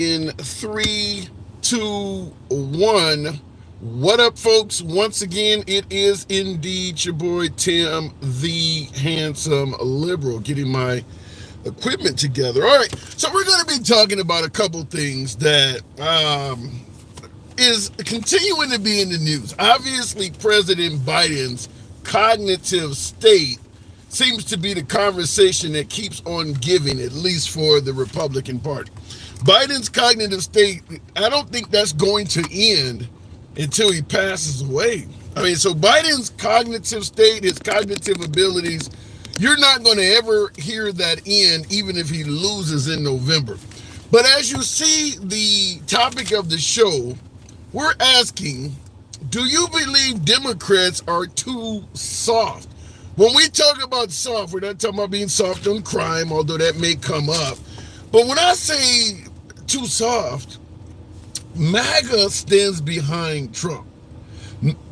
In three, two, one. What up, folks? Once again, it is indeed your boy Tim, the handsome liberal, getting my equipment together. All right, so we're going to be talking about a couple things that is continuing to be in the news. Obviously, President Biden's cognitive state seems to be the conversation that keeps on giving, at least for the Republican Party. Biden's cognitive state, I don't think that's going to end until he passes away. I mean, so Biden's cognitive state, his cognitive abilities, you're not going to ever hear that end, even if he loses in November. But as you see the topic of the show, we're asking, do you believe Democrats are too soft? When we talk about soft, we're not talking about being soft on crime, although that may come up. But when I say too soft, MAGA stands behind Trump.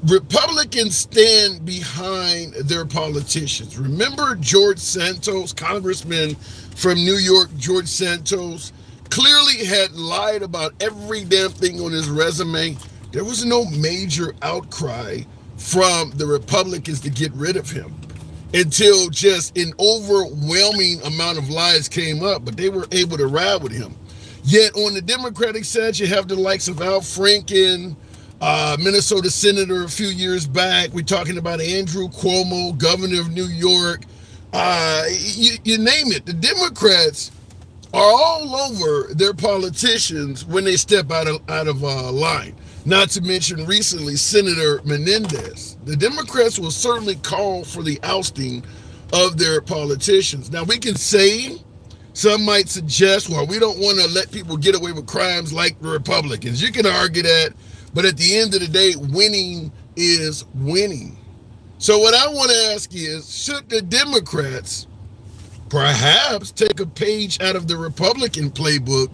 Republicans stand behind their politicians. Remember George Santos, Congressman from New York, George Santos, clearly had lied about every damn thing on his resume. There was no major outcry from the Republicans to get rid of him until just an overwhelming amount of lies came up, but they were able to ride with him. Yet on the Democratic side, you have the likes of Al Franken, Minnesota Senator a few years back. We're talking about Andrew Cuomo, Governor of New York. You name it. The Democrats are all over their politicians when they step out of line. Not to mention recently, Senator Menendez. The Democrats will certainly call for the ousting of their politicians. Now, we can say, some might suggest, well, we don't want to let people get away with crimes like the Republicans. You can argue that, but at the end of the day, winning is winning. So what I want to ask is, should the Democrats perhaps take a page out of the Republican playbook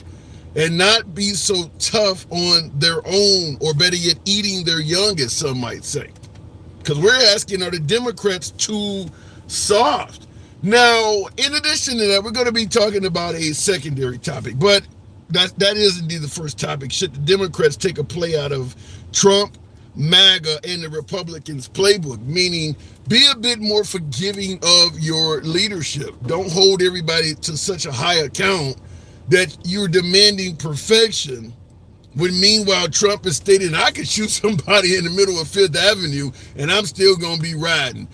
and not be so tough on their own, or better yet, eating their young, as some might say? Because we're asking, are the Democrats too soft? Now, in addition to that, we're going to be talking about a secondary topic, but that is indeed the first topic. Should the Democrats take a play out of Trump, MAGA, and the Republicans' playbook? Meaning, be a bit more forgiving of your leadership. Don't hold everybody to such a high account that you're demanding perfection, when meanwhile Trump is stating, I could shoot somebody in the middle of Fifth Avenue and I'm still going to be riding.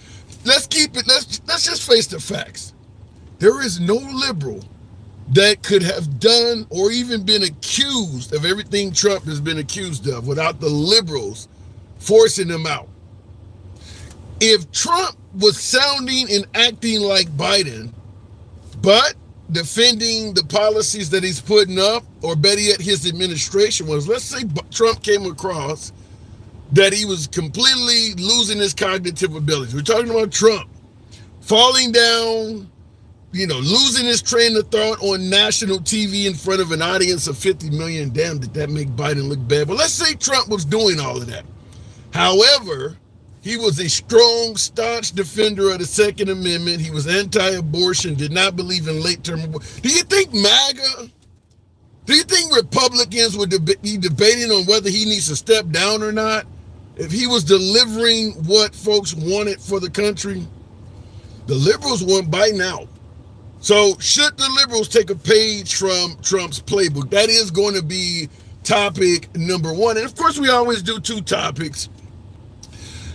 Let's just face the facts. There is no liberal that could have done or even been accused of everything Trump has been accused of without the liberals forcing him out. If Trump was sounding and acting like Biden, but defending the policies that he's putting up, or better yet, his administration was, let's say Trump came across that he was completely losing his cognitive abilities. We're talking about Trump falling down, losing his train of thought on national TV in front of an audience of 50 million. Damn, did that make Biden look bad? But let's say Trump was doing all of that. However, he was a strong, staunch defender of the Second Amendment. He was anti-abortion, did not believe in late-term abortion. Do you think MAGA, do you think Republicans would be debating on whether he needs to step down or not if he was delivering what folks wanted for the country? The liberals want Biden out. So should the liberals take a page from Trump's playbook? That is going to be topic number one. And of course, we always do two topics.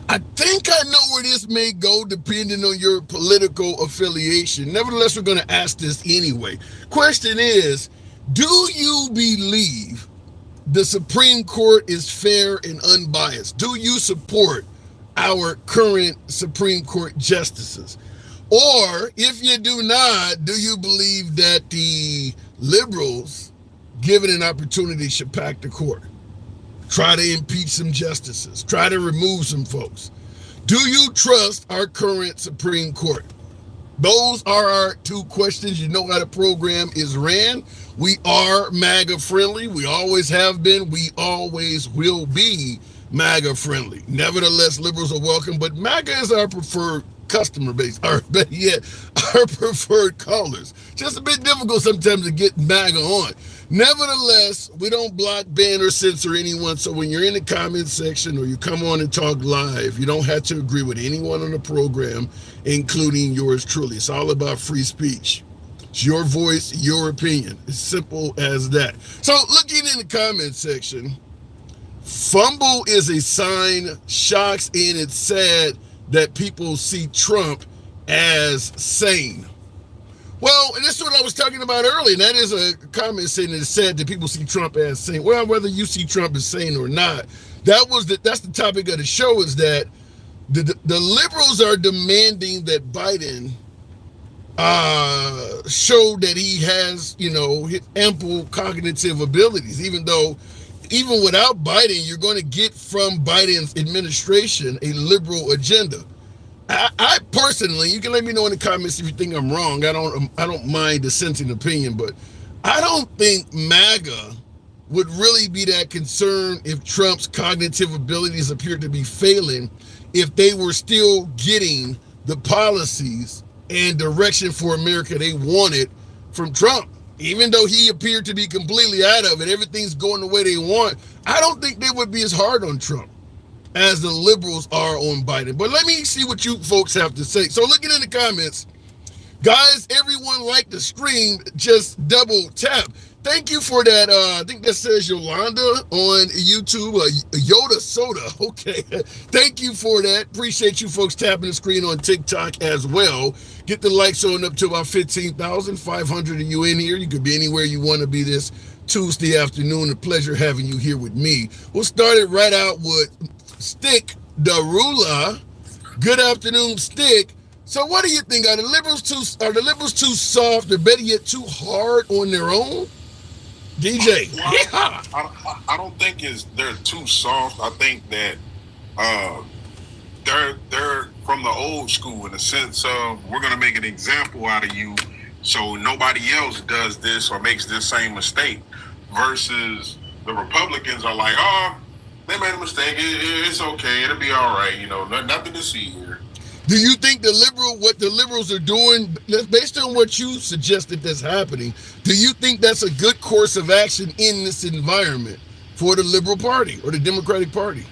I think I know where this may go depending on your political affiliation. Nevertheless, we're going to ask this anyway. Question is, do you believe the Supreme Court is fair and unbiased? Do you support our current Supreme Court justices? Or if you do not, do you believe that the liberals, given an opportunity, should pack the court? Try to impeach some justices. Try to remove some folks. Do you trust our current Supreme Court? Those are our two questions. You know how the program is ran. We are MAGA friendly. We always have been. We always will be MAGA friendly. Nevertheless, liberals are welcome, but MAGA is our preferred customer base, or better yet, our preferred callers. Just a bit difficult sometimes to get MAGA on. Nevertheless, we don't block, ban, or censor anyone. So when you're in the comment section or you come on and talk live, you don't have to agree with anyone on the program, including yours truly. It's all about free speech. It's your voice, your opinion. It's simple as that. So looking in the comment section, fumble is a sign, shocks, and it's sad that people see Trump as sane. Well, and this is what I was talking about earlier, and that is a comment saying that it's sad that people see Trump as sane. Well, whether you see Trump as sane or not, that's the topic of the show, is that the liberals are demanding that Biden show that he has, ample cognitive abilities, even without Biden, you're going to get from Biden's administration a liberal agenda. I personally, you can let me know in the comments if you think I'm wrong. I don't mind dissenting opinion, but I don't think MAGA would really be that concerned if Trump's cognitive abilities appeared to be failing, if they were still getting the policies and direction for America they wanted from Trump. Even though he appeared to be completely out of it, everything's going the way they want, I don't think they would be as hard on Trump as the liberals are on Biden. But let me see what you folks have to say. So looking in the comments, guys, everyone like the stream, just double tap. Thank you for that. I think that says Yolanda on YouTube, Yoda Soda. Okay. Thank you for that. Appreciate you folks tapping the screen on TikTok as well. Get the likes on up to about 15,500 of you in here. You could be anywhere you want to be this Tuesday afternoon. A pleasure having you here with me. We'll start it right out with Stick Darula. Good afternoon, Stick. So what do you think? Are the liberals too soft, or better yet, too hard on their own? DJ. Well, I don't think they're too soft. I think that they're from the old school in the sense of, we're gonna make an example out of you so nobody else does this or makes this same mistake. Versus the Republicans are like, oh, they made a mistake. It's okay. It'll be all right. Nothing to see here. Do you think what the liberals are doing, based on what you suggested that's happening, do you think that's a good course of action in this environment for the Liberal Party or the Democratic Party?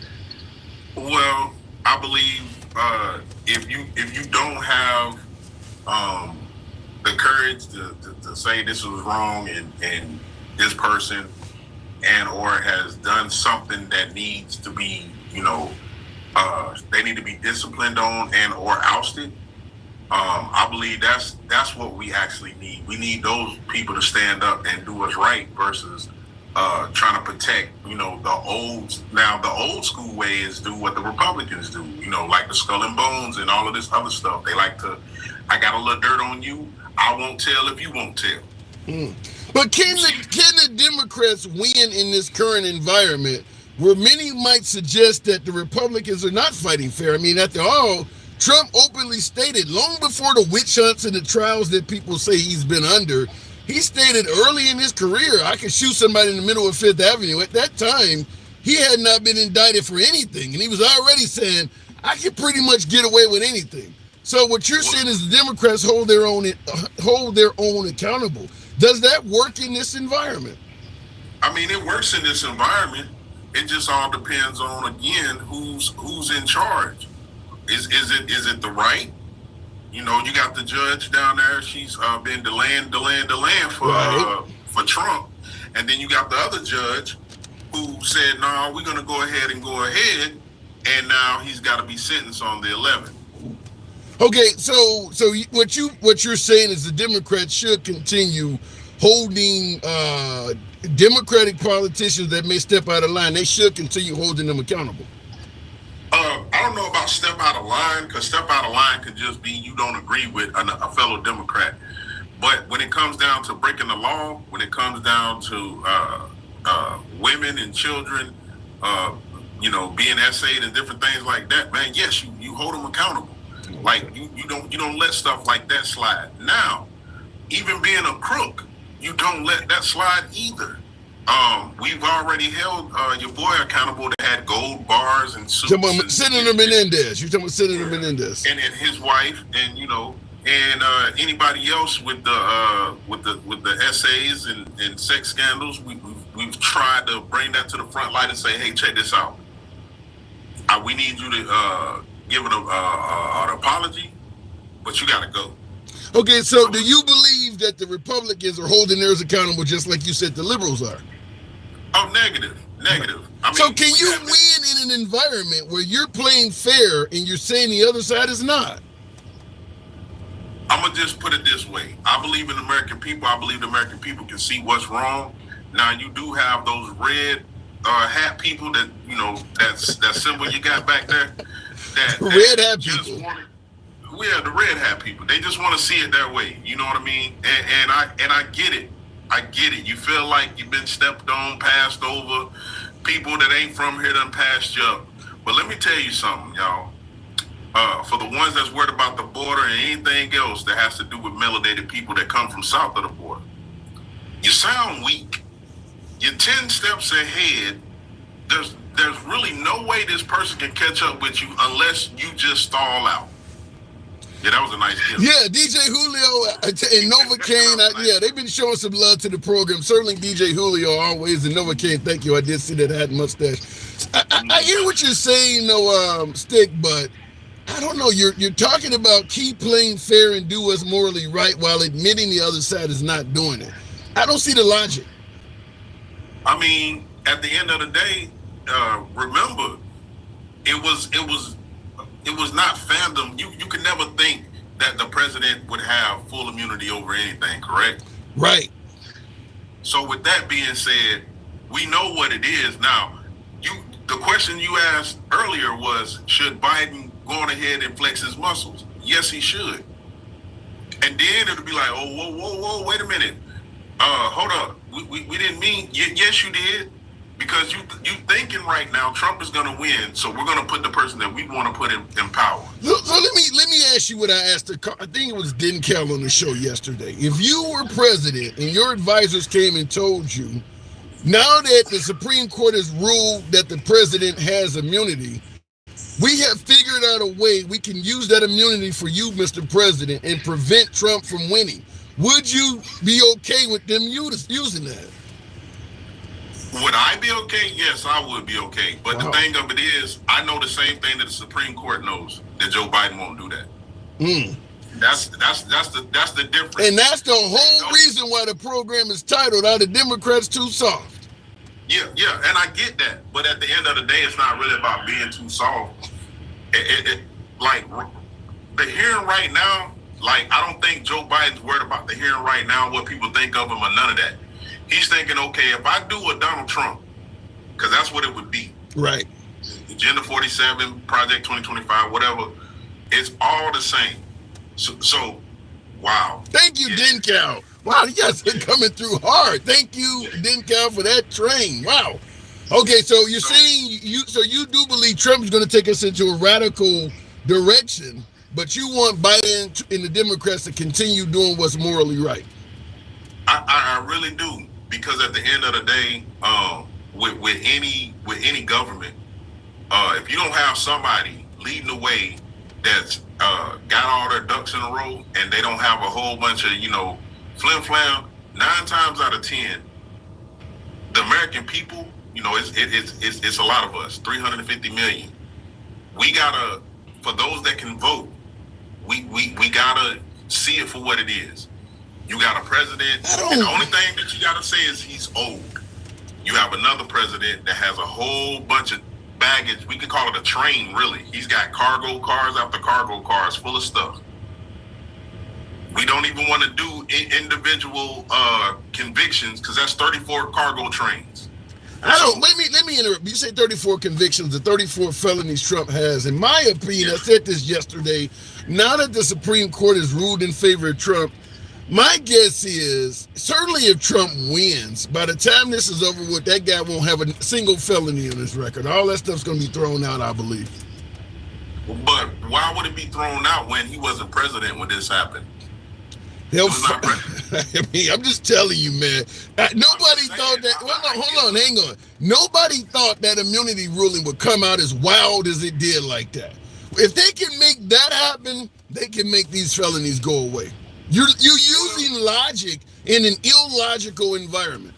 Well, I believe if you don't have the courage to say this was wrong and this person and or has done something that needs to be, they need to be disciplined on and or ousted. I believe that's what we actually need. We need those people to stand up and do us right versus trying to protect, the old school way is do what the Republicans do, like the skull and bones and all of this other stuff. They like to, I got a little dirt on you, I won't tell if you won't tell. But can the Democrats win in this current environment where many might suggest that the Republicans are not fighting fair? I mean, after all, Trump openly stated long before the witch hunts and the trials that people say he's been under, he stated early in his career, I could shoot somebody in the middle of Fifth Avenue. At that time, he had not been indicted for anything, and he was already saying, I can pretty much get away with anything. So what you're saying is the Democrats hold their own accountable. Does that work in this environment? I mean, it works in this environment. It just all depends on, again, who's in charge. Is it the right? You got the judge down there. She's been delaying for Trump, and then you got the other judge who said, "No, we're going to go ahead," and now he's got to be sentenced on the 11th. Okay, so what you're saying is the Democrats should continue holding Democratic politicians that may step out of line. They should continue holding them accountable. I don't know about step out of line, because step out of line could just be you don't agree with a fellow Democrat. But when it comes down to breaking the law, when it comes down to women and children, being essayed and different things like that, man, yes, you hold them accountable. Like you don't let stuff like that slide. Now, even being a crook, you don't let that slide either. We've already held your boy accountable that had gold bars and suits. Senator Menendez. You're talking about Senator Menendez. And his wife, and And anybody else with the essays and sex scandals, we've tried to bring that to the front light and say, hey, check this out. We need you to give an apology, but you got to go. Okay, so do you believe that the Republicans are holding theirs accountable just like you said the liberals are? Oh, negative. So can you win in an environment where you're playing fair and you're saying the other side is not? I'm going to just put it this way. I believe in the American people. I believe the American people can see what's wrong. Now, you do have those red hat people that, that symbol you got back there. That red hat people. The red hat people. They just want to see it that way. You know what I mean? And I get it. I get it. You feel like you've been stepped on, passed over. People that ain't from here done passed you up. But let me tell you something, y'all. For the ones that's worried about the border and anything else that has to do with melanated people that come from south of the border, you sound weak. You're 10 steps ahead. There's really no way this person can catch up with you unless you just stall out. Yeah, that was a nice gift. Yeah, DJ Julio and Novocaine. They've been showing some love to the program. Certainly DJ Julio always, and Novocaine, thank you. I did see that hat and mustache. I hear what you're saying, Stick, but I don't know. You're talking about keep playing fair and do what's morally right while admitting the other side is not doing it. I don't see the logic. I mean, at the end of the day, remember, it was not fandom. You could never think that the president would have full immunity over anything, correct? Right. So with that being said, we know what it is. Now, the question you asked earlier was, should Biden go on ahead and flex his muscles? Yes, he should. And then it'll be like, oh, whoa, wait a minute. Hold up. We didn't mean, yes, you did. Because you thinking right now Trump is going to win, so we're going to put the person that we want to put in power. So let me ask you what I asked. I think it was Denkel on the show yesterday. If you were president and your advisors came and told you, now that the Supreme Court has ruled that the president has immunity, we have figured out a way we can use that immunity for you, Mr. President, and prevent Trump from winning. Would you be okay with them using that? Would I be okay? Yes, I would be okay. But The thing of it is, I know the same thing that the Supreme Court knows, that Joe Biden won't do that. That's the difference. And that's the whole reason why the program is titled "Are the Democrats Too Soft?" Yeah, and I get that. But at the end of the day, it's not really about being too soft. Like the hearing right now, like I don't think Joe Biden's worried about the hearing right now, what people think of him or none of that. He's thinking, okay, if I do a Donald Trump, because that's what it would be. Right. Agenda 47, Project 2025, whatever, it's all the same. So wow. Thank you, Denkel. Wow, yes, it's coming through hard. Thank you, Denkel, for that train. Wow. Okay, so you're saying you do believe Trump is going to take us into a radical direction, but you want Biden and the Democrats to continue doing what's morally right. I really do. Because at the end of the day, with any government, if you don't have somebody leading the way that's got all their ducks in a row, and they don't have a whole bunch of flim-flam, 9 times out of 10, the American people, it's a lot of us, 350 million. We gotta, for those that can vote, we gotta see it for what it is. You got a president, and the only thing that you got to say is he's old. You have another president that has a whole bunch of baggage. We could call it a train, really. He's got cargo cars after cargo cars full of stuff. We don't even want to do individual convictions because that's 34 cargo trains. Let me interrupt. You say 34 convictions, the 34 felonies Trump has. In my opinion, I said this yesterday, now that the Supreme Court has ruled in favor of Trump, my guess is, certainly if Trump wins, by the time this is over with, that guy won't have a single felony on his record. All that stuff's going to be thrown out, I believe. But why would it be thrown out when he wasn't president when this happened? I'm just telling you, man. Nobody thought that. Hold on, hang on. Nobody thought that immunity ruling would come out as wild as it did like that. If they can make that happen, they can make these felonies go away. You're using logic in an illogical environment.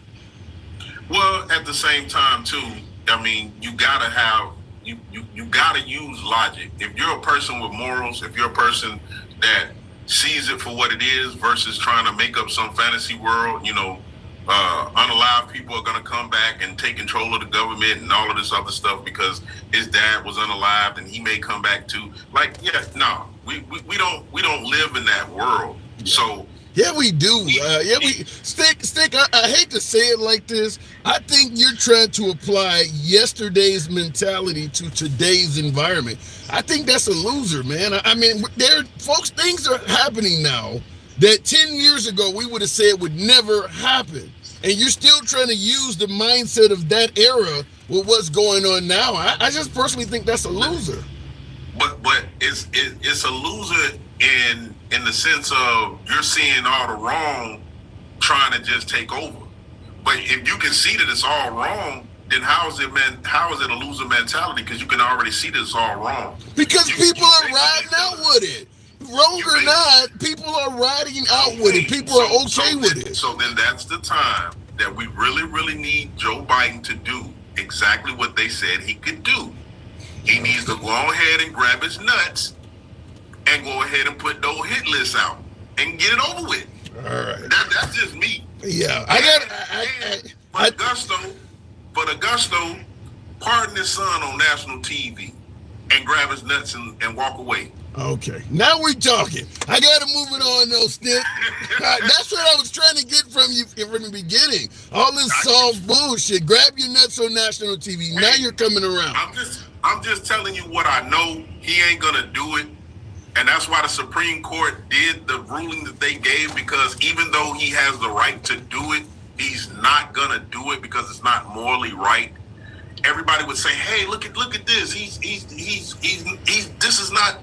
Well, at the same time, too, I mean, you gotta have you gotta use logic. If you're a person with morals, if you're a person that sees it for what it is versus trying to make up some fantasy world, unalive people are gonna come back and take control of the government and all of this other stuff because his dad was unalived and he may come back too. Like, yeah, no, we don't live in that world. Yeah. So yeah, we do. Stick. I hate to say it like this. I think you're trying to apply yesterday's mentality to today's environment. I think that's a loser, man. I mean, things are happening now that 10 years ago we would have said would never happen. And you're still trying to use the mindset of that era with what's going on now. I just personally think that's a loser. But it's a loser in the sense of you're seeing all the wrong trying to just take over. But if you can see that it's all wrong, then how is it a loser mentality? Because you can already see that it's all wrong. Because people are riding out with it. Wrong or not, people are riding out with it. People are okay with it. So then that's the time that we really, really need Joe Biden to do exactly what they said he could do. He needs to go ahead and grab his nuts and go ahead and put those hit lists out and get it over with. All right. That's just me. Yeah. But Augusto pardon his son on national TV and grab his nuts and walk away. Okay. Now we're talking. I got to move it on, though, Stick. That's what I was trying to get from you from the beginning. All this soft bullshit. Grab your nuts on national TV. Now you're coming around. I'm just telling you what I know. He ain't going to do it. And that's why the Supreme Court did the ruling that they gave, because even though he has the right to do it, he's not going to do it because it's not morally right. Everybody would say, "Hey, look at this. He's this is not,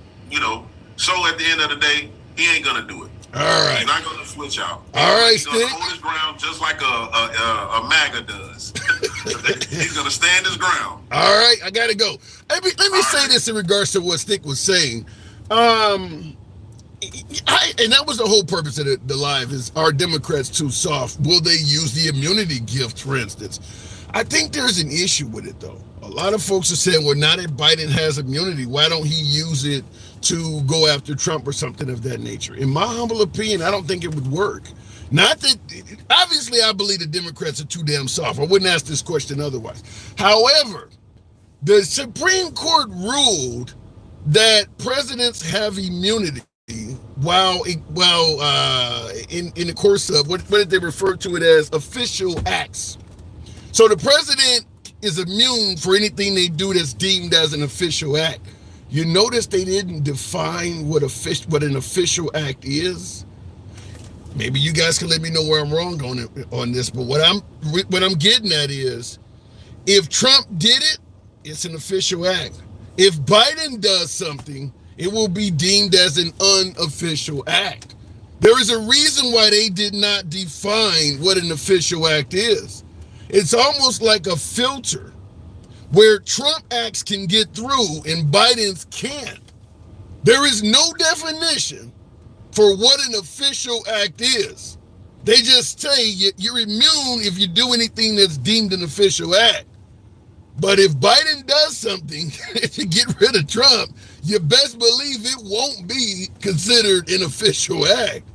So at the end of the day, he ain't going to do it. All right. He's not going to switch out. All right, he's going to hold his ground just like a MAGA does. He's going to stand his ground. All right, I got to go. Let me say this in regards to what Stick was saying. And that was the whole purpose of the live is, are Democrats too soft? Will they use the immunity gift, for instance? I think there's an issue with it, though. A lot of folks are saying, well, now that Biden has immunity, why don't he use it to go after Trump or something of that nature? In my humble opinion, I don't think it would work. Not that, obviously, I believe the Democrats are too damn soft. I wouldn't ask this question otherwise. However, the Supreme Court ruled that presidents have immunity while in the course of what did they refer to it as, official acts. So the president is immune for anything they do that's deemed as an official act. You notice they didn't define what an official act is. Maybe you guys can let me know where I'm wrong on this, but what I'm getting at is, if Trump did it, it's an official act. If Biden does something, it will be deemed as an unofficial act. There is a reason why they did not define what an official act is. It's almost like a filter where Trump acts can get through and Biden's can't. There is no definition for what an official act is. They just say you're immune if you do anything that's deemed an official act. But if Biden does something to get rid of Trump, you best believe it won't be considered an official act.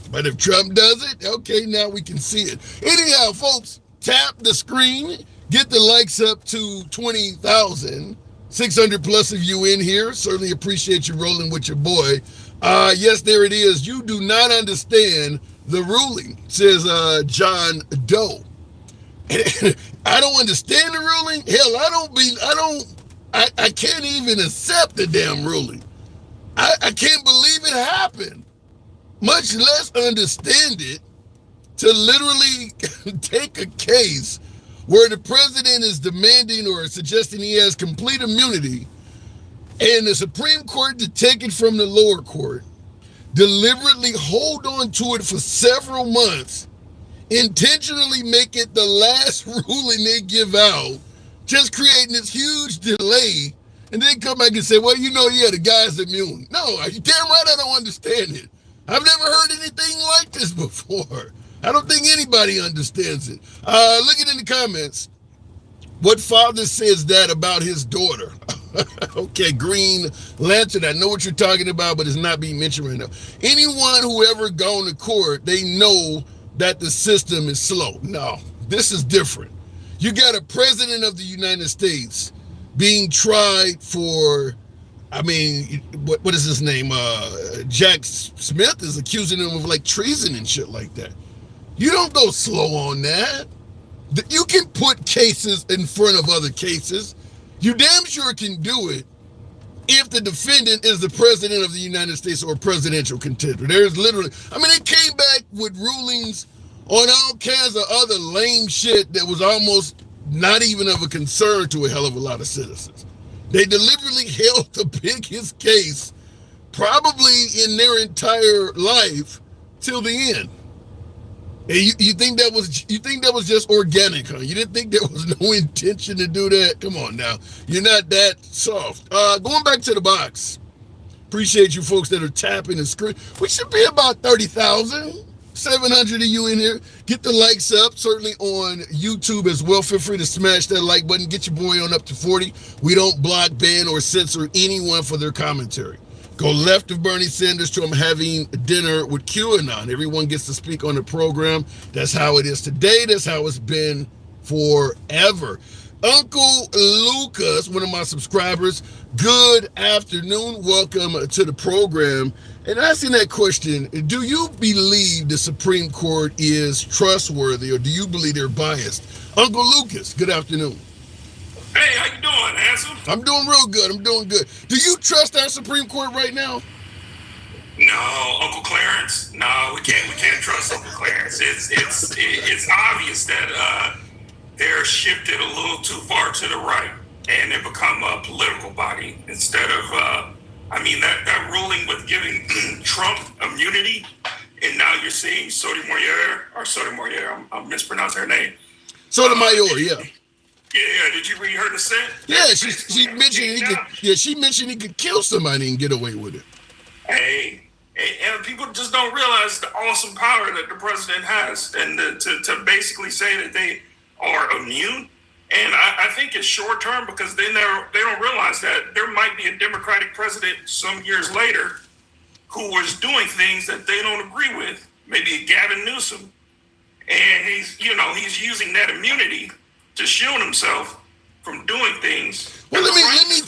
But if Trump does it, okay, now we can see it. Anyhow, folks, tap the screen, get the likes up to 20,000. 600 plus of you in here. Certainly appreciate you rolling with your boy. Yes, there it is. You do not understand the ruling, says John Doe. I don't understand the ruling. Hell, I can't even accept the damn ruling. I can't believe it happened, much less understand it, to literally take a case where the president is demanding or suggesting he has complete immunity, and the Supreme Court to take it from the lower court, deliberately hold on to it for several months, intentionally make it the last ruling they give out, just creating this huge delay And then come back and say, well, yeah, the guy's immune. No, you damn right I don't understand it. I've never heard anything like this before. I don't think anybody understands it. Look at in the comments. What father says that about his daughter? Okay, Green Lantern, I know what you're talking about, but it's not being mentioned right now. Anyone who ever gone to court, they know that the system is slow. No, this is different. You got a president of the United States being tried for, what is his name? Jack Smith is accusing him of like treason and shit like that. You don't go slow on that. You can put cases in front of other cases. You damn sure can do it if the defendant is the president of the United States or a presidential contender. There's literally, it came back with rulings on all kinds of other lame shit that was almost not even of a concern to a hell of a lot of citizens. They deliberately held the biggest case probably in their entire life till the end. And you think that was just organic, huh? You didn't think there was no intention to do that? Come on now. You're not that soft. Going back to the box. Appreciate you folks that are tapping the screen. We should be about 30,700 of you in here. Get the likes up, certainly on YouTube as well. Feel free to smash that like button. Get your boy on up to 40. We don't block, ban, or censor anyone for their commentary. Go left of Bernie Sanders to him having dinner with QAnon. Everyone gets to speak on the program. That's how it is today. That's how it's been forever. Uncle Lucas, one of my subscribers, good afternoon. Welcome to the program. And asking that question, do you believe the Supreme Court is trustworthy, or do you believe they're biased? Uncle Lucas, good afternoon. Hey, how you doing, handsome? I'm doing real good. I'm doing good. Do you trust our Supreme Court right now? No, Uncle Clarence. No, we can't trust Uncle Clarence. It's obvious that they're shifted a little too far to the right, and they become a political body instead of that ruling with giving Trump immunity, and now you're seeing Sotomayor. I'm mispronouncing her name. Sotomayor, yeah. Yeah, did you read her dissent? Yeah, she mentioned he could kill somebody and get away with it. Hey, and people just don't realize the awesome power that the president has, and to basically say that they are immune. And I think it's short term because they don't realize that there might be a Democratic president some years later who was doing things that they don't agree with. Maybe Gavin Newsom, and he's using that immunity to shield himself from doing things. Well, let me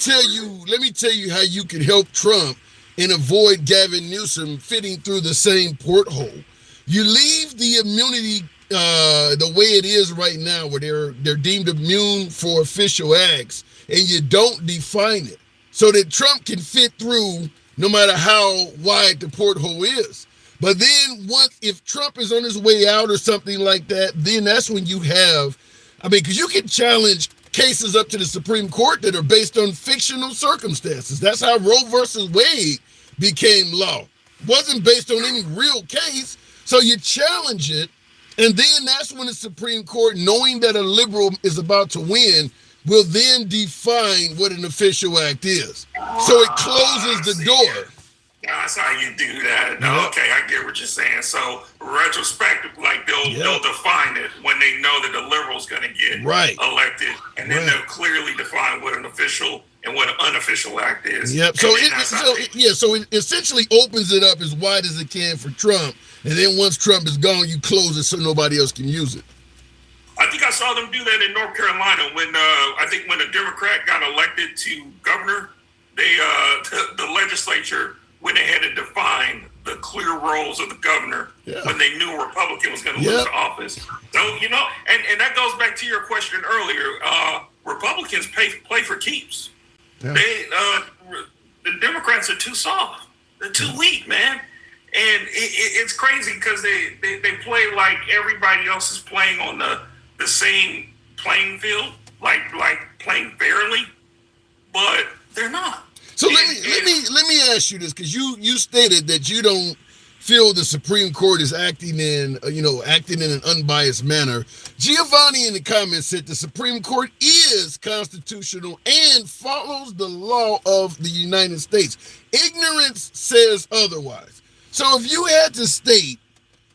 tell you how you can help Trump and avoid Gavin Newsom fitting through the same porthole. You leave the immunity the way it is right now, where they're deemed immune for official acts, and you don't define it so that Trump can fit through no matter how wide the porthole is. But then if Trump is on his way out or something like that, then that's when you have, because you can challenge cases up to the Supreme Court that are based on fictional circumstances. That's how Roe versus Wade became law. Wasn't based on any real case. So you challenge it, and then that's when the Supreme Court, knowing that a liberal is about to win, will then define what an official act is. So it closes the door. That's how you do that. Yep. Okay, I get what you're saying. So retrospective, they'll define it when they know that the liberal's going to get elected, and then they'll clearly define what an official and what an unofficial act is. Yep. So it essentially opens it up as wide as it can for Trump, and then once Trump is gone, you close it so nobody else can use it. I think I saw them do that in North Carolina when a Democrat got elected to governor, the legislature went ahead and defined the clear roles of the governor when they knew a Republican was going to lose the office. So, and that goes back to your question earlier. Republicans play for keeps. Yeah. The Democrats are too soft. They're too weak, man. And it's crazy because they play like everybody else is playing on the same playing field, like playing fairly, but they're not. So let me ask you this, because you stated that you don't feel the Supreme Court is acting in an unbiased manner. Giovanni in the comments said the Supreme Court is constitutional and follows the law of the United States. Ignorance says otherwise. So if you had to state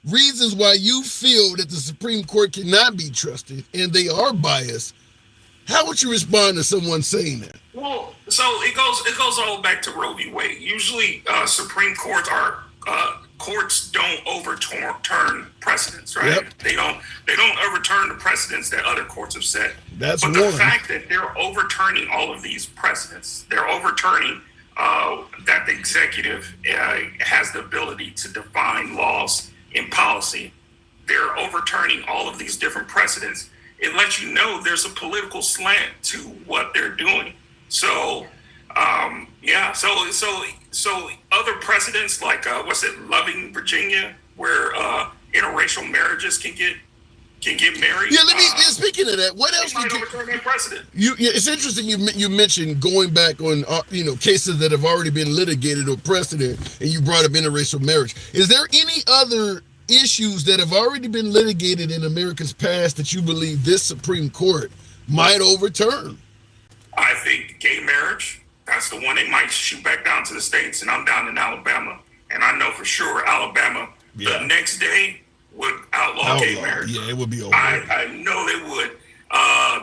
reasons why you feel that the Supreme Court cannot be trusted and they are biased, how would you respond to someone saying that? Well, so it goes all back to Roe v. Wade. Usually, Supreme Courts are courts don't overturn precedents, right? Yep. They don't overturn the precedents that other courts have set. But the fact that they're overturning all of these precedents, they're overturning that the executive has the ability to define laws in policy. They're overturning all of these different precedents. It lets you know there's a political slant to what they're doing. So, so other precedents like Loving, Virginia, where interracial marriages can get married. Yeah, speaking of that, what else might overturn that precedent. It's interesting you mentioned going back on cases that have already been litigated or precedent, and you brought up interracial marriage. Is there any other issues that have already been litigated in America's past that you believe this Supreme Court might overturn? I think gay marriage, that's the one they might shoot back down to the States, and I'm down in Alabama. And I know for sure Alabama, the next day, would outlaw gay marriage. Yeah, it would be over. I know they would.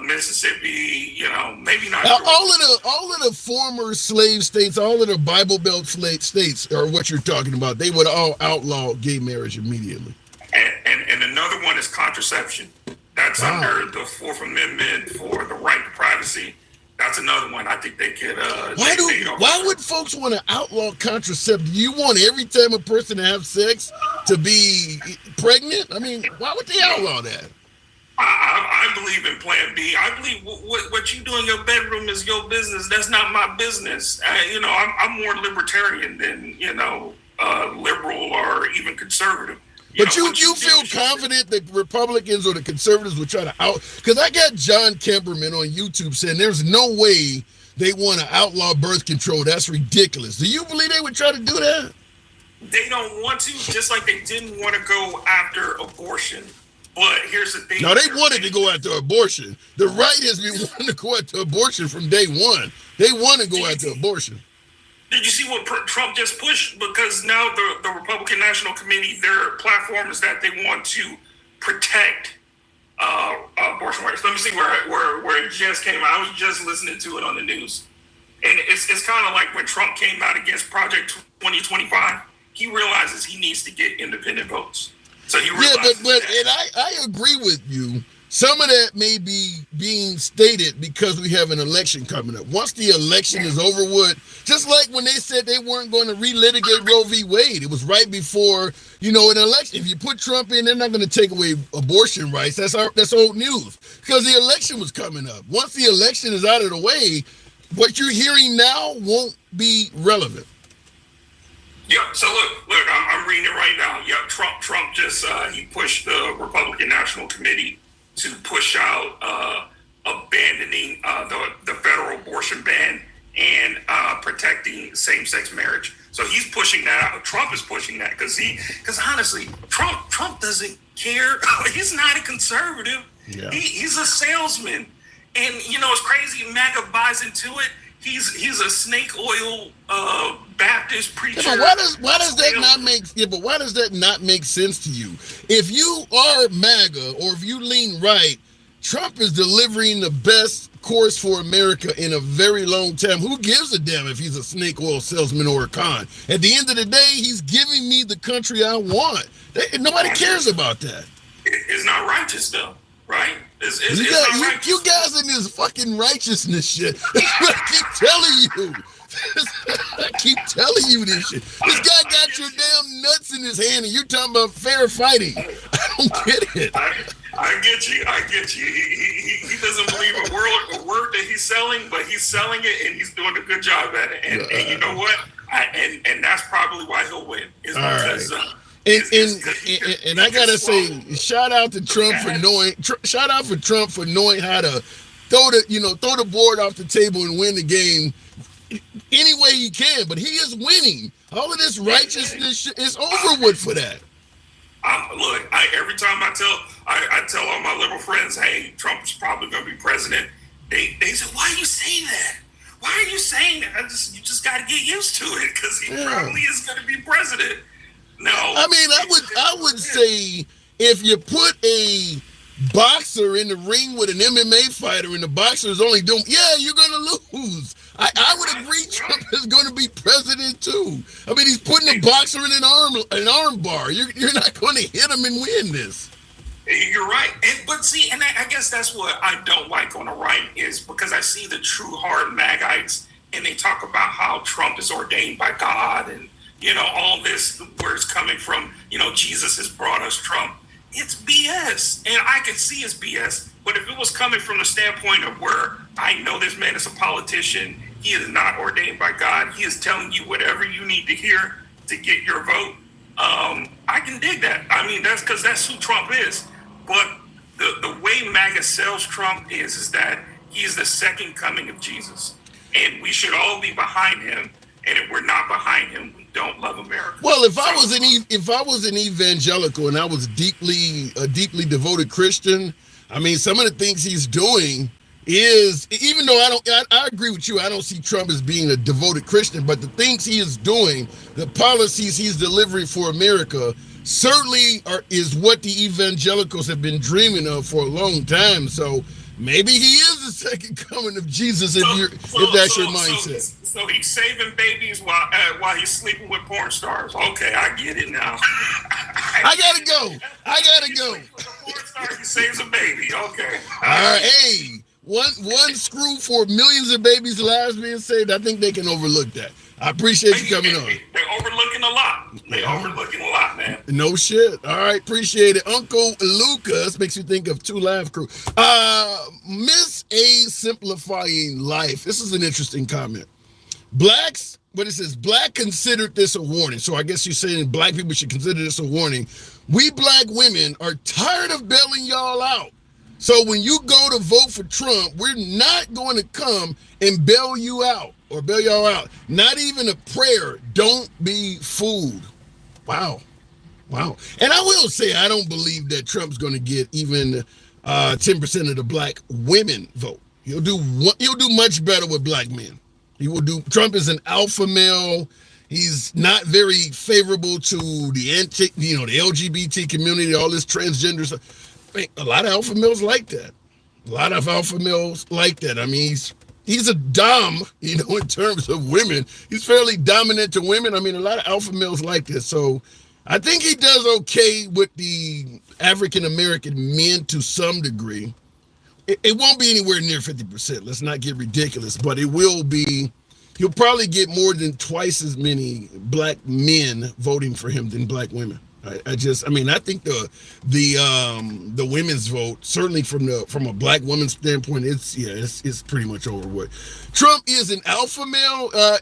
Mississippi, maybe not. All of the former slave states, all of the Bible Belt slave states are what you're talking about. They would all outlaw gay marriage immediately. And another one is contraception. That's under the Fourth Amendment for the right to privacy. That's another one. I think they could. Why would folks want to outlaw contraception? Do you want every time a person to have sex to be pregnant? I mean, why would they outlaw that? I believe in Plan B. I believe what you do in your bedroom is your business. That's not my business. I'm more libertarian than liberal or even conservative. But you feel confident that Republicans or the conservatives would try to because I got John Kemperman on YouTube saying there's no way they want to outlaw birth control. That's ridiculous. Do you believe they would try to do that? They don't want to, just like they didn't want to go after abortion. But here's the thing. No, they wanted to go after abortion. The right has been wanting to go after abortion from day one. They want to go after abortion. Did you see what Trump just pushed? Because now the Republican National Committee, their platform is that they want to protect abortion rights. Let me see where it just came out. I was just listening to it on the news. And it's kind of like when Trump came out against Project 2025, he realizes he needs to get independent votes. So he realizes and I agree with you. Some of that may be being stated because we have an election coming up. Once the election is over with, just like when they said they weren't going to relitigate Roe v. Wade, it was right before, an election. If you put Trump in, they're not going to take away abortion rights. That's old news because the election was coming up. Once the election is out of the way, what you're hearing now won't be relevant. Yeah, so look, I'm reading it right now. Yeah, Trump just, he pushed the Republican National Committee to push out abandoning the federal abortion ban and protecting same-sex marriage. So he's pushing that out. Trump is pushing that because honestly, Trump doesn't care. He's not a conservative. Yeah. He's a salesman, and it's crazy. MAGA buys into it. He's a snake oil Baptist preacher. Yeah, but why does that not make sense to you? If you are MAGA or if you lean right, Trump is delivering the best course for America in a very long time. Who gives a damn if he's a snake oil salesman or a con? At the end of the day, he's giving me the country I want. Nobody cares about that. It's not righteous though, right? You guys in this fucking righteousness shit. I keep telling you. I keep telling you this shit. This guy got your damn nuts in his hand and you're talking about fair fighting. I don't get it. I get you. He doesn't believe a word that he's selling, but he's selling it and he's doing a good job at it. And you know what? And that's probably why he'll win. Is because And I gotta say, shout out to Trump for knowing how to throw the board off the table and win the game any way he can. But he is winning. All of this righteousness shit is over with for that. Look, every time I tell all my liberal friends, hey, Trump's probably going to be president, they say, why are you saying that? Why are you saying that? You just got to get used to it because he probably is going to be president. No. I mean, I would say if you put a boxer in the ring with an MMA fighter and the boxer is only doing, you're going to lose. I would agree Trump is going to be president too. I mean, he's putting a boxer in an arm bar. You're not going to hit him and win this. You're right. But see, and I guess that's what I don't like on the right is because I see the true hard MAGites and they talk about how Trump is ordained by God and, all this where it's coming from, Jesus has brought us Trump. It's BS. And I can see it's BS. But if it was coming from the standpoint of where I know this man is a politician, he is not ordained by God. He is telling you whatever you need to hear to get your vote. I can dig that. I mean, that's because that's who Trump is. But the way MAGA sells Trump is that he's the second coming of Jesus. And we should all be behind him. And if we're not behind him, we don't love America. Well, if I was an evangelical and I was a deeply devoted Christian, I mean, some of the things he's doing is, even though I agree with you, I don't see Trump as being a devoted Christian, but the things he is doing, the policies he's delivering for America, certainly is what the evangelicals have been dreaming of for a long time. So maybe he is the second coming of Jesus if that's your mindset. So he's saving babies while he's sleeping with porn stars. Okay, I get it now. I gotta go. With a porn star, he saves a baby. Okay. All right, hey, one screw for millions of babies' lives being saved. I think they can overlook that. I appreciate you coming on. They're overlooking a lot. Man. No shit. All right, appreciate it. Uncle Lucas makes you think of Two Live Crew. Miss A Simplifying Life. This is an interesting comment. Blacks, what it says, black considered this a warning. So I guess you're saying black people should consider this a warning. We black women are tired of bailing y'all out. So when you go to vote for Trump, we're not going to come and bail you out or bail y'all out. Not even a prayer. Don't be fooled. Wow. And I will say, I don't believe that Trump's going to get even 10% of the black women vote. He'll do much better with black men. Trump is an alpha male. He's not very favorable to the LGBT community, all this transgender stuff. I mean, a lot of alpha males like that. I mean, he's a dom, in terms of women. He's fairly dominant to women. I mean, a lot of alpha males like this. So I think he does okay with the African-American men to some degree. It won't be anywhere near 50%. Think not get ridiculous, but it will be. He'll probably get more than twice as many black men voting for him than black women. I think the women's vote, certainly from a black woman's standpoint, it's pretty much over with. Trump is an alpha male. I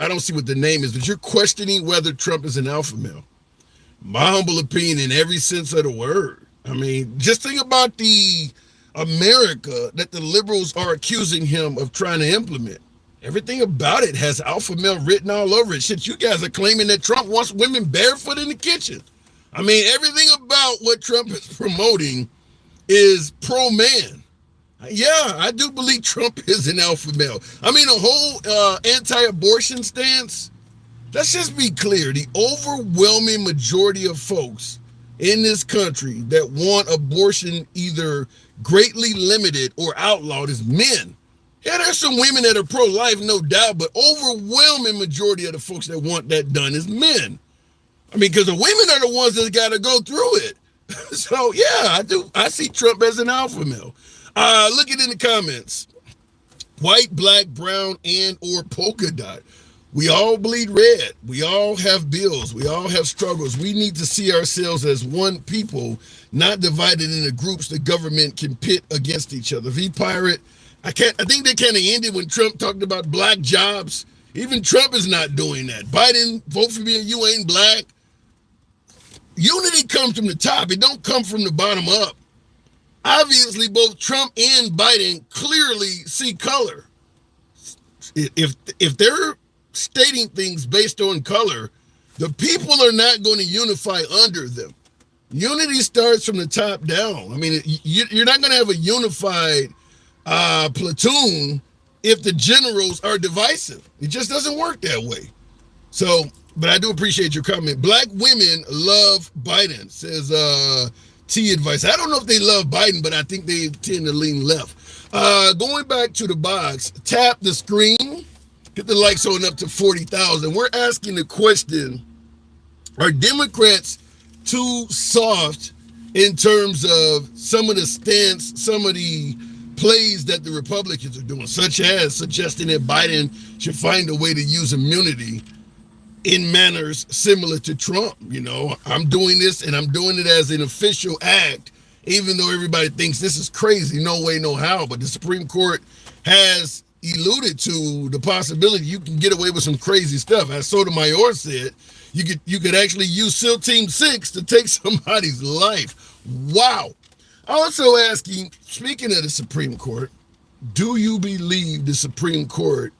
don't see what the name is, but you're questioning whether Trump is an alpha male. My humble opinion, in every sense of the word. I mean, just think about the America that the liberals are accusing him of trying to implement. Everything about it has alpha male written all over it. Shit, you guys are claiming that Trump wants women barefoot in the kitchen. I mean, everything about what Trump is promoting is pro-man. Yeah, I do believe Trump is an alpha male. I mean, a whole anti-abortion stance, let's just be clear. The overwhelming majority of folks in this country that want abortion either greatly limited or outlawed is men. Yeah, there's some women that are pro-life, no doubt, but overwhelming majority of the folks that want that done is men. I mean, because the women are the ones that got to go through it. So, yeah, I see Trump as an alpha male. Look at in the comments. White, black, brown, and or polka dot. We all bleed red. We all have bills. We all have struggles. We need to see ourselves as one people, not divided into groups the government can pit against each other. V-Pirate, I think they kind of ended when Trump talked about black jobs. Even Trump is not doing that. Biden, vote for me and you ain't black. Unity comes from the top. It don't come from the bottom up. Obviously, both Trump and Biden clearly see color. If they're stating things based on color, the people are not going to unify under them. Unity starts from the top down. I mean, you're not going to have a unified platoon if the generals are divisive. It just doesn't work that way. So, but I do appreciate your comment. Black women love Biden, says T Advice. I don't know if they love Biden, but I think they tend to lean left. Going back to the box, tap the screen, get the likes on up to 40,000. We're asking the question, are Democrats too soft in terms of some of the stance, some of the plays that the Republicans are doing, such as suggesting that Biden should find a way to use immunity in manners similar to Trump? You know, I'm doing this and I'm doing it as an official act, even though everybody thinks this is crazy, no way, no how. But the Supreme Court has alluded to the possibility you can get away with some crazy stuff. As Sotomayor said, you could actually use SEAL Team 6 to take somebody's life. Wow. Also asking, speaking of the Supreme Court, do you believe the Supreme Court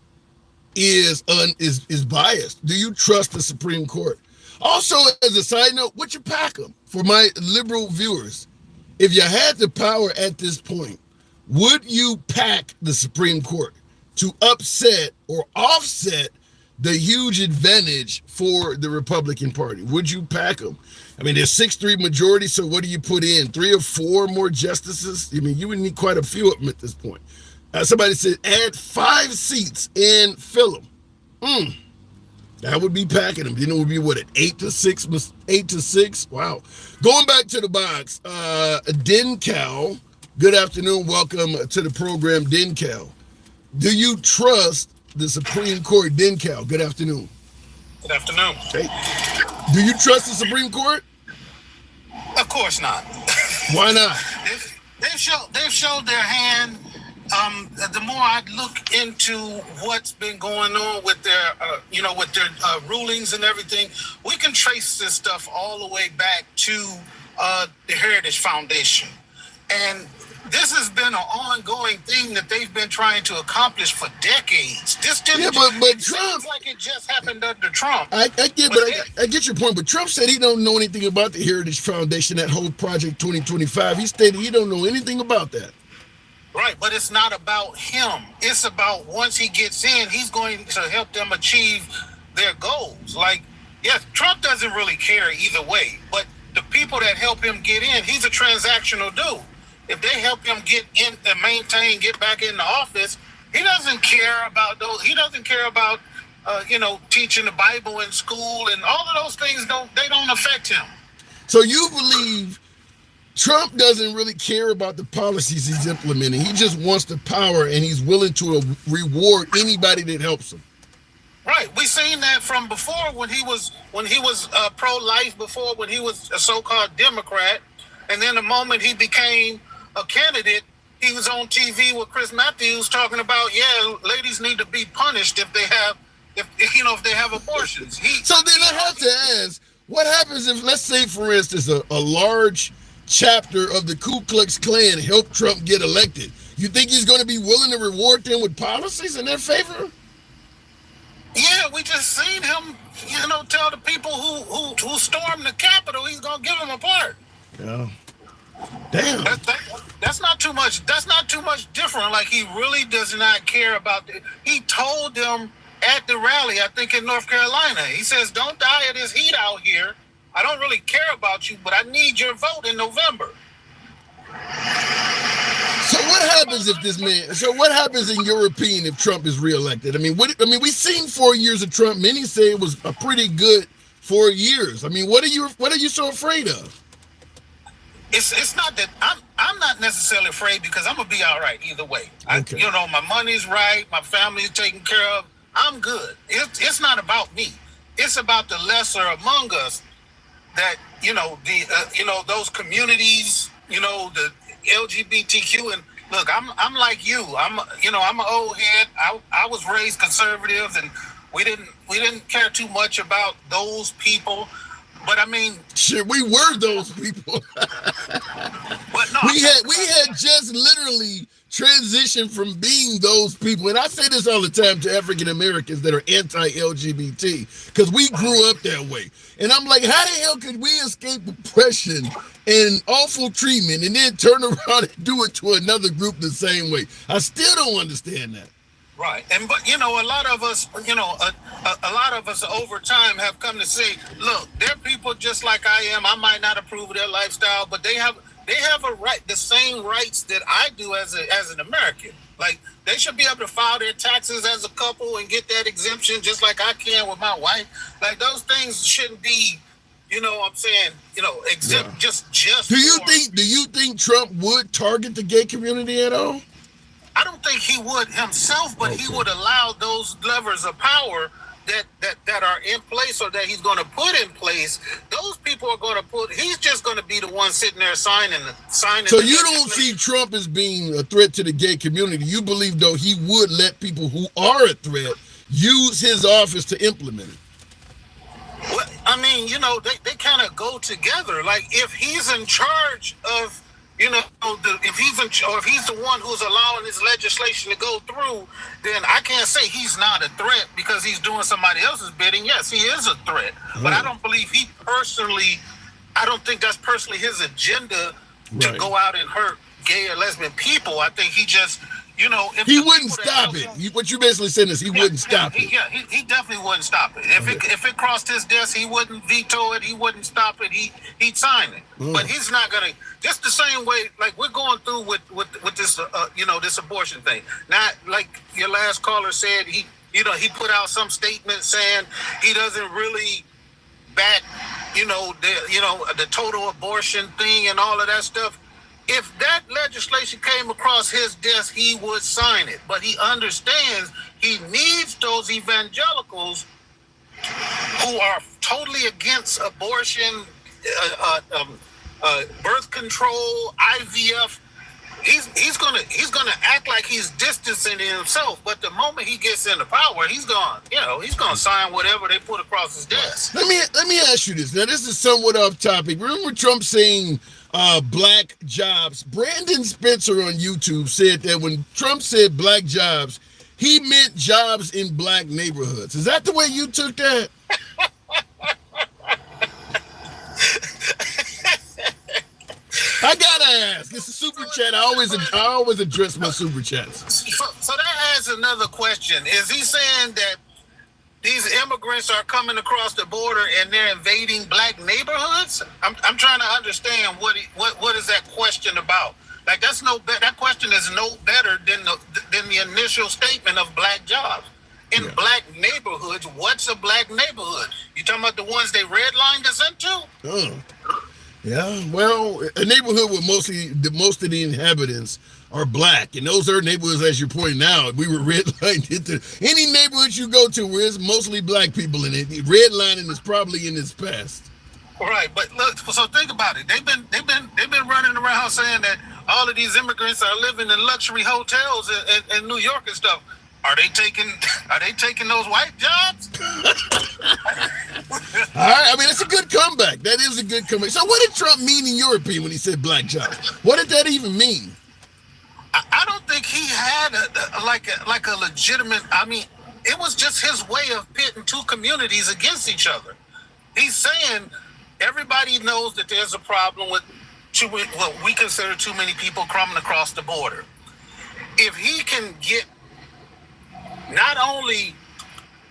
is biased? Do you trust the Supreme Court? Also, as a side note, would you pack them? For my liberal viewers, if you had the power at this point, would you pack the Supreme Court to upset or offset the huge advantage for the Republican Party? Would you pack them? I mean, there's 6-3 majority, so what do you put in? 3 or 4 more justices? I mean, you would need quite a few of them at this point. Somebody said add 5 seats and fill them. That would be packing them. Then it would be what, at 8-6? 8-6? Wow. Going back to the box, Dencal. Good afternoon. Welcome to the program, Dencal. Do you trust the Supreme Court, Dencal? Good afternoon. Good afternoon. Hey. Do you trust the Supreme Court? Of course not. Why not? They've showed their hand. The more I look into what's been going on with their, rulings and everything, we can trace this stuff all the way back to the Heritage Foundation, and this has been an ongoing thing that they've been trying to accomplish for decades. This didn't. Yeah, but it Trump, seems like it just happened under Trump. I get your point. But Trump said he don't know anything about the Heritage Foundation, that whole Project 2025. He stated he don't know anything about that. Right, but it's not about him. It's about once he gets in, he's going to help them achieve their goals. Like, yes, Trump doesn't really care either way, but the people that help him get in, he's a transactional dude. If they help him get in and maintain, get back in the office, he doesn't care about those. He doesn't care about, teaching the Bible in school and all of those things. They don't affect him. So you believe Trump doesn't really care about the policies he's implementing. He just wants the power, and he's willing to reward anybody that helps him. Right. We seen that from before when he was pro-life, before when he was a so-called Democrat, and then the moment he became a candidate, he was on TV with Chris Matthews talking about, ladies need to be punished if they have abortions. So then I have to ask, what happens if, let's say, for instance, a large chapter of the Ku Klux Klan helped Trump get elected? You think he's going to be willing to reward them with policies in their favor? Yeah, we just seen him, tell the people who stormed the Capitol he's going to give them a part. Yeah. Damn. That's not too much. That's not too much different. Like, he really does not care about it. He told them at the rally, I think in North Carolina, he says, don't die of this heat out here. I don't really care about you, but I need your vote in November. So what happens in your opinion if Trump is reelected? I mean, we've seen 4 years of Trump. Many say it was a pretty good 4 years. I mean, what are you so afraid of? It's not that I'm not necessarily afraid, because I'm gonna be all right either way. Okay. My money's right, my family's taken care of. I'm good. It's not about me. It's about the lesser among us. That those communities, the LGBTQ, and look, I'm like you. I'm an old head. I was raised conservative, and we didn't care too much about those people. But I mean, shit, we were those people. But no, we had just literally transition from being those people. And I say this all the time to African Americans that are anti-LGBT, because we grew up that way. And I'm like, how the hell could we escape oppression and awful treatment and then turn around and do it to another group the same way? I still don't understand that. Right. And but a lot of us, a lot of us over time have come to say, look, they're people just like I am. I might not approve of their lifestyle, but they have a right, the same rights that I do as an American. Like, they should be able to file their taxes as a couple and get that exemption just like I can with my wife. Like, those things shouldn't be, what I'm saying, exempt. Yeah. Just do you think Trump would target the gay community at all? I don't think he would himself, but he would allow those levers of power that are in place, or that he's going to put in place. Those people are going to he's just going to be the one sitting there signing. So you don't see Trump as being a threat to the gay community. You believe, though, he would let people who are a threat use his office to implement it. Well, I mean, they kind of go together. Like, if he's in charge of, if he's the one who's allowing this legislation to go through, then I can't say he's not a threat because he's doing somebody else's bidding. Yes, he is a threat, but I don't believe I don't think that's personally his agenda to go out and hurt gay or lesbian people. I think he just, if he wouldn't stop it. What you basically saying is he wouldn't stop it. Yeah, he definitely wouldn't stop it. If it crossed his desk, he wouldn't veto it. He wouldn't stop it. He'd sign it. But he's not gonna. Just the same way, like we're going through with this, this abortion thing. Not like your last caller said, he put out some statement saying he doesn't really back, the total abortion thing and all of that stuff. If that legislation came across his desk, he would sign it. But he understands he needs those evangelicals who are totally against abortion, birth control, IVF. He's gonna act like he's distancing himself. But the moment he gets into power, he's gonna sign whatever they put across his desk. Let me ask you this. Now, this is somewhat off topic. Remember Trump saying black jobs? Brandon Spencer on YouTube said that when Trump said black jobs, he meant jobs in black neighborhoods. Is that the way you took that? I gotta ask. It's a super chat. I always address my super chats. So that adds another question. Is he saying that these immigrants are coming across the border and they're invading black neighborhoods? I'm trying to understand what is that question about? Like, that question is no better than the initial statement of black jobs. In black neighborhoods, what's a black neighborhood? You talking about the ones they redlined us into? Oh. Yeah, well, a neighborhood with most of the inhabitants are black, and those are neighborhoods, as you're pointing out. We were redlined into any neighborhood you go to where there's mostly black people in it. Redlining is probably in its past. Right, but look, so think about it. They've been running around saying that all of these immigrants are living in luxury hotels in New York and stuff. Are they taking those white jobs? All right, I mean, it's a good comeback. That is a good comeback. So what did Trump mean in your opinion when he said black jobs? What did that even mean? I don't think he had a legitimate, I mean, it was just his way of pitting two communities against each other. He's saying everybody knows that there's a problem with what we consider too many people coming across the border. If he can get not only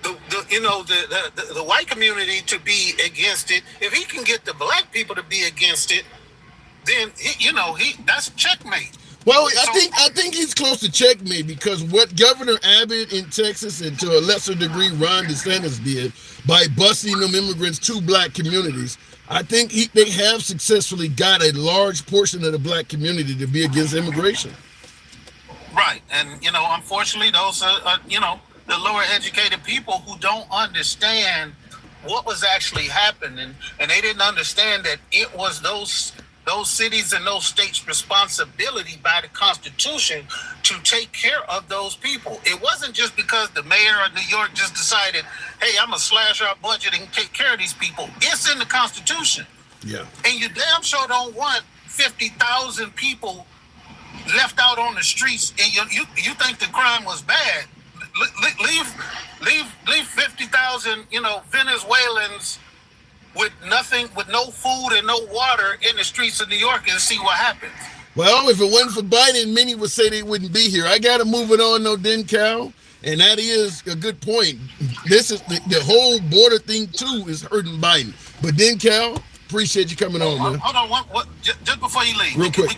the white community to be against it, if he can get the black people to be against it, then that's checkmate. Well, I think he's close to checkmate, because what Governor Abbott in Texas and to a lesser degree Ron DeSantis did by busing them immigrants to black communities, I think they have successfully got a large portion of the black community to be against immigration. Right, and unfortunately, those are the lower educated people who don't understand what was actually happening, and they didn't understand that it was those cities and those states' responsibility by the Constitution to take care of those people. It wasn't just because the mayor of New York just decided, hey, I'm gonna slash our budget and take care of these people. It's in the Constitution. Yeah, and you damn sure don't want 50,000 people left out on the streets, and you think the crime was bad. Leave 50,000 Venezuelans with nothing, with no food and no water in the streets of New York, and see what happens. Well, if it wasn't for Biden, many would say they wouldn't be here. I got to move it on, though, Dencal, and that is a good point. This is the whole border thing too is hurting Biden. But Dencal, appreciate you coming on, man. Hold on, just before you leave, real quick.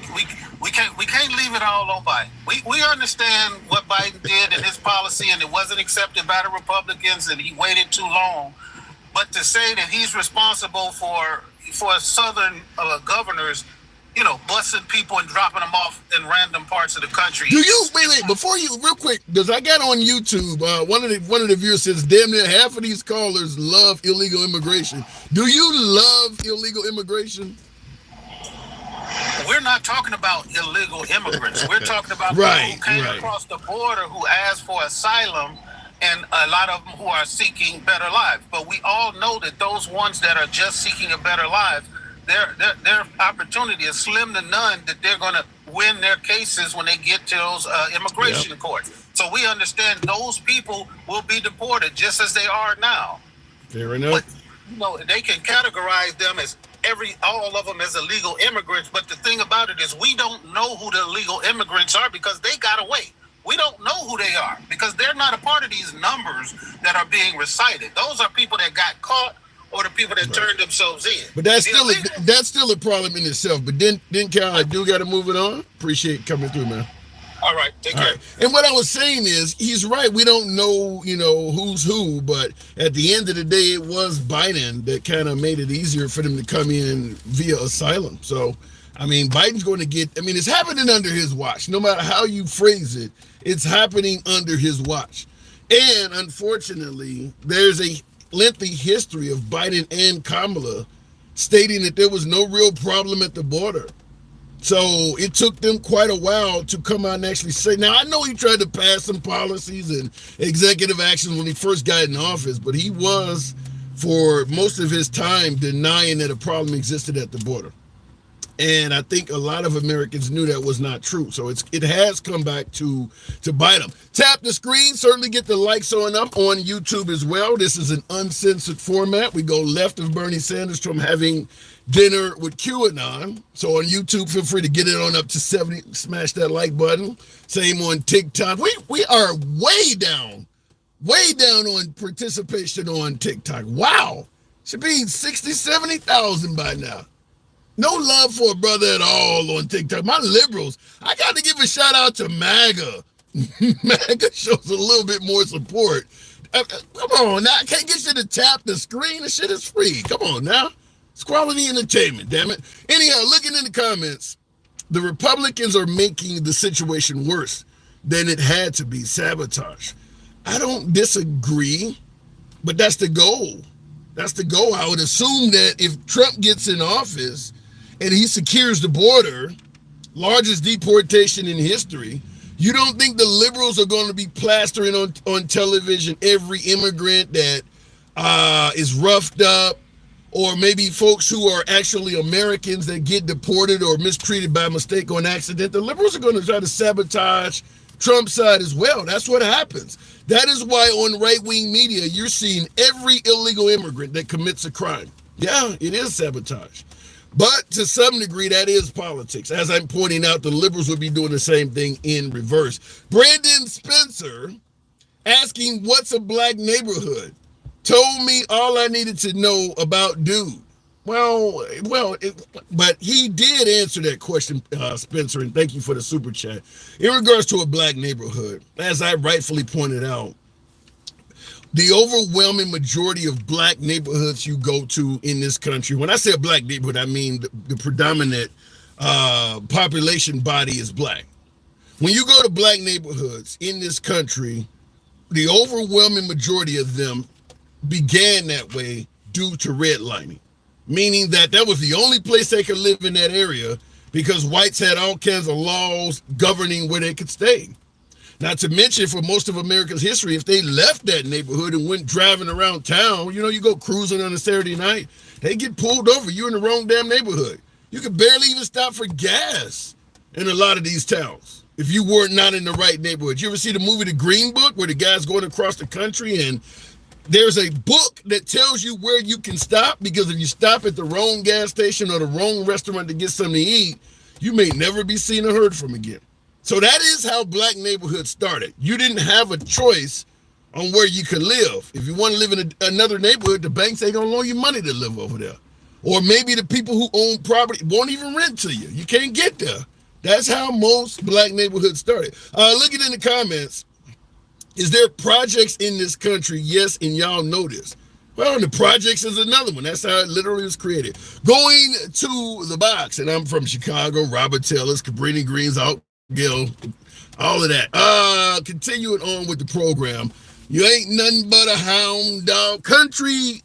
We can't leave it all on Biden. We understand what Biden did and his policy, and it wasn't accepted by the Republicans, and he waited too long. But to say that he's responsible for Southern governors, busing people and dropping them off in random parts of the country. Do you wait before you real quick? Because I got on YouTube, one of the viewers says, "Damn near half of these callers love illegal immigration." Do you love illegal immigration? We're not talking about illegal immigrants. We're talking about people who came across the border who asked for asylum, and a lot of them who are seeking better lives. But we all know that those ones that are just seeking a better life, their opportunity is slim to none that they're going to win their cases when they get to those immigration courts. So we understand those people will be deported just as they are now. Fair enough. But, they can categorize them as all of them as illegal immigrants. But the thing about it is we don't know who the illegal immigrants are because they got away. We don't know who they are because they're not a part of these numbers that are being recited. Those are people that got caught or the people that turned themselves in. But that's still a problem in itself. But then Cal, I do got to move it on. Appreciate coming through, man. All right, take care. And what I was saying is, he's right. We don't know, who's who, but at the end of the day, it was Biden that kind of made it easier for them to come in via asylum. So, Biden's going to get, it's happening under his watch. No matter how you phrase it, it's happening under his watch. And unfortunately, there's a lengthy history of Biden and Kamala stating that there was no real problem at the border. So it took them quite a while to come out and actually say, now I know he tried to pass some policies and executive actions when he first got in office, but he was, for most of his time, denying that a problem existed at the border. And I think a lot of Americans knew that was not true. So it has come back to bite them. Tap the screen. Certainly get the likes on up on YouTube as well. This is an uncensored format. We go left of Bernie Sanders from having dinner with QAnon. So on YouTube, feel free to get it on up to 70. Smash that like button. Same on TikTok. We are way down on participation on TikTok. Wow. Should be 60, 70,000 by now. No love for a brother at all on TikTok. My liberals, I got to give a shout out to MAGA. MAGA shows a little bit more support. Come on now, I can't get you to tap the screen. The shit is free. Come on now. It's quality entertainment, damn it. Anyhow, looking in the comments, the Republicans are making the situation worse than it had to be. Sabotage. I don't disagree, but that's the goal. That's the goal. I would assume that if Trump gets in office and he secures the border, largest deportation in history, you don't think the liberals are going to be plastering on television every immigrant that is roughed up, or maybe folks who are actually Americans that get deported or mistreated by mistake or an accident? The liberals are going to try to sabotage Trump's side as well. That's what happens. That is why on right-wing media, you're seeing every illegal immigrant that commits a crime. Yeah, it is sabotage. But to some degree, that is politics. As I'm pointing out, the liberals will be doing the same thing in reverse. Brandon Spencer asking, what's a black neighborhood? Told me all I needed to know about dude. But he did answer that question, Spencer, and thank you for the super chat. In regards to a black neighborhood, as I rightfully pointed out, the overwhelming majority of black neighborhoods you go to in this country, when I say a black neighborhood, I mean the predominant population body is black. When you go to black neighborhoods in this country, the overwhelming majority of them began that way due to redlining, meaning that was the only place they could live in that area because whites had all kinds of laws governing where they could stay. Not to mention, for most of America's history, if they left that neighborhood and went driving around town, you go cruising on a Saturday night, they get pulled over. You're in the wrong damn neighborhood. You could barely even stop for gas. in a lot of these towns if you were not in the right neighborhood. You ever see the movie The Green Book, where the guy's going across the country and there's a book that tells you where you can stop, because if you stop at the wrong gas station or the wrong restaurant to get something to eat, you may never be seen or heard from again. So that is how black neighborhoods started. You didn't have a choice on where you could live. If you want to live in another neighborhood, the banks ain't gonna loan you money to live over there. Or maybe the people who own property won't even rent to you. You can't get there. That's how most black neighborhoods started. Looking in the comments, is there projects in this country? Yes, and y'all know this. Well, the projects is another one. That's how it literally was created. Going to the box, and I'm from Chicago, Robert Taylor's, Cabrini Green's, Gill, all of that. Continuing on with the program. You ain't nothing but a hound dog. Country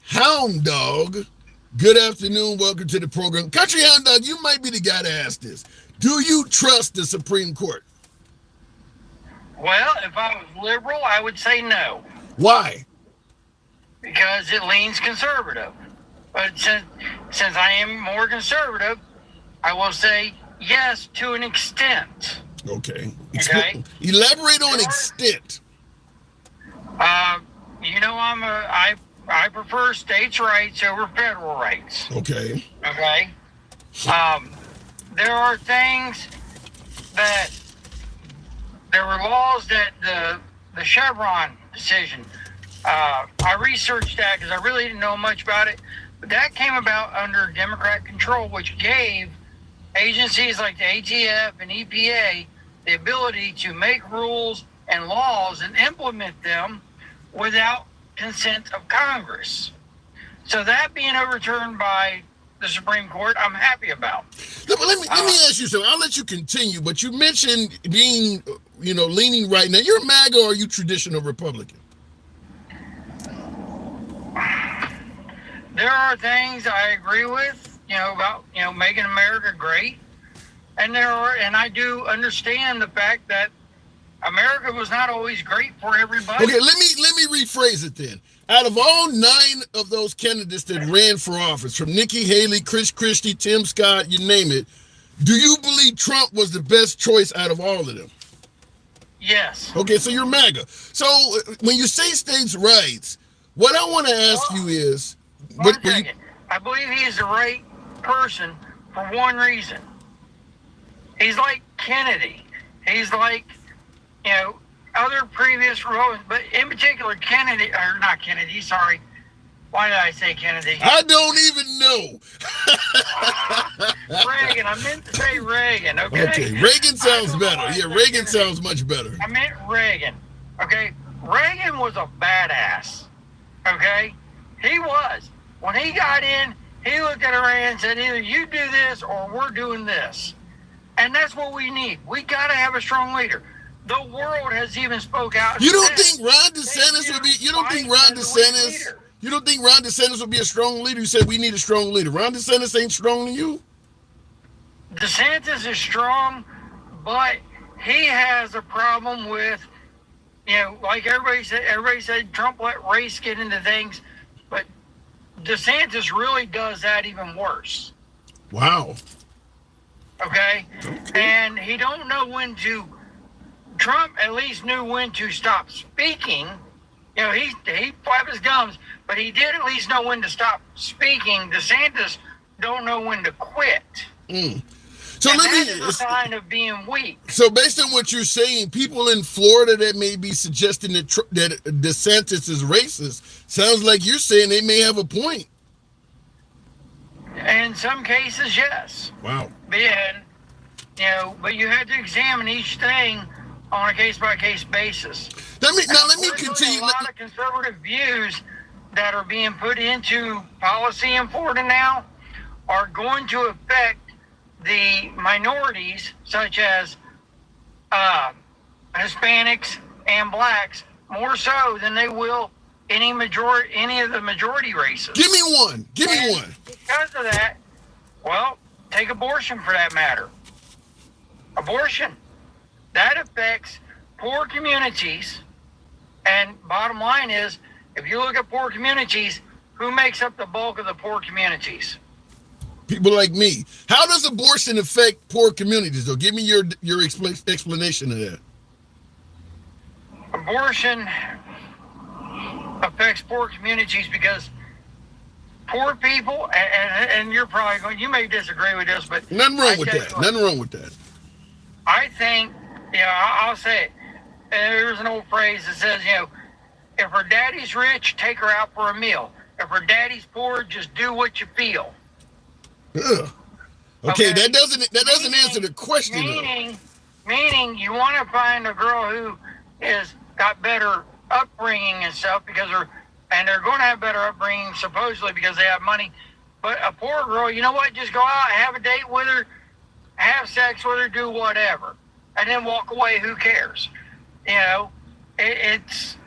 hound dog. Good afternoon. Welcome to the program. Country hound dog, you might be the guy to ask this. Do you trust the Supreme Court? Well, if I was liberal, I would say no. Why? Because it leans conservative. But since I am more conservative, I will say yes to an extent. Okay. Okay. Elaborate on extent. I prefer states' rights over federal rights. Okay. Okay. There are things that there were laws that the Chevron decision. I researched that because I really didn't know much about it, but that came about under Democrat control, which gave agencies like the ATF and EPA the ability to make rules and laws and implement them without consent of Congress. So that being overturned by the Supreme Court, I'm happy about. Let me ask you something. I'll let you continue, but you mentioned being, leaning right. Now, you're MAGA or are you traditional Republican? There are things I agree with, about, making America great. And I do understand the fact that America was not always great for everybody. Okay, let me rephrase it then. Out of all 9 of those candidates that ran for office, from Nikki Haley, Chris Christie, Tim Scott, you name it, do you believe Trump was the best choice out of all of them? Yes. Okay, so you're MAGA. So when you say states' rights, what I want to ask you is... I believe he is the right person for one reason. He's like Kennedy. He's like, other previous roles, but in particular not Kennedy, sorry. Why did I say Kennedy? I don't even know. Reagan, I meant to say Reagan, okay? Okay, Reagan sounds better. Yeah, Reagan sounds much better. I meant Reagan, okay? Reagan was a badass, okay? He was. When he got in, he looked at Iran and said, either you do this or we're doing this. And that's what we need. We got to have a strong leader. The world has even spoke out. You don't think Ron DeSantis would be? You don't think Ron DeSantis? You don't think Ron DeSantis would be a strong leader? You said we need a strong leader. Ron DeSantis ain't strong to you? DeSantis is strong, but he has a problem with, like everybody said, Trump let race get into things, but DeSantis really does that even worse. Wow. Okay? And he don't know when to. Trump at least knew when to stop speaking. He flapped his gums, but he did at least know when to stop speaking. DeSantis don't know when to quit. So that is a sign of being weak. So based on what you're saying, people in Florida that may be suggesting that DeSantis is racist, sounds like you're saying they may have a point. In some cases, yes. Wow. But you have to examine each thing on a case-by-case basis. Let me continue. A lot of conservative views that are being put into policy in Florida now are going to affect the minorities, such as Hispanics and blacks, more so than they will any of the majority races. Give me one. Because of that, well, take abortion for that matter. Abortion. That affects poor communities. And bottom line is, if you look at poor communities, who makes up the bulk of the poor communities? people like me. How does abortion affect poor communities, though? Give me your explanation of that. Abortion affects poor communities because poor people, and you're probably going, you may disagree with this, but nothing wrong with that. Nothing wrong with that. I think, I'll say it. There's an old phrase that says, if her daddy's rich, take her out for a meal. If her daddy's poor, just do what you feel. Ugh. Okay, that doesn't answer the question. Meaning, you want to find a girl who is got better upbringing and stuff and they're going to have better upbringing supposedly because they have money. But a poor girl, you know what? Just go out, have a date with her, have sex with her, do whatever, and then walk away. Who cares? It's.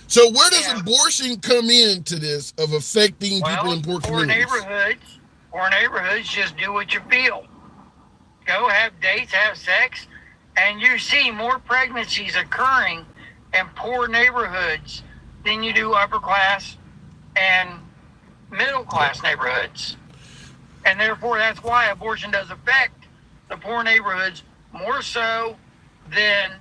So where does abortion come into this of affecting people in poor communities? Poor neighborhoods, just do what you feel. Go have dates, have sex, and you see more pregnancies occurring in poor neighborhoods than you do upper class and middle class neighborhoods. And therefore, that's why abortion does affect the poor neighborhoods more so than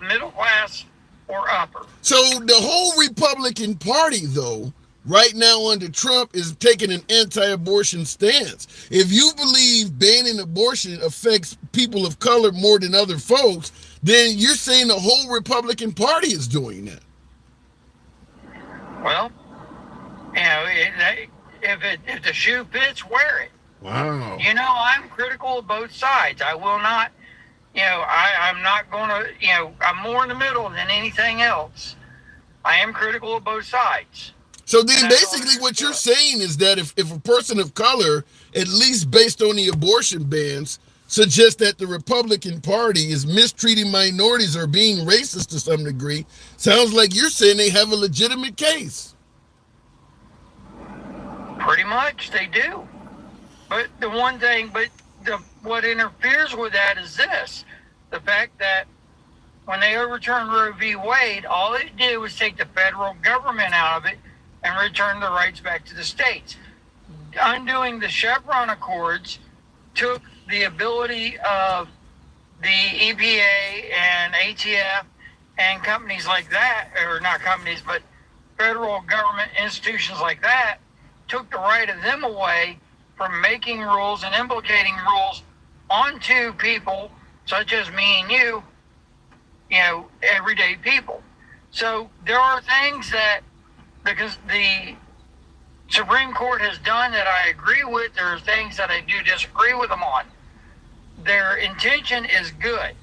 middle class or upper. So the whole Republican Party, though, right now under Trump is taking an anti-abortion stance. If you believe banning abortion affects people of color more than other folks, then you're saying the whole Republican Party is doing that. Well, if the shoe fits, wear it. Wow. I'm critical of both sides. I will not, I'm not going to, I'm more in the middle than anything else. I am critical of both sides. So then basically what you're saying is that if a person of color, at least based on the abortion bans, suggests that the Republican Party is mistreating minorities or being racist to some degree, sounds like you're saying they have a legitimate case. Pretty much they do. But what interferes with that is this, the fact that when they overturned Roe v. Wade, all it did was take the federal government out of it and return the rights back to the states. Undoing the Chevron Accords took the ability of the EPA and ATF and companies like that, or not companies, but federal government institutions like that, took the right of them away from making rules and implicating rules onto people such as me and you, everyday people. So there are things that because the Supreme Court has done that I agree with, there are things that I do disagree with them on. Their intention is good.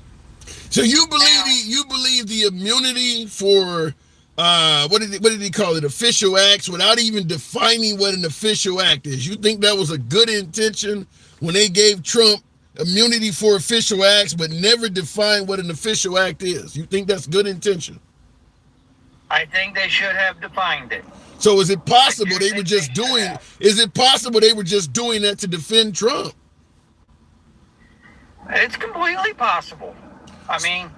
So you believe the immunity for what did he call it? Official acts, without even defining what an official act is. You think that was a good intention when they gave Trump immunity for official acts, but never defined what an official act is? You think that's good intention? I think they should have defined it. So is it possible they were just doing? Is it possible they were just doing that to defend Trump? It's completely possible. I mean,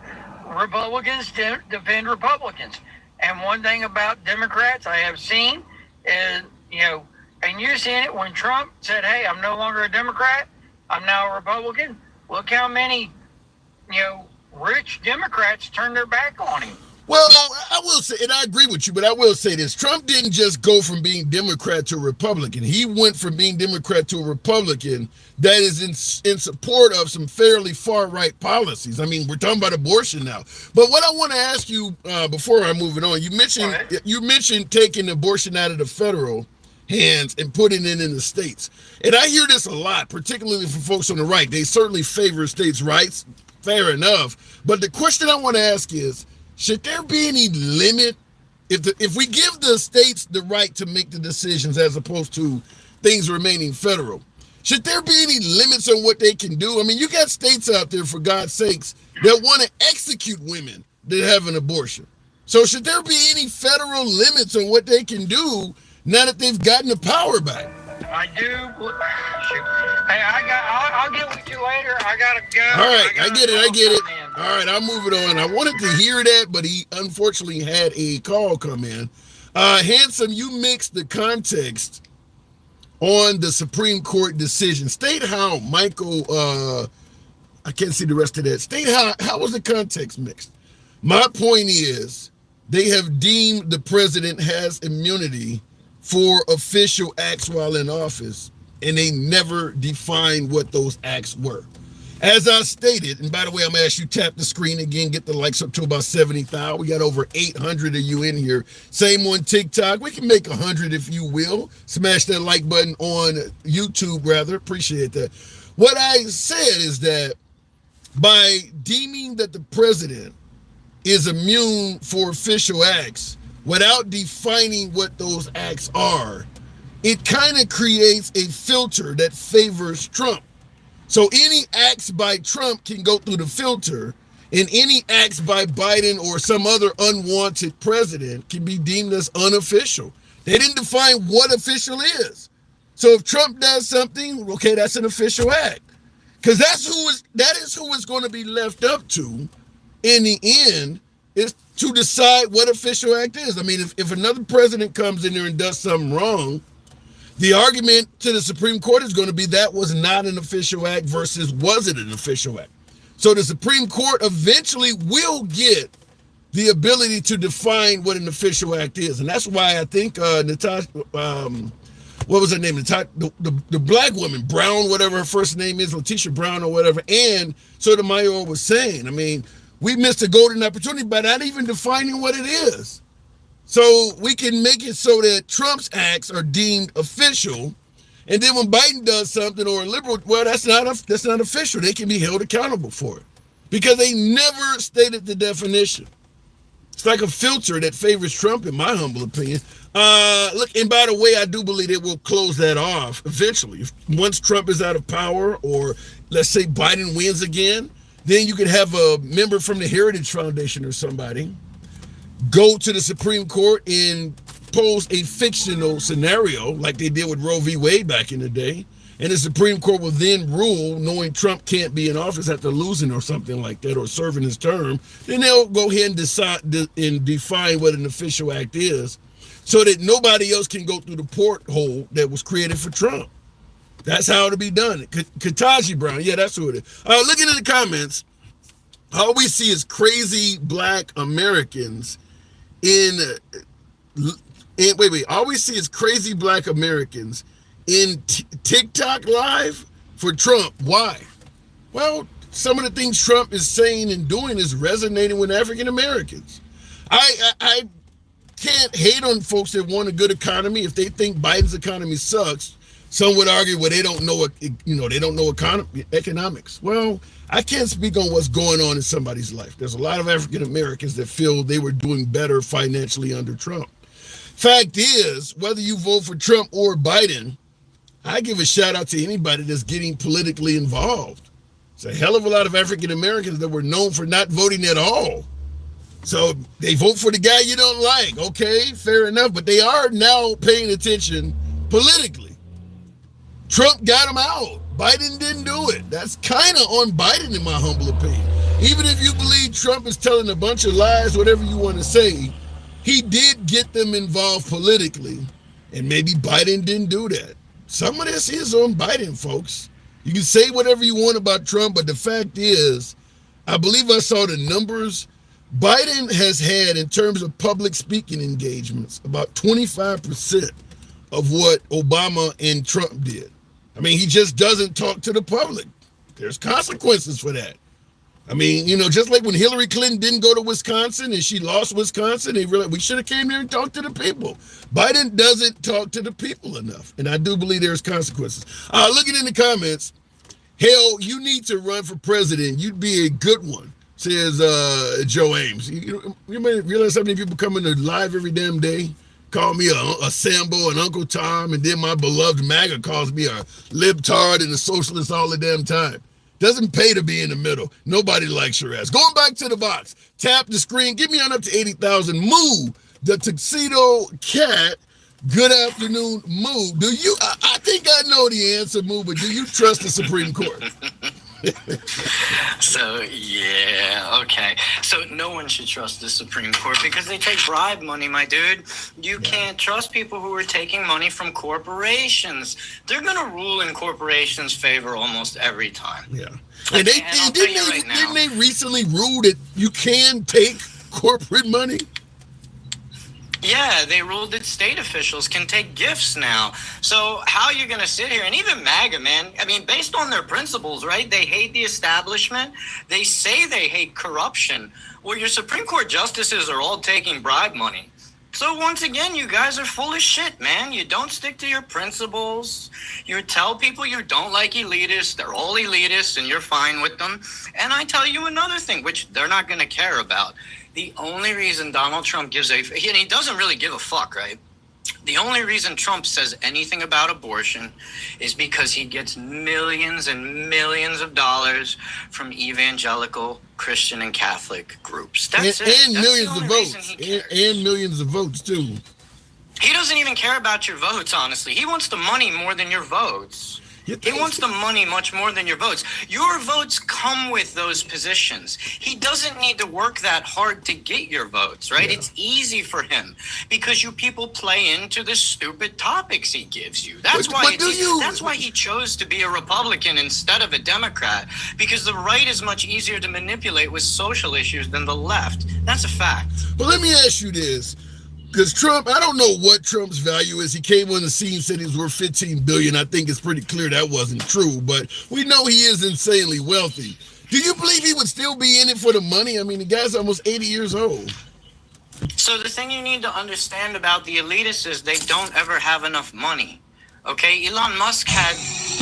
Republicans defend Republicans. And one thing about Democrats I have seen is, and you've seen it when Trump said, hey, I'm no longer a Democrat, I'm now a Republican. Look how many, rich Democrats turned their back on him. Well, I will say, and I agree with you, but I will say this. Trump didn't just go from being Democrat to Republican. He went from being Democrat to a Republican that is in support of some fairly far-right policies. I mean, we're talking about abortion now. But what I want to ask you before I move it on, you mentioned taking abortion out of the federal hands and putting it in the states. And I hear this a lot, particularly from folks on the right. They certainly favor states' rights, fair enough. But the question I want to ask is, should there be any limit if we give the states the right to make the decisions as opposed to things remaining federal? Should there be any limits on what they can do? I mean, you got states out there, for God's sakes, that want to execute women that have an abortion. So should there be any federal limits on what they can do now that they've gotten the power back? I do. Shoot. Hey, I'll get with you later. I gotta go. All right, I get it. All right, I'll move it on. I wanted to hear that, but he unfortunately had a call come in. Handsome, you mixed the context on the Supreme Court decision. State how, Michael, I can't see the rest of that. State how was the context mixed? My point is, they have deemed the president has immunity for official acts while in office, and they never defined what those acts were. As I stated, and by the way, I'm going to ask you tap the screen again, get the likes up to about 70,000. We got over 800 of you in here. Same on TikTok. We can make 100 if you will. Smash that like button on YouTube, rather. Appreciate that. What I said is that by deeming that the president is immune for official acts without defining what those acts are, it kind of creates a filter that favors Trump. So any acts by Trump can go through the filter, and any acts by Biden or some other unwanted president can be deemed as unofficial. They didn't define what official is. So if Trump does something, okay, that's an official act. Because that is who is going to be left up to in the end, is to decide what official act is. I mean, if another president comes in there and does something wrong, the argument to the Supreme Court is going to be that was not an official act versus was it an official act. So the Supreme Court eventually will get the ability to define what an official act is. And that's why I think Natasha, what was her name? The black woman, Brown, whatever her first name is, Letitia Brown or whatever, and Sotomayor was saying, I mean, we missed a golden opportunity by not even defining what it is. So we can make it so that Trump's acts are deemed official, and then when Biden does something or a liberal, well, that's not official. They can be held accountable for it because they never stated the definition. It's like a filter that favors Trump, in my humble opinion. Look, and by the way, I do believe it will close that off eventually. Once Trump is out of power, or let's say Biden wins again, then you could have a member from the Heritage Foundation or somebody go to the Supreme Court and pose a fictional scenario like they did with Roe v. Wade back in the day. And the Supreme Court will then rule, knowing Trump can't be in office after losing or something like that, or serving his term. Then they'll go ahead and decide and define what an official act is so that nobody else can go through the porthole that was created for Trump. That's how it'll be done. Kataji Brown, yeah, that's who it is. Looking at the comments, all we see is crazy black Americans all we see is crazy black Americans in TikTok live for Trump. Why? Well, some of the things Trump is saying and doing is resonating with African Americans. I can't hate on folks that want a good economy. If they think Biden's economy sucks, some would argue, well, they don't know economics. Well, I can't speak on what's going on in somebody's life. There's a lot of African Americans that feel they were doing better financially under Trump. Fact is, whether you vote for Trump or Biden, I give a shout out to anybody that's getting politically involved. It's a hell of a lot of African Americans that were known for not voting at all. So they vote for the guy you don't like. Okay, fair enough. But they are now paying attention politically. Trump got him out. Biden didn't do it. That's kind of on Biden, in my humble opinion. Even if you believe Trump is telling a bunch of lies, whatever you want to say, he did get them involved politically, and maybe Biden didn't do that. Some of this is on Biden, folks. You can say whatever you want about Trump, but the fact is, I believe I saw the numbers. Biden has had, in terms of public speaking engagements, about 25% of what Obama and Trump did. I mean, he just doesn't talk to the public. There's consequences for that. I mean, just like when Hillary Clinton didn't go to Wisconsin and she lost Wisconsin, they realized we should have came there and talked to the people. Biden doesn't talk to the people enough, and I do believe there's consequences. Looking in the comments, hell, you need to run for president. You'd be a good one, says Joe Ames. You may realize how many people come into live every damn day, call me a Sambo and Uncle Tom, and then my beloved MAGA calls me a libtard and a socialist all the damn time. Doesn't pay to be in the middle. Nobody likes your ass. Going back to the box. Tap the screen. Get me on up to 80,000. Moo, the tuxedo cat. Good afternoon, Moo. Do you? I think I know the answer, Moo, but do you trust the Supreme Court? So, yeah, okay. So no one should trust the Supreme Court because they take bribe money, my dude. You can't trust people who are taking money from corporations. They're going to rule in corporations' favor almost every time. Yeah. And didn't they recently rule that you can take corporate money? Yeah, they ruled that state officials can take gifts now. So how are you going to sit here? And even MAGA, man, I mean, based on their principles, right? They hate the establishment. They say they hate corruption. Well, your Supreme Court justices are all taking bribe money. So once again, you guys are full of shit, man. You don't stick to your principles. You tell people you don't like elitists. They're all elitists, and you're fine with them. And I tell you another thing, which they're not going to care about. The only reason Donald Trump gives and he doesn't really give a fuck, right? The only reason Trump says anything about abortion is because he gets millions and millions of dollars from evangelical Christian and Catholic groups. That's it. And millions of votes. And millions of votes, too. He doesn't even care about your votes, honestly. He wants the money more than your votes. He wants the money much more than your votes. Your votes come with those positions. He doesn't need to work that hard to get your votes, right? Yeah. It's easy for him because you people play into the stupid topics he gives you. That's why he chose to be a Republican instead of a Democrat, because the right is much easier to manipulate with social issues than the left. That's a fact. But let me ask you this. Because Trump, I don't know what Trump's value is. He came on the scene, said he was worth $15 billion. I think it's pretty clear that wasn't true, but we know he is insanely wealthy. Do you believe he would still be in it for the money? I mean, the guy's almost 80 years old. So the thing you need to understand about the elitists is they don't ever have enough money. Okay, Elon Musk had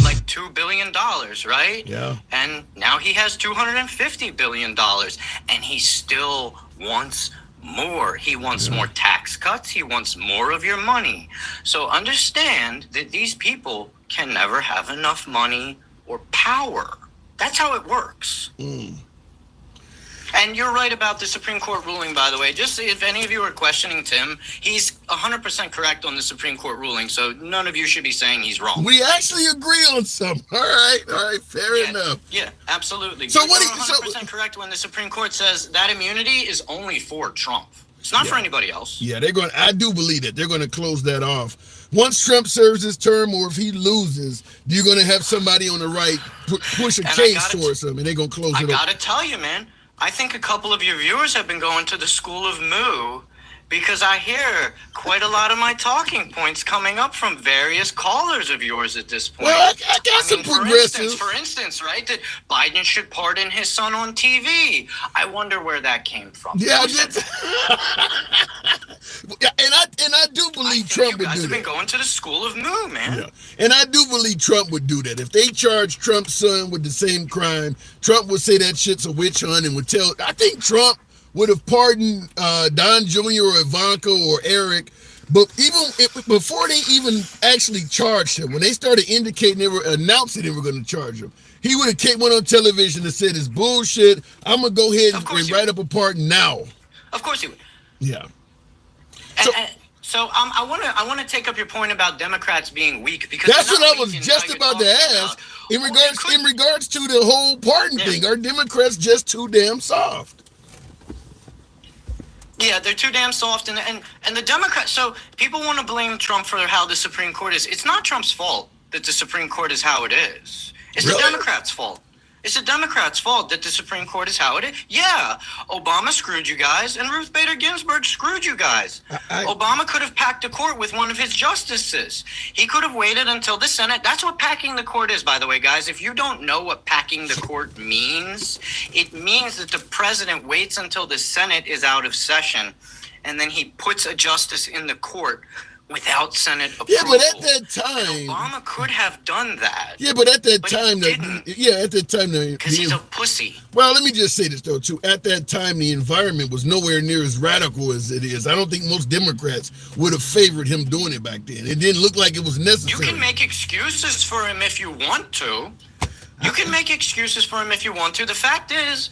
like $2 billion, right? Yeah. And now he has $250 billion, and he still wants more. He wants more tax cuts. He wants more of your money. So understand that these people can never have enough money or power. That's how it works. And you're right about the Supreme Court ruling, by the way. Just if any of you are questioning Tim, he's 100% correct on the Supreme Court ruling, so none of you should be saying he's wrong. We actually agree on some. All right, fair enough. Yeah, absolutely. So you're 100% correct when the Supreme Court says that immunity is only for Trump. It's not for anybody else. Yeah, I do believe that. They're going to close that off. Once Trump serves his term, or if he loses, you're going to have somebody on the right push a case towards him, and they're going to close it off. I got to tell you, man, I think a couple of your viewers have been going to the school of Moo, because I hear quite a lot of my talking points coming up from various callers of yours at this point. Well, I got some progressive. For instance, right, that Biden should pardon his son on TV. I wonder where that came from. Yeah, and I do believe Trump would do that. You guys have been going to the school of Moo, man. Yeah, and I do believe Trump would do that. If they charge Trump's son with the same crime, Trump would say that shit's a witch hunt and would tell. I think Trump would have pardoned Don Jr. or Ivanka or Eric, but before they even actually charged him, when they started indicating announcing they were going to charge him, he would have went on television and said, "It's bullshit. I'm gonna go ahead and write up a pardon now." Of course he would. Yeah. So I want to take up your point about Democrats being weak, because that's what I was just about to ask. In regards to the whole pardon thing, are Democrats just too damn soft? Yeah, they're too damn soft, and the Democrats. So people want to blame Trump for how the Supreme Court is. It's not Trump's fault that the Supreme Court is how it is. It's the Democrats' fault. It's the Democrats' fault that the Supreme Court is how it is. Yeah, Obama screwed you guys, and Ruth Bader Ginsburg screwed you guys. Obama could have packed the court with one of his justices. He could have waited until the Senate. That's what packing the court is, by the way, guys. If you don't know what packing the court means, it means that the president waits until the Senate is out of session, and then he puts a justice in the court without Senate approval. Yeah, but at that time, and Obama could have done that. Yeah, but at that time, because he's a pussy. Well, let me just say this though, too. At that time, the environment was nowhere near as radical as it is. I don't think most Democrats would have favored him doing it back then. It didn't look like it was necessary. You can make excuses for him if you want to. You can make excuses for him if you want to. The fact is,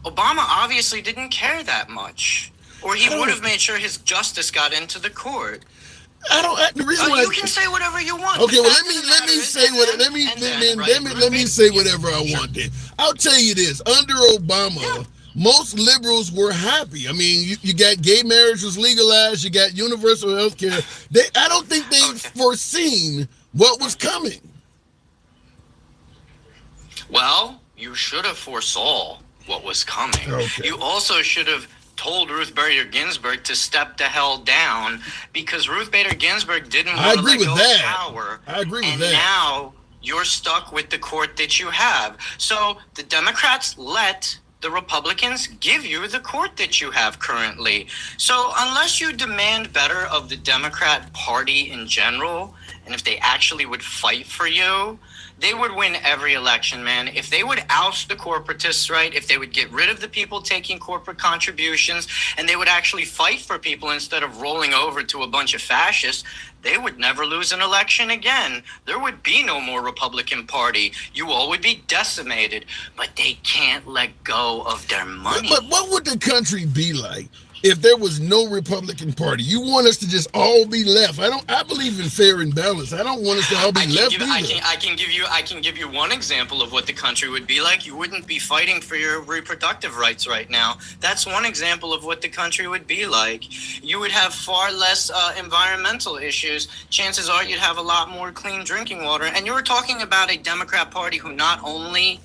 Obama obviously didn't care that much, or he would have made sure his justice got into the court. The reason why you can say whatever you want. Okay, well let me say whatever I want then. I'll tell you this, under Obama, most liberals were happy. I mean, you got gay marriage was legalized, you got universal health care. I don't think they foreseen what was coming. Well, you should have foresaw what was coming. Okay. You also should have told Ruth Bader Ginsburg to step the hell down, because Ruth Bader Ginsburg didn't want to let go of power. I agree with that. And now you're stuck with the court that you have. So the Democrats let the Republicans give you the court that you have currently. So unless you demand better of the Democrat Party in general, and if they actually would fight for you, they would win every election, man. If they would oust the corporatists, right? If they would get rid of the people taking corporate contributions, and they would actually fight for people instead of rolling over to a bunch of fascists, they would never lose an election again. There would be no more Republican Party. You all would be decimated, but they can't let go of their money. But what would the country be like if there was no Republican Party? You want us to just all be left. I believe in fair and balance. I don't want us to all be left either. I can give you one example of what the country would be like. You wouldn't be fighting for your reproductive rights right now. That's one example of what the country would be like. You would have far less environmental issues. Chances are you'd have a lot more clean drinking water. And you were talking about a Democrat Party who not only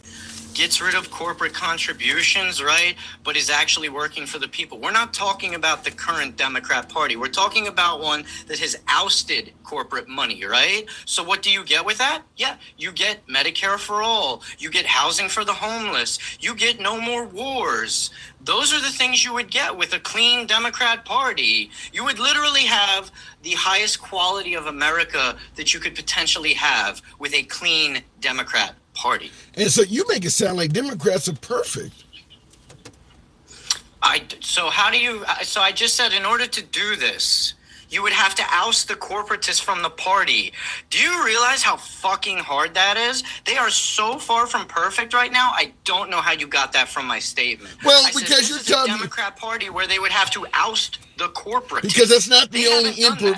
gets rid of corporate contributions, right, but is actually working for the people. We're not talking about the current Democrat Party. We're talking about one that has ousted corporate money, right? So what do you get with that? Yeah, you get Medicare for all. You get housing for the homeless. You get no more wars. Those are the things you would get with a clean Democrat Party. You would literally have the highest quality of America that you could potentially have with a clean Democrat Party. And so you make it sound like Democrats are perfect. So I just said in order to do this, you would have to oust the corporatists from the party. Do you realize how fucking hard that is? They are so far from perfect right now. I don't know how you got that from my statement. Well, because you're telling me a Democrat Party where they would have to oust the corporate. Because that's not the only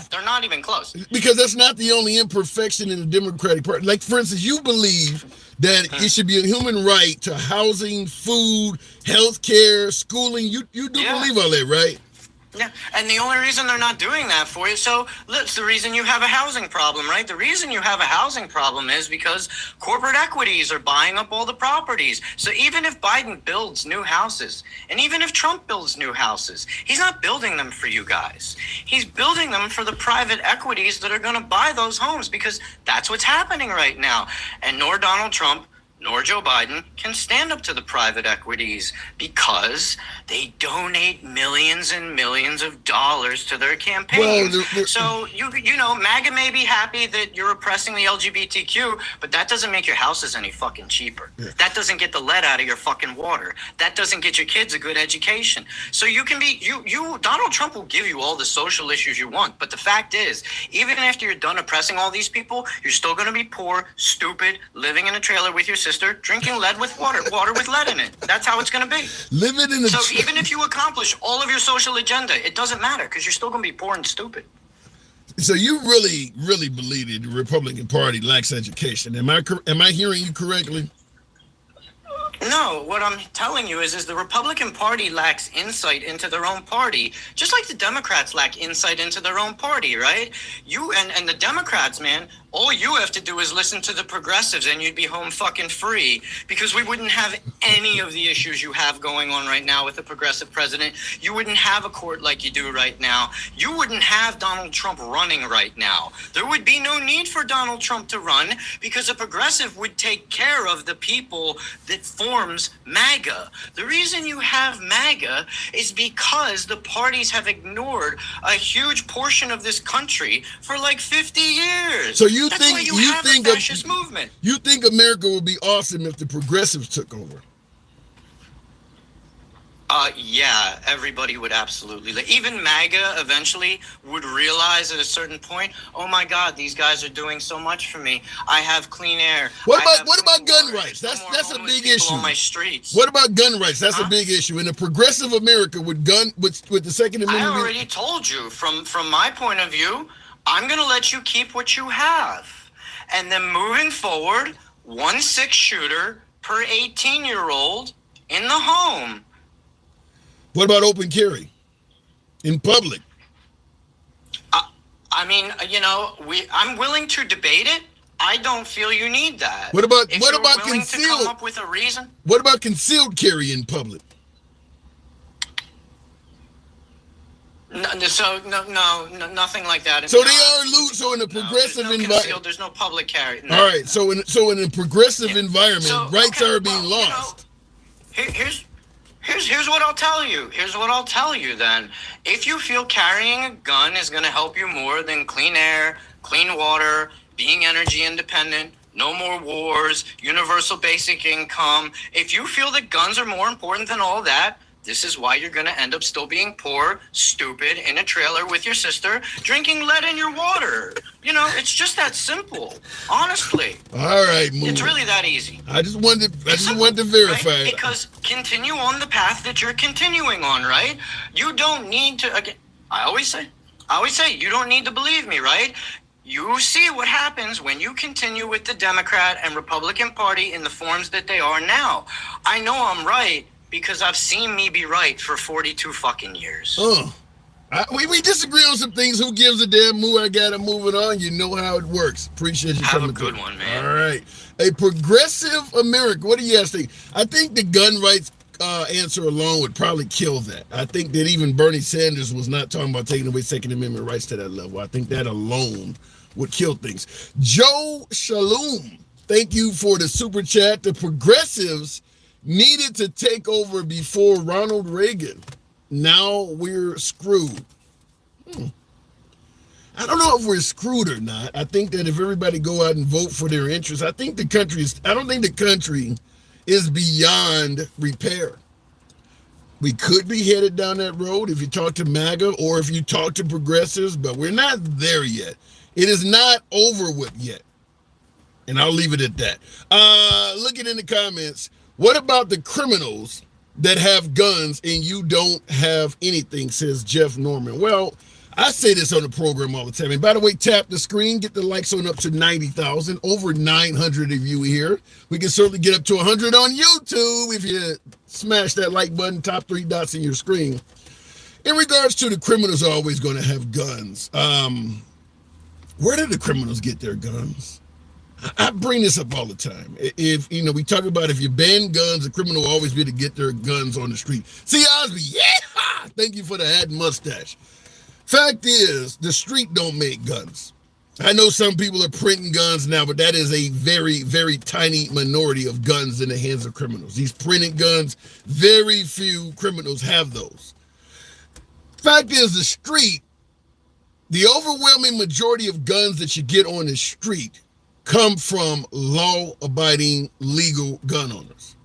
They're not even close. Because that's not the only imperfection in the Democratic Party. Like, for instance, you believe that it should be a human right to housing, food, health care, schooling. You do believe all that, right? Yeah, and the only reason they're not doing that for you, so that's the reason you have a housing problem, right? The reason you have a housing problem is because corporate equities are buying up all the properties. So even if Biden builds new houses, and even if Trump builds new houses, he's not building them for you guys. He's building them for the private equities that are going to buy those homes, because that's what's happening right now. And nor Donald Trump nor Joe Biden can stand up to the private equities because they donate millions and millions of dollars to their campaigns. Well, so, you know, MAGA may be happy that you're oppressing the LGBTQ, but that doesn't make your houses any fucking cheaper. Yeah. That doesn't get the lead out of your fucking water. That doesn't get your kids a good education. So you can be, Donald Trump will give you all the social issues you want, but the fact is, even after you're done oppressing all these people, you're still going to be poor, stupid, living in a trailer with your sister, drinking lead with water with lead in it. That's how it's going to be. Living in a So even if you accomplish all of your social agenda, it doesn't matter because you're still going to be poor and stupid. So you really, really believe that the Republican Party lacks education. Am I hearing you correctly? No, what I'm telling you is the Republican Party lacks insight into their own party, just like the Democrats lack insight into their own party, right? You and the Democrats, man, all you have to do is listen to the progressives and you'd be home fucking free, because we wouldn't have any of the issues you have going on right now with the progressive president. You wouldn't have a court like you do right now. You wouldn't have Donald Trump running right now. There would be no need for Donald Trump to run because a progressive would take care of the people that forms MAGA. The reason you have MAGA is because the parties have ignored a huge portion of this country for like 50 years. So you That's think why you have think a fascist movement? You think America would be awesome if the progressives took over? Yeah, everybody would absolutely. Even MAGA eventually would realize at a certain point, oh my God, these guys are doing so much for me. I have clean air. What about gun rights? That's a big issue. On my streets. What about gun rights? That's a big issue. In a progressive America with the Second Amendment. I already told you from my point of view, I'm going to let you keep what you have. And then moving forward, 1 6-shooter per 18-year-old in the home. What about open carry in public? I mean, you know, I'm willing to debate it. I don't feel you need that. What about willing concealed? To come up with a reason? What about concealed carry in public? No, nothing like that. So they are loose. So in a progressive environment, there's no public carry. No, all right. No. So in a progressive environment, rights are being lost. You know, here's what I'll tell you. Here's what I'll tell you then. If you feel carrying a gun is going to help you more than clean air, clean water, being energy independent, no more wars, universal basic income. If you feel that guns are more important than all that, this is why you're going to end up still being poor, stupid, in a trailer with your sister, drinking lead in your water. You know, it's just that simple, honestly. All right, move. It's really that easy. I just wanted to verify right? Because continue on the path that you're continuing on, right? You don't need to, again, I always say, you don't need to believe me, right? You see what happens when you continue with the Democrat and Republican Party in the forms that they are now. I know I'm right, because I've seen me be right for 42 fucking years. We disagree on some things. Who gives a damn? I got to move it on. You know how it works. Appreciate you coming through. Have a good one, man. All right. A progressive America. What do you guys think? I think the gun rights answer alone would probably kill that. I think that even Bernie Sanders was not talking about taking away Second Amendment rights to that level. I think that alone would kill things. Joe Shalom, thank you for the super chat. The progressives needed to take over before Ronald Reagan. Now we're screwed. I don't know if we're screwed or not. I think that if everybody go out and vote for their interests, I don't think the country is beyond repair. We could be headed down that road if you talk to MAGA or if you talk to progressives, but we're not there yet. It is not over with yet. And I'll leave it at that. Looking in the comments, what about the criminals that have guns and you don't have anything, says Jeff Norman. Well, I say this on the program all the time. And by the way, tap the screen, get the likes on up to 90,000, over 900 of you here. We can certainly get up to 100 on YouTube if you smash that like button, top 3 dots in your screen. In regards to the criminals are always going to have guns. Where did the criminals get their guns? I bring this up all the time. If we talk about if you ban guns, the criminal will always be to get their guns on the street. See, Osby, yeah! Thank you for the hat and mustache. Fact is, the street don't make guns. I know some people are printing guns now, but that is a very, very tiny minority of guns in the hands of criminals. These printed guns, very few criminals have those. Fact is, the street, the overwhelming majority of guns that you get on the street come from law-abiding legal gun owners.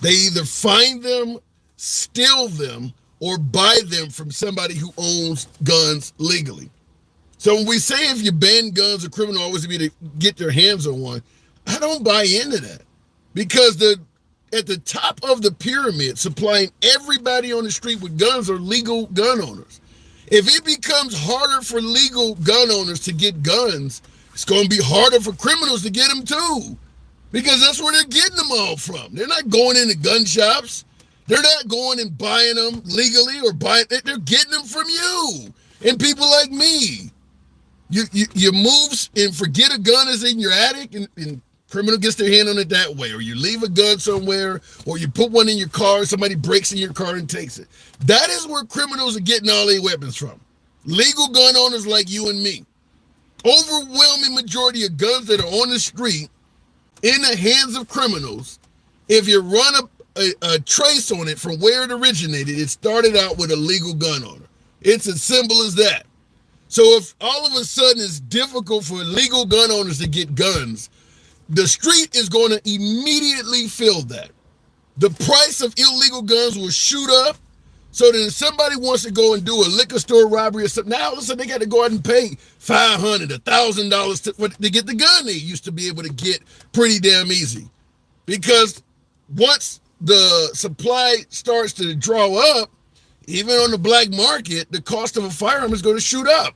They either find them, steal them, or buy them from somebody who owns guns legally. So when we say if you ban guns, a criminal always be to get their hands on one, I don't buy into that. Because at the top of the pyramid, supplying everybody on the street with guns are legal gun owners. If it becomes harder for legal gun owners to get guns, it's going to be harder for criminals to get them too, because that's where they're getting them all from. They're not going into gun shops. They're not going and buying them legally or they're getting them from you and people like me. You move and forget a gun is in your attic and criminal gets their hand on it that way, or you leave a gun somewhere, or you put one in your car, somebody breaks in your car and takes it. That is where criminals are getting all their weapons from. Legal gun owners like you and me. Overwhelming majority of guns that are on the street in the hands of criminals, if you run a trace on it from where it originated, it started out with a legal gun owner. It's as simple as that. So if all of a sudden it's difficult for legal gun owners to get guns, the street is going to immediately feel that. The price of illegal guns will shoot up. So that if somebody wants to go and do a liquor store robbery or something, now all of a sudden they got to go out and pay $500, $1,000 to get the gun they used to be able to get pretty damn easy. Because once the supply starts to draw up, even on the black market, the cost of a firearm is going to shoot up.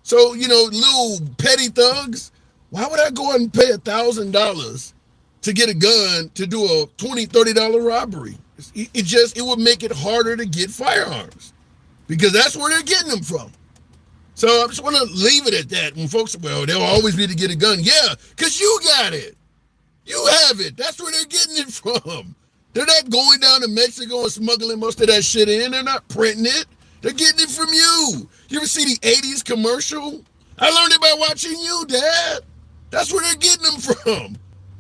So, little petty thugs, why would I go and pay $1,000 to get a gun to do a $20, $30 robbery? It would make it harder to get firearms because that's where they're getting them from. So I just want to leave it at that. When folks, well, they'll always be to get a gun. Yeah, because you got it. You have it. That's where they're getting it from. They're not going down to Mexico and smuggling most of that shit in. They're not printing it. They're getting it from you. You ever see the 80s commercial? I learned it by watching you, Dad. That's where they're getting them from.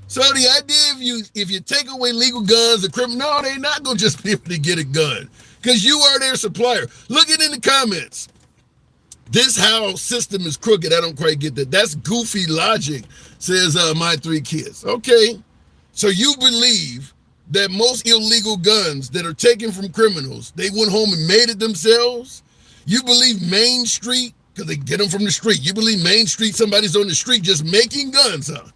So the idea if you take away legal guns, the criminal, no, they're not going to just be able to get a gun because you are their supplier. Look it in the comments. This house system is crooked. I don't quite get that. That's goofy logic, says my 3 kids. Okay, so you believe that most illegal guns that are taken from criminals, they went home and made it themselves? You believe Main Street, because they get them from the street, you believe Main Street, somebody's on the street just making guns, huh?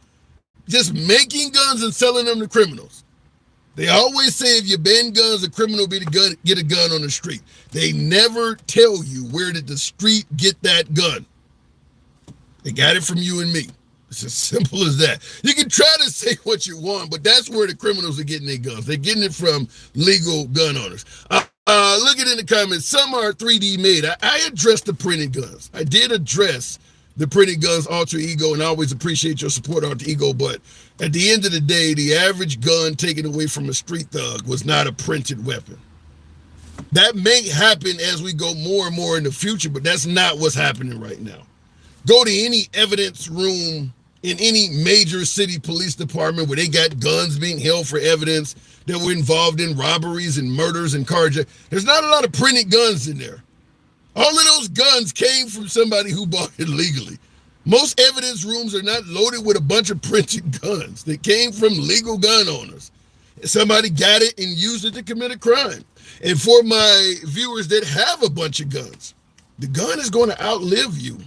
Just making guns and selling them to criminals. They always say if you ban guns, a criminal will get a gun on the street. They never tell you where did the street get that gun. They got it from you and me. It's as simple as that. You can try to say what you want, but that's where the criminals are getting their guns. They're getting it from legal gun owners. Look at it in the comments. Some are 3D made. I addressed the printed guns. I did address the printed guns, Alter Ego, and I always appreciate your support, Alter Ego, but at the end of the day, the average gun taken away from a street thug was not a printed weapon. That may happen as we go more and more in the future, but that's not what's happening right now. Go to any evidence room in any major city police department where they got guns being held for evidence that were involved in robberies and murders and carjacking. There's not a lot of printed guns in there. All of those guns came from somebody who bought it legally. Most evidence rooms are not loaded with a bunch of printed guns. They came from legal gun owners. Somebody got it and used it to commit a crime. And for my viewers that have a bunch of guns, the gun is going to outlive you.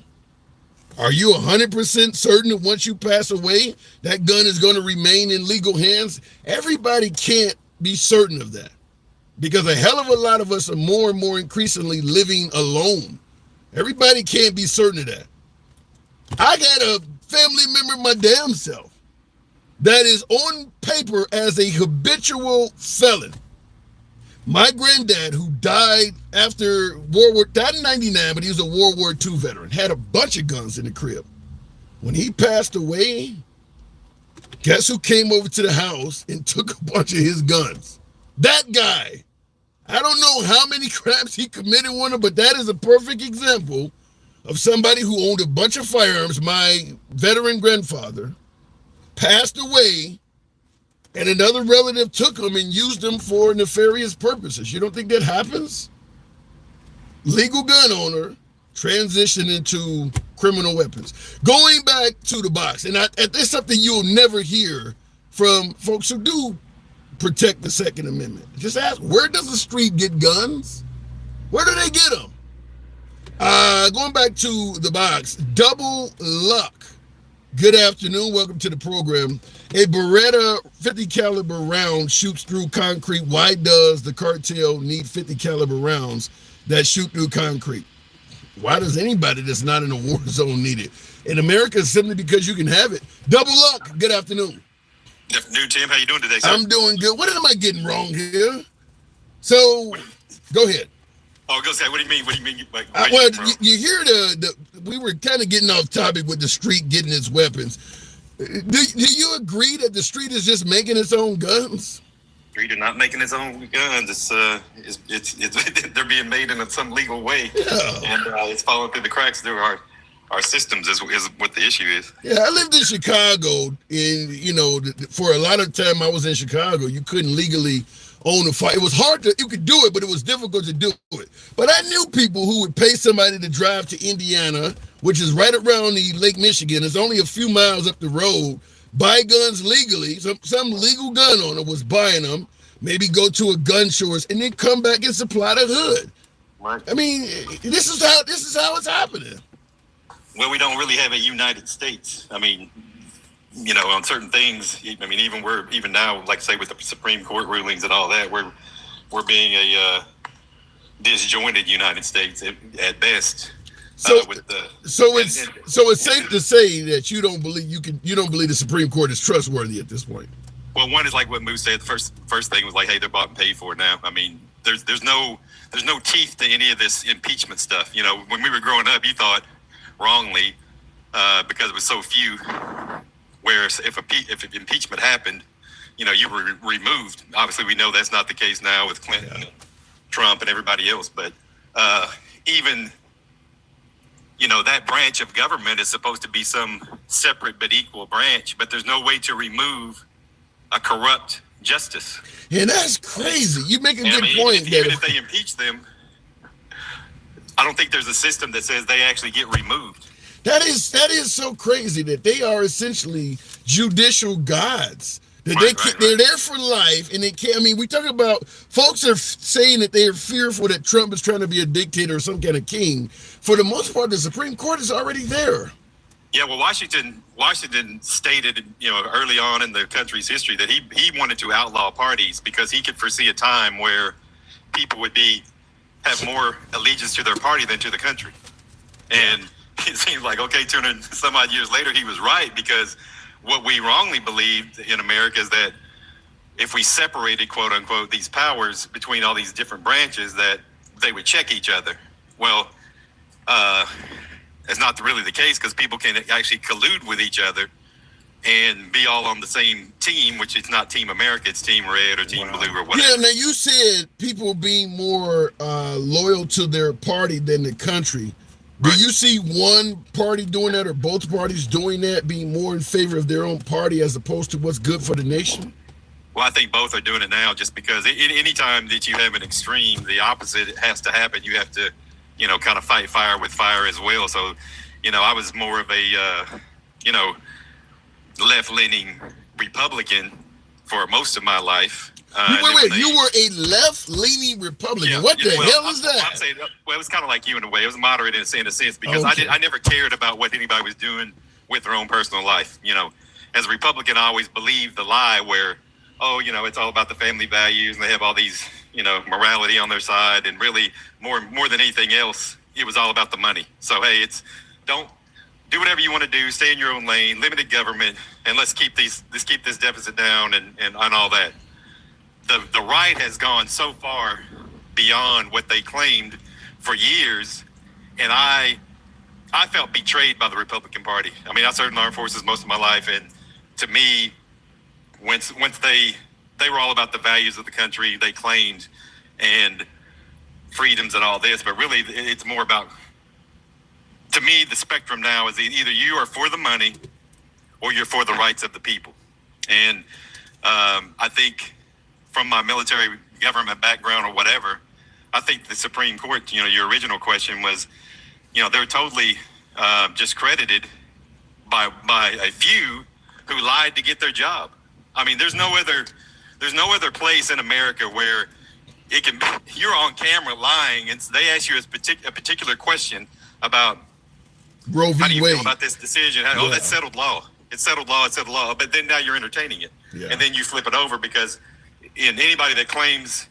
Are you 100% certain that once you pass away, that gun is going to remain in legal hands? Everybody can't be certain of that because a hell of a lot of us are more and more increasingly living alone. Everybody can't be certain of that. I got a family member of my damn self that is on paper as a habitual felon. My granddad, who died after died in 99, but he was a World War II veteran, had a bunch of guns in the crib. When he passed away, guess who came over to the house and took a bunch of his guns? That guy. I don't know how many crimes he committed on them, but that is a perfect example of somebody who owned a bunch of firearms. My veteran grandfather passed away, and another relative took them and used them for nefarious purposes. You don't think that happens? Legal gun owner transitioned into criminal weapons. Going back to the box, and that's something you'll never hear from folks who do protect the Second Amendment. Just ask, where does the street get guns? Where do they get them? Going back to the box, Double Luck. Good afternoon. Welcome to the program. A Beretta 50 caliber round shoots through concrete. Why does the cartel need 50 caliber rounds that shoot through concrete? Why does anybody that's not in a war zone need it? In America, simply because you can have it. Double Luck. Good afternoon. Good afternoon, Tim. How you doing today, sir? I'm doing good. What am I getting wrong here? So, go ahead. Oh, go say. What do you mean? What do you mean? Like, well, you hear we were kind of getting off topic with the street getting its weapons. Do you agree that the street is just making its own guns? Street are not making its own guns. It's they're being made in some legal way, and it's falling through the cracks through our systems is what the issue is. Yeah, I lived in Chicago, and for a lot of time I was in Chicago, you couldn't legally own a fire. It was hard you could do it, but it was difficult to do it. But I knew people who would pay somebody to drive to Indiana, which is right around the Lake Michigan. It's only a few miles up the road, buy guns legally. Some legal gun owner was buying them, maybe go to a gun stores, and then come back and supply the hood. Right. I mean, this is how it's happening. Well, we don't really have a United States. I mean, on certain things, I mean, even now, like say with the Supreme Court rulings and all that, we're being a disjointed United States at best. So, with the it's safe to say that you don't believe the Supreme Court is trustworthy at this point. Well, one is like what Moose said. The first thing was like, hey, they're bought and paid for now. I mean, there's no teeth to any of this impeachment stuff. You know, when we were growing up, you thought wrongly because it was so few. Whereas if impeachment happened, you know, you were removed. Obviously, we know that's not the case now with Clinton, and Trump, and everybody else. But even, you know, that branch of government is supposed to be some separate but equal branch. But there's no way to remove a corrupt justice. Yeah, that's crazy. You make a good point. Even if they impeach them, I don't think there's a system that says they actually get removed. That is so crazy that they are essentially judicial gods. That they're there for life, and they can't. I mean, we talk about folks are saying that they are fearful that Trump is trying to be a dictator or some kind of king. For the most part, the Supreme Court is already there. Yeah, well, Washington stated, you know, early on in the country's history that he wanted to outlaw parties because he could foresee a time where people would have more allegiance to their party than to the country. And it seems like, okay, 200 some odd years later, he was right, because what we wrongly believed in America is that if we separated, quote unquote, these powers between all these different branches, that they would check each other. Well, it's not really the case, because people can actually collude with each other and be all on the same team, which is not Team America, it's Team Red or Team Blue or whatever. Yeah, now you said people being more loyal to their party than the country. Do you see one party doing that or both parties doing that, being more in favor of their own party as opposed to what's good for the nation? Well, I think both are doing it now, just because any time that you have an extreme, the opposite has to happen. You have to, you know, kind of fight fire with fire as well. So, you know, I was more of a, you know, left-leaning Republican for most of my life. Wait, you were a left-leaning Republican. Yeah, what the hell is that? I'm saying, well, it was kind of like you in a way. It was moderate in a sense, because I never cared about what anybody was doing with their own personal life. You know, as a Republican, I always believed the lie where, oh, you know, it's all about the family values, and they have all these, you know, morality on their side, and really more than anything else, it was all about the money. So, hey, don't do whatever you want to do, stay in your own lane, limited government, and let's keep this deficit down and all that. The right has gone so far beyond what they claimed for years, and I felt betrayed by the Republican Party. I mean, I served in the armed forces most of my life, and to me, once they were all about the values of the country they claimed and freedoms and all this, but really it's more about, to me, the spectrum now is either you are for the money or you're for the rights of the people. And I think from my military government background or whatever, I think the Supreme Court, you know, your original question was, you know, they're totally discredited by a few who lied to get their job. I mean, there's no other place in America where you're on camera lying, and they ask you a particular question about Roe v. how do you Wade. feel about this decision? Oh, that's settled law. It's settled law. It's settled law. But then now you're entertaining it, and then you flip it over, because anybody that claims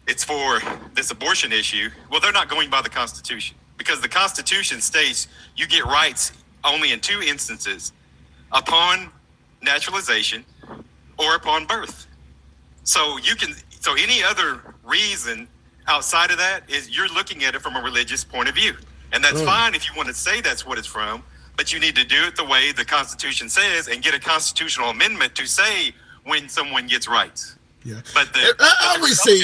it's for this abortion issue, well, they're not going by the Constitution, because the Constitution states you get rights only in two instances: upon naturalization or upon birth. So any other reason outside of that is you're looking at it from a religious point of view. And that's fine if you want to say that's what it's from, but you need to do it the way the Constitution says and get a constitutional amendment to say when someone gets rights. Yeah, but I always say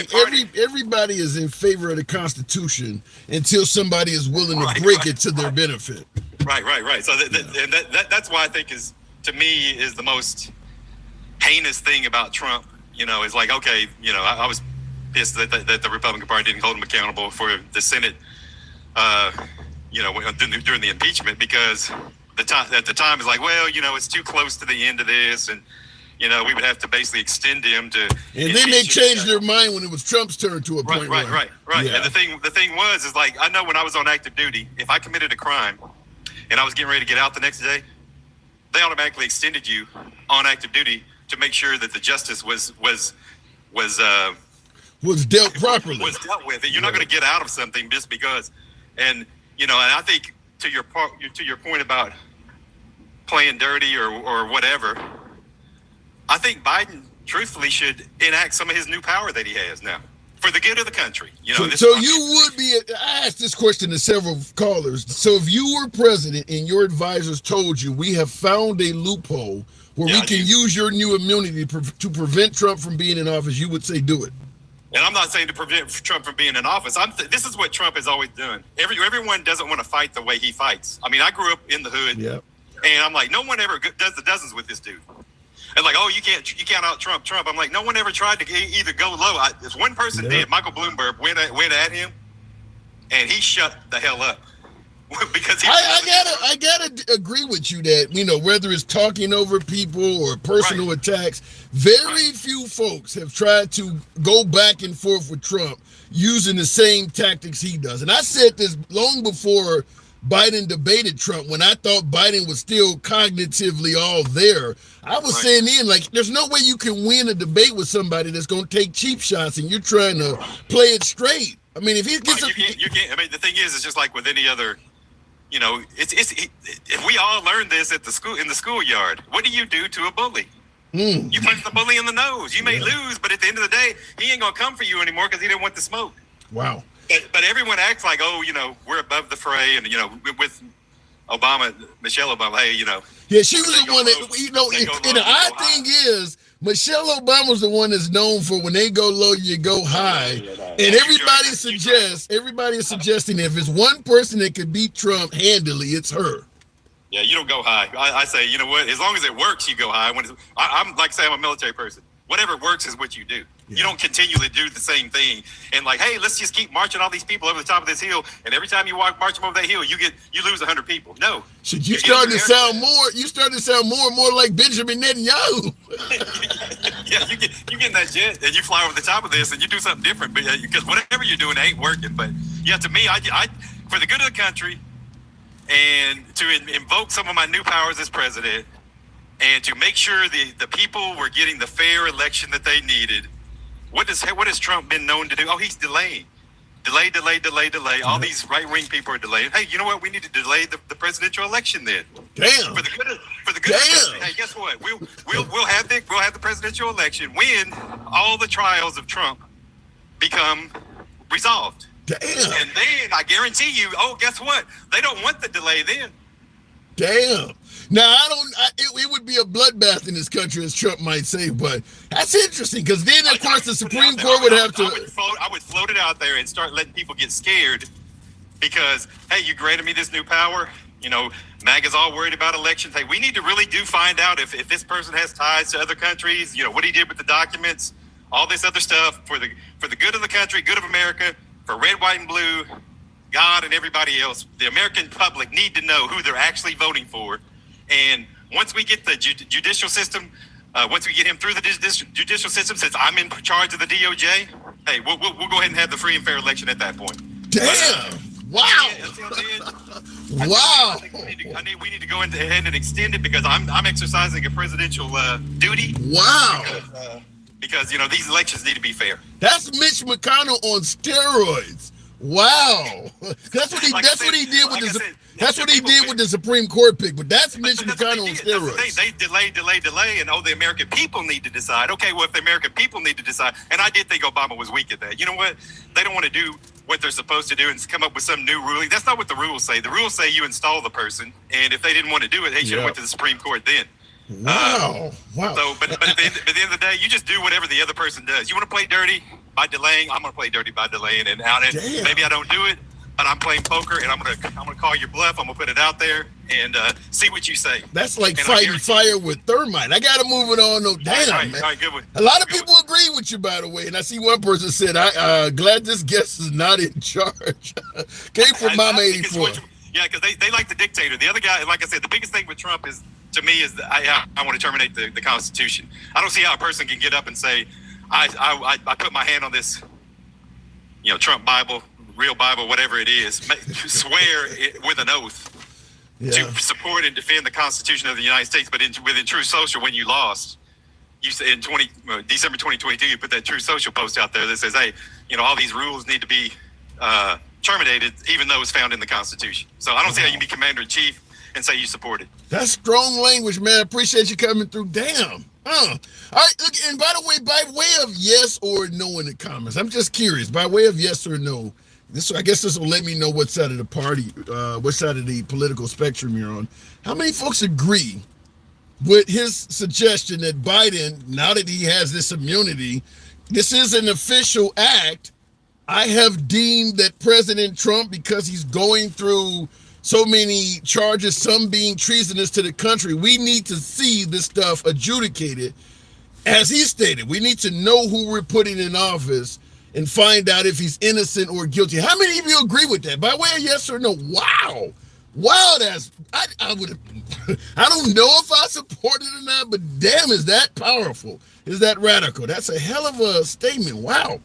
everybody is in favor of the Constitution until somebody is willing to break it to their benefit. Right. So that's why I think to me is the most heinous thing about Trump. You know, is like, okay, you know, I was pissed that the Republican Party didn't hold him accountable for the Senate, you know, during the impeachment, because at the time is like, well, you know, it's too close to the end of this, and you know, we would have to basically extend him to. And then they changed their mind when it was Trump's turn to a point. Right. Yeah. And the thing is like, I know when I was on active duty, if I committed a crime and I was getting ready to get out the next day, they automatically extended you on active duty to make sure that the justice was dealt properly. Was dealt with. You're not going to get out of something just because. And And I think to your point about playing dirty or whatever, I think Biden truthfully should enact some of his new power that he has now for the good of the country. So you would be, I asked this question to several callers. So if you were president and your advisors told you, we have found a loophole where we can use your new immunity to prevent Trump from being in office, you would say do it. And I'm not saying to prevent Trump from being in office. This is what Trump has always done. Everyone doesn't want to fight the way he fights. I mean, I grew up in the hood, and I'm like, no one ever does the dozens with this dude. And like, oh, you can't out Trump. I'm like, no one ever tried to either go low. There's one person did. Michael Bloomberg went at him, and he shut the hell up. Because I gotta agree with you that whether it's talking over people or personal attacks, very few folks have tried to go back and forth with Trump using the same tactics he does. And I said this long before Biden debated Trump, when I thought Biden was still cognitively all there. I was saying then, like, there's no way you can win a debate with somebody that's going to take cheap shots and you're trying to play it straight. I mean, if he gets you can't. I mean, the thing is, it's just like with any other. If we all learned this in the schoolyard, what do you do to a bully? You punch the bully in the nose. You may lose, but at the end of the day, he ain't gonna come for you anymore because he didn't want the smoke. Wow. But everyone acts like, we're above the fray, and with Michelle Obama, hey, Yeah, she was the one that, and the odd thing is, Michelle Obama's the one that's known for when they go low, you go high. And everybody is suggesting if it's one person that could beat Trump handily, it's her. Yeah, you don't go high. I say, you know what? As long as it works, you go high. I'm like, say I'm a military person. Whatever works is what you do. Yeah. You don't continually do the same thing and like, hey, let's just keep marching all these people over the top of this hill. And every time you march them over that hill, you lose 100 people. No. So you started to sound more and more like Benjamin Netanyahu. Yeah, you get in that jet and you fly over the top of this and you do something different. But because whatever you're doing ain't working. But yeah, to me, I for the good of the country and to invoke some of my new powers as president and to make sure the people were getting the fair election that they needed. What has Trump been known to do? Oh, he's delaying. Delay. All these right-wing people are delaying. Hey, you know what? We need to delay the presidential election then. Damn. For the good of the country. Hey, guess what? We'll have the presidential election when all the trials of Trump become resolved. Damn. And then I guarantee you, guess what? They don't want the delay then. Damn. Now, it would be a bloodbath in this country, as Trump might say, but that's interesting, because then, of course, the Supreme Court would have to... I would float it out there and start letting people get scared because, hey, you granted me this new power. MAGA's all worried about elections. Hey, we need to really find out if this person has ties to other countries, what he did with the documents, all this other stuff for the good of the country, good of America, for red, white, and blue, God and everybody else. The American public need to know who they're actually voting for. And once we get the judicial system, once we get him through the judicial system, since I'm in charge of the DOJ, hey, we'll go ahead and have the free and fair election at that point. Damn! Wow! Wow! We need to go ahead and extend it because I'm exercising a presidential duty. Wow! Because these elections need to be fair. That's Mitch McConnell on steroids. Wow! That's what he did with the Supreme Court pick. But that's Mitch McConnell on steroids. They delay, and the American people need to decide. Okay, well, if the American people need to decide, and I did think Obama was weak at that. You know what? They don't want to do what they're supposed to do and come up with some new ruling. That's not what the rules say. The rules say you install the person, and if they didn't want to do it, they should have went to the Supreme Court then. Wow. So, but at the end of the day, you just do whatever the other person does. You want to play dirty by delaying? I'm going to play dirty by delaying, and maybe I don't do it, but I'm playing poker, and I'm going to call your bluff. I'm going to put it out there and see what you say. That's like fighting fire with thermite. I got to move it on. No, damn, man. All right, good one. A lot of people agree with you, by the way, and I see one person said, "I'm glad this guest is not in charge." Came from Mama 84. Yeah, because they like the dictator. The other guy, like I said, the biggest thing with Trump is, to me, is that I want to terminate the Constitution. I don't see how a person can get up and say, I put my hand on this, Trump Bible, real Bible, whatever it is, swear with an oath to support and defend the Constitution of the United States. But within True Social, when you lost, you said in December 2022, you put that True Social post out there that says, hey, all these rules need to be terminated, even though it's found in the Constitution. So I don't see how you can be commander-in-chief and say you support it. That's strong language, man. Appreciate you coming through. Damn. All right, look, and by the way, by way of yes or no in the comments, I'm just curious, by way of yes or no, I guess this will let me know what side of the party, what side of the political spectrum you're on. How many folks agree with his suggestion that Biden, now that he has this immunity, this is an official act? I have deemed that President Trump, because he's going through so many charges, some being treasonous to the country, we need to see this stuff adjudicated. As he stated, we need to know who we're putting in office and find out if he's innocent or guilty. How many of you agree with that? By way of yes or no? Wow. Wow, I would have, I don't know if I support it or not, but damn, is that powerful? Is that radical? That's a hell of a statement. Wow.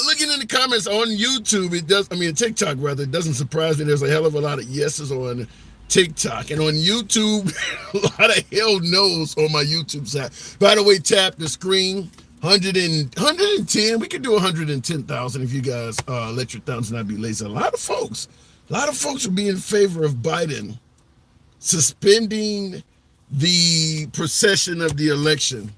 Looking in the comments on YouTube, TikTok rather, it doesn't surprise me. There's a hell of a lot of yeses on TikTok, and on YouTube, a lot of hell no's on my YouTube side. By the way, tap the screen, 110. We could do 110,000 if you guys let your thumbs not be lazy. A lot of folks would be in favor of Biden suspending the procession of the election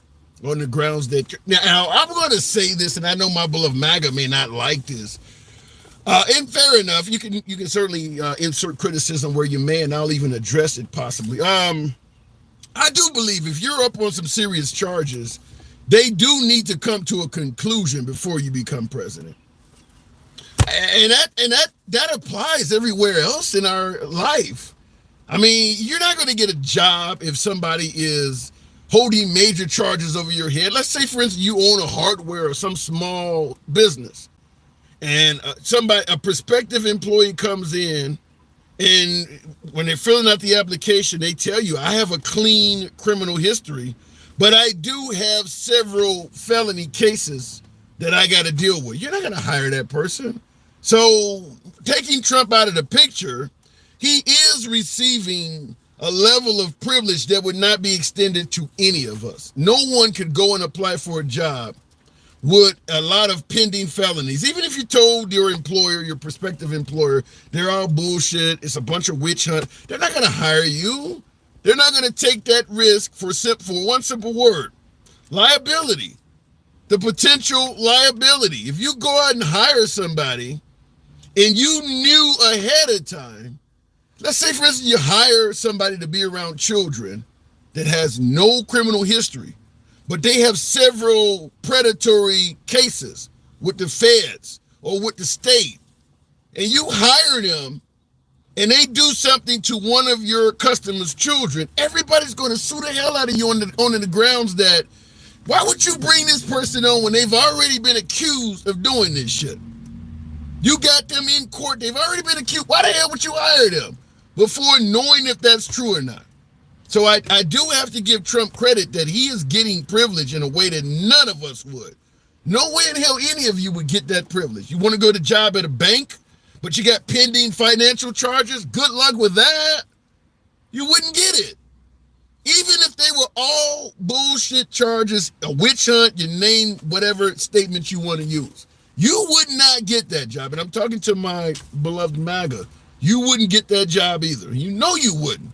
on the grounds that, now I'm going to say this, and I know my beloved MAGA may not like this, and fair enough, you can certainly insert criticism where you may, and I'll even address it possibly. I do believe if you're up on some serious charges, they do need to come to a conclusion before you become president. And that applies everywhere else in our life. I mean, you're not going to get a job if somebody is holding major charges over your head. Let's say, for instance, you own a hardware or some small business, and a prospective employee comes in, and when they're filling out the application, they tell you, I have a clean criminal history, but I do have several felony cases that I got to deal with. You're not going to hire that person. So taking Trump out of the picture, he is receiving a level of privilege that would not be extended to any of us. No one could go and apply for a job with a lot of pending felonies. Even if you told your employer, your prospective employer, they're all bullshit, it's a bunch of witch hunt, they're not going to hire you. They're not going to take that risk for one simple word: liability. The potential liability. If you go out and hire somebody and you knew ahead of time, let's say, for instance, you hire somebody to be around children that has no criminal history, but they have several predatory cases with the feds or with the state, and you hire them and they do something to one of your customers' children, everybody's going to sue the hell out of you on the grounds that, why would you bring this person on when they've already been accused of doing this shit? You got them in court, they've already been accused. Why the hell would you hire them before knowing if that's true or not? So I do have to give Trump credit that he is getting privilege in a way that none of us would. No way in hell any of you would get that privilege. You want to go to job at a bank, but you got pending financial charges? Good luck with that. You wouldn't get it. Even if they were all bullshit charges, a witch hunt, you name whatever statement you want to use, you would not get that job. And I'm talking to my beloved MAGA. You wouldn't get that job either. You know you wouldn't.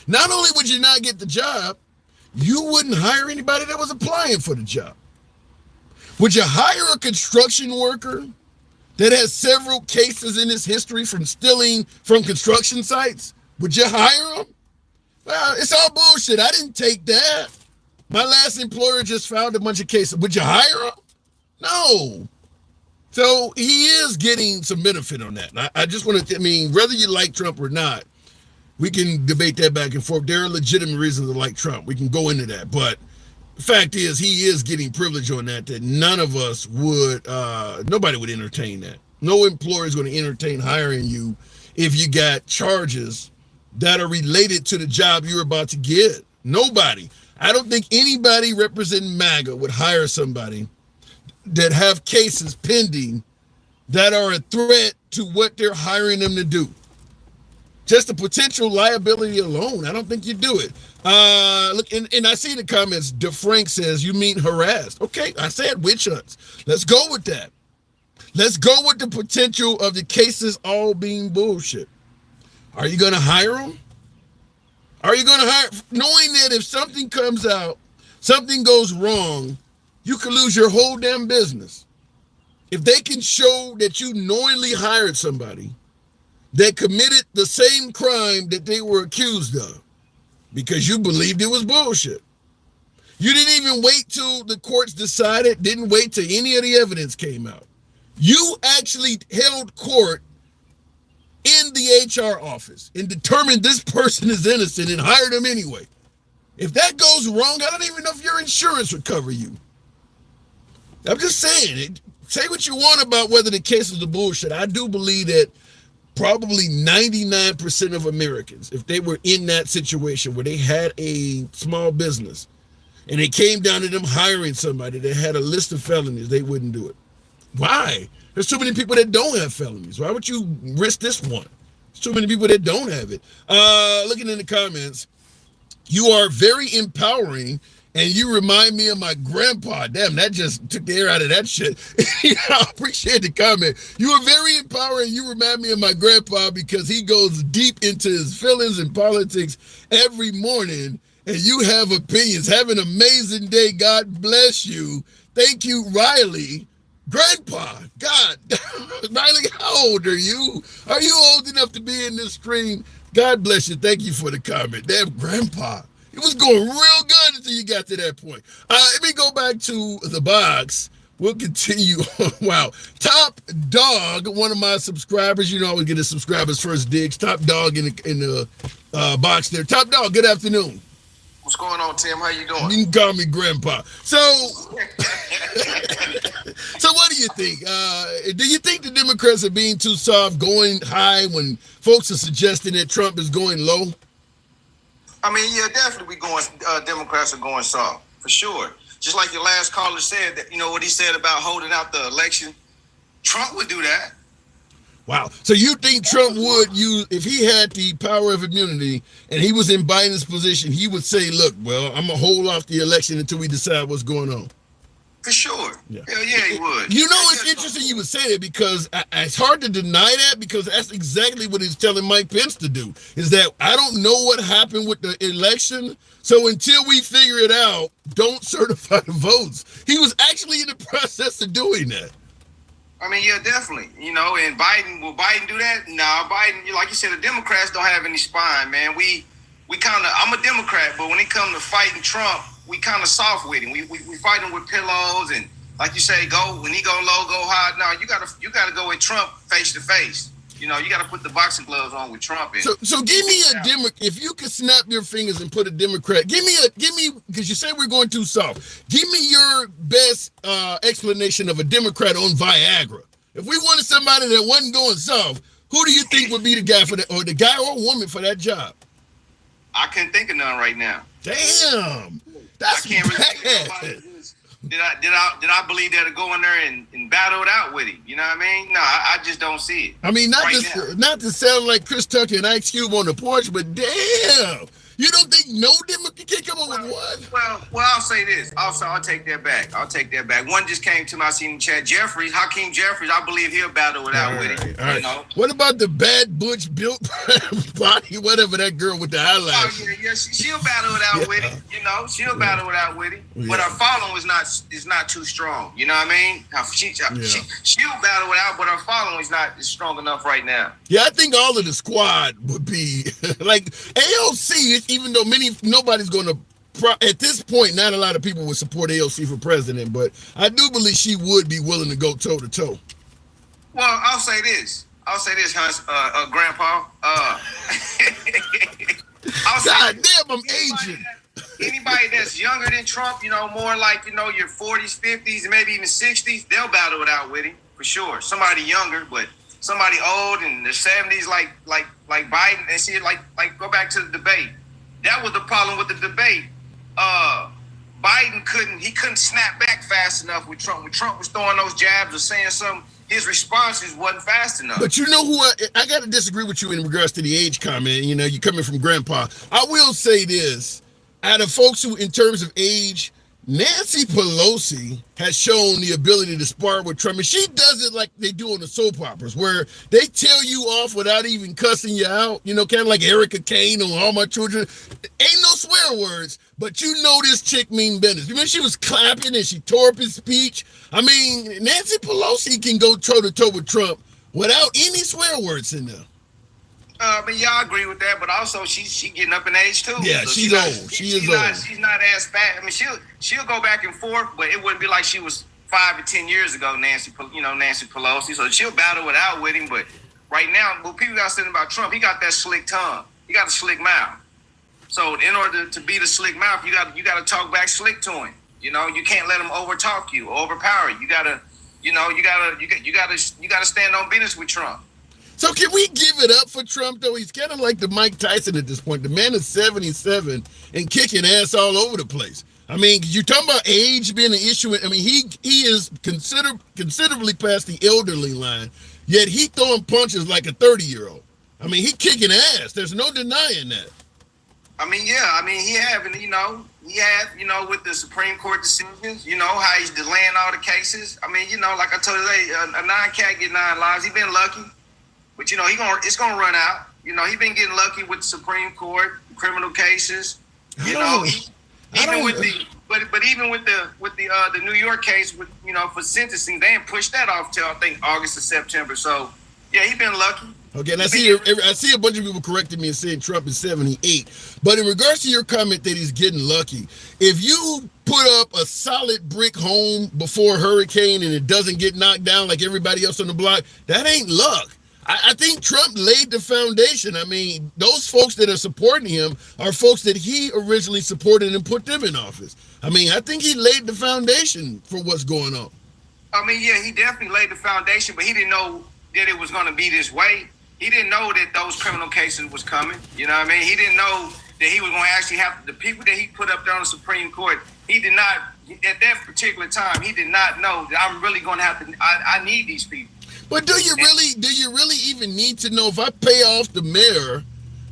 Not only would you not get the job, you wouldn't hire anybody that was applying for the job. Would you hire a construction worker that has several cases in his history from stealing from construction sites? Would you hire him? Well, it's all bullshit. I didn't take that. My last employer just filed a bunch of cases. Would you hire him? No. So he is getting some benefit on that. I just want to, whether you like Trump or not, we can debate that back and forth. There are legitimate reasons to like Trump. We can go into that. But the fact is, he is getting privilege on that none of us would, nobody would entertain that. No employer is going to entertain hiring you if you got charges that are related to the job you're about to get. Nobody. I don't think anybody representing MAGA would hire somebody that have cases pending that are a threat to what they're hiring them to do. Just the potential liability alone, I don't think you do it. Look, and I see in the comments, DeFrank says, you mean harassed. Okay, I said witch hunts. Let's go with that. Let's go with the potential of the cases all being bullshit. Are you going to hire them? Are you going to hire, knowing that if something comes out, something goes wrong, you could lose your whole damn business. If they can show that you knowingly hired somebody that committed the same crime that they were accused of because you believed it was bullshit. You didn't even wait till the courts decided, didn't wait till any of the evidence came out. You actually held court in the HR office and determined this person is innocent and hired him anyway. If that goes wrong, I don't even know if your insurance would cover you. I'm just saying, say what you want about whether the case is a bullshit. I do believe that probably 99% of Americans, if they were in that situation where they had a small business and it came down to them hiring somebody that had a list of felonies, they wouldn't do it. Why? There's too many people that don't have felonies. Why would you risk this one? There's too many people that don't have it. Looking in the comments, you are very empowering and you remind me of my grandpa. Damn, that just took the air out of that shit. I appreciate the comment. You are very empowering. You remind me of my grandpa because he goes deep into his feelings and politics every morning. And you have opinions. Have an amazing day. God bless you. Thank you, Riley. Grandpa, God, Riley, how old are you? Are you old enough to be in this stream? God bless you. Thank you for the comment. Damn, Grandpa. It was going real good until you got to that point. Let me go back to the box. We'll continue. Wow. Top Dog, one of my subscribers. You know I always get a subscriber's first digs. Top Dog in the box there. Top Dog, good afternoon. What's going on, Tim? How you doing? You can call me Grandpa. So what do you think? Do you think the Democrats are being too soft, going high when folks are suggesting that Trump is going low? I mean, yeah, definitely Democrats are going soft, for sure. Just like your last caller said, that, you know, what he said about holding out the election, Trump would do that. Wow. So you think Trump would use, if he had the power of immunity and he was in Biden's position, he would say, look, well, I'm going to hold off the election until we decide what's going on? For sure. Yeah. Hell yeah, he would. You know, it's interesting you would say that because it's hard to deny that because that's exactly what he's telling Mike Pence to do, is that I don't know what happened with the election, so until we figure it out, don't certify the votes. He was actually in the process of doing that. I mean, yeah, definitely. You know, and Biden, will Biden do that? No, Biden, like you said, the Democrats don't have any spine, man. We kind of, I'm a Democrat, but when it comes to fighting Trump, we kind of soft with him. We fight him with pillows and, like you say, when he go low, go high. No, you gotta go with Trump face to face. You know, you gotta put the boxing gloves on with Trump. So give me a Democrat. If you could snap your fingers and put a Democrat, give me because you said we're going too soft. Give me your best explanation of a Democrat on Viagra. If we wanted somebody that wasn't going soft, who do you think would be the guy for that, or the guy or woman for that job? I can't think of none right now. Damn, that's bad. Did I believe that to go in there and battle it out with him? You know what I mean? No, I just don't see it. I mean, not to sound like Chris Tucker and Ice Cube on the porch, but damn, you don't think no Democrat can come up with one? Well, I'll say this. Also, I'll take that back. One just came to my scene in chat. Hakeem Jeffries, I believe he'll battle it out with him. All right. You know? What about the bad butch built body, whatever that girl with the eyelashes? Oh, yeah, she'll battle it out with him. You know, she'll battle it out with him. Yeah. But her following is not too strong. You know what I mean? She'll battle it out, but her following is not strong enough right now. Yeah, I think all of the squad would be like AOC. Even though nobody's going to, at this point, not a lot of people would support AOC for president, but I do believe she would be willing to go toe to toe. Well, I'll say this, Grandpa. God damn, I'm aging. Anybody that's younger than Trump, you know, more like, you know, your 40s, 50s, and maybe even 60s, they'll battle it out with him for sure. Somebody younger, but somebody old in their 70s, like Biden, and see, like go back to the debate. That was the problem with the debate. Biden couldn't snap back fast enough with Trump. When Trump was throwing those jabs or saying something, his responses wasn't fast enough. But you know who I got to disagree with you in regards to the age comment. You know, you're coming from Grandpa. I will say this: out of folks who, in terms of age, Nancy Pelosi has shown the ability to spar with Trump, and she does it like they do on the soap operas, where they tell you off without even cussing you out, kind of like Erica Kane on All My Children. Ain't no swear words, but this chick mean business. Remember, she was clapping and she tore up his speech. I mean, Nancy Pelosi can go toe-to-toe with Trump without any swear words in there. I agree with that, but also she's getting up in age too. Yeah, so she's old. She's old. She's not as fast. I mean, she'll go back and forth, but it wouldn't be like she was 5 or 10 years ago. Nancy Pelosi. So she'll battle it out with him. But right now, what people got saying about Trump, he got that slick tongue. He got a slick mouth. So in order to beat a slick mouth, you got to talk back slick to him. You can't let him overtalk you, overpower you. You gotta stand on business with Trump. So can we give it up for Trump, though? He's kind of like the Mike Tyson at this point. The man is 77 and kicking ass all over the place. I mean, you're talking about age being an issue. I mean, he is considerably past the elderly line, yet he throwing punches like a 30-year-old. I mean, he kicking ass. There's no denying that. I mean, yeah. I mean, he had, with the Supreme Court decisions, how he's delaying all the cases. I mean, like I told you today, a 9-cat get 9 lives. He been lucky. But it's gonna run out. He been getting lucky with the Supreme Court criminal cases. Even with the New York case for sentencing, they ain't pushed that off till I think August or September. So yeah, he been lucky. Okay, and I see a bunch of people correcting me and saying Trump is 78. But in regards to your comment that he's getting lucky, if you put up a solid brick home before a hurricane and it doesn't get knocked down like everybody else on the block, that ain't luck. I think Trump laid the foundation. I mean, those folks that are supporting him are folks that he originally supported and put them in office. I mean, I think he laid the foundation for what's going on. I mean, yeah, he definitely laid the foundation, but he didn't know that it was going to be this way. He didn't know that those criminal cases was coming. You know what I mean? He didn't know that he was going to actually have the people that he put up there on the Supreme Court. He did not, at that particular time, he did not know that I'm really going to have to, I need these people. But do you really even need to know if I pay off the mayor,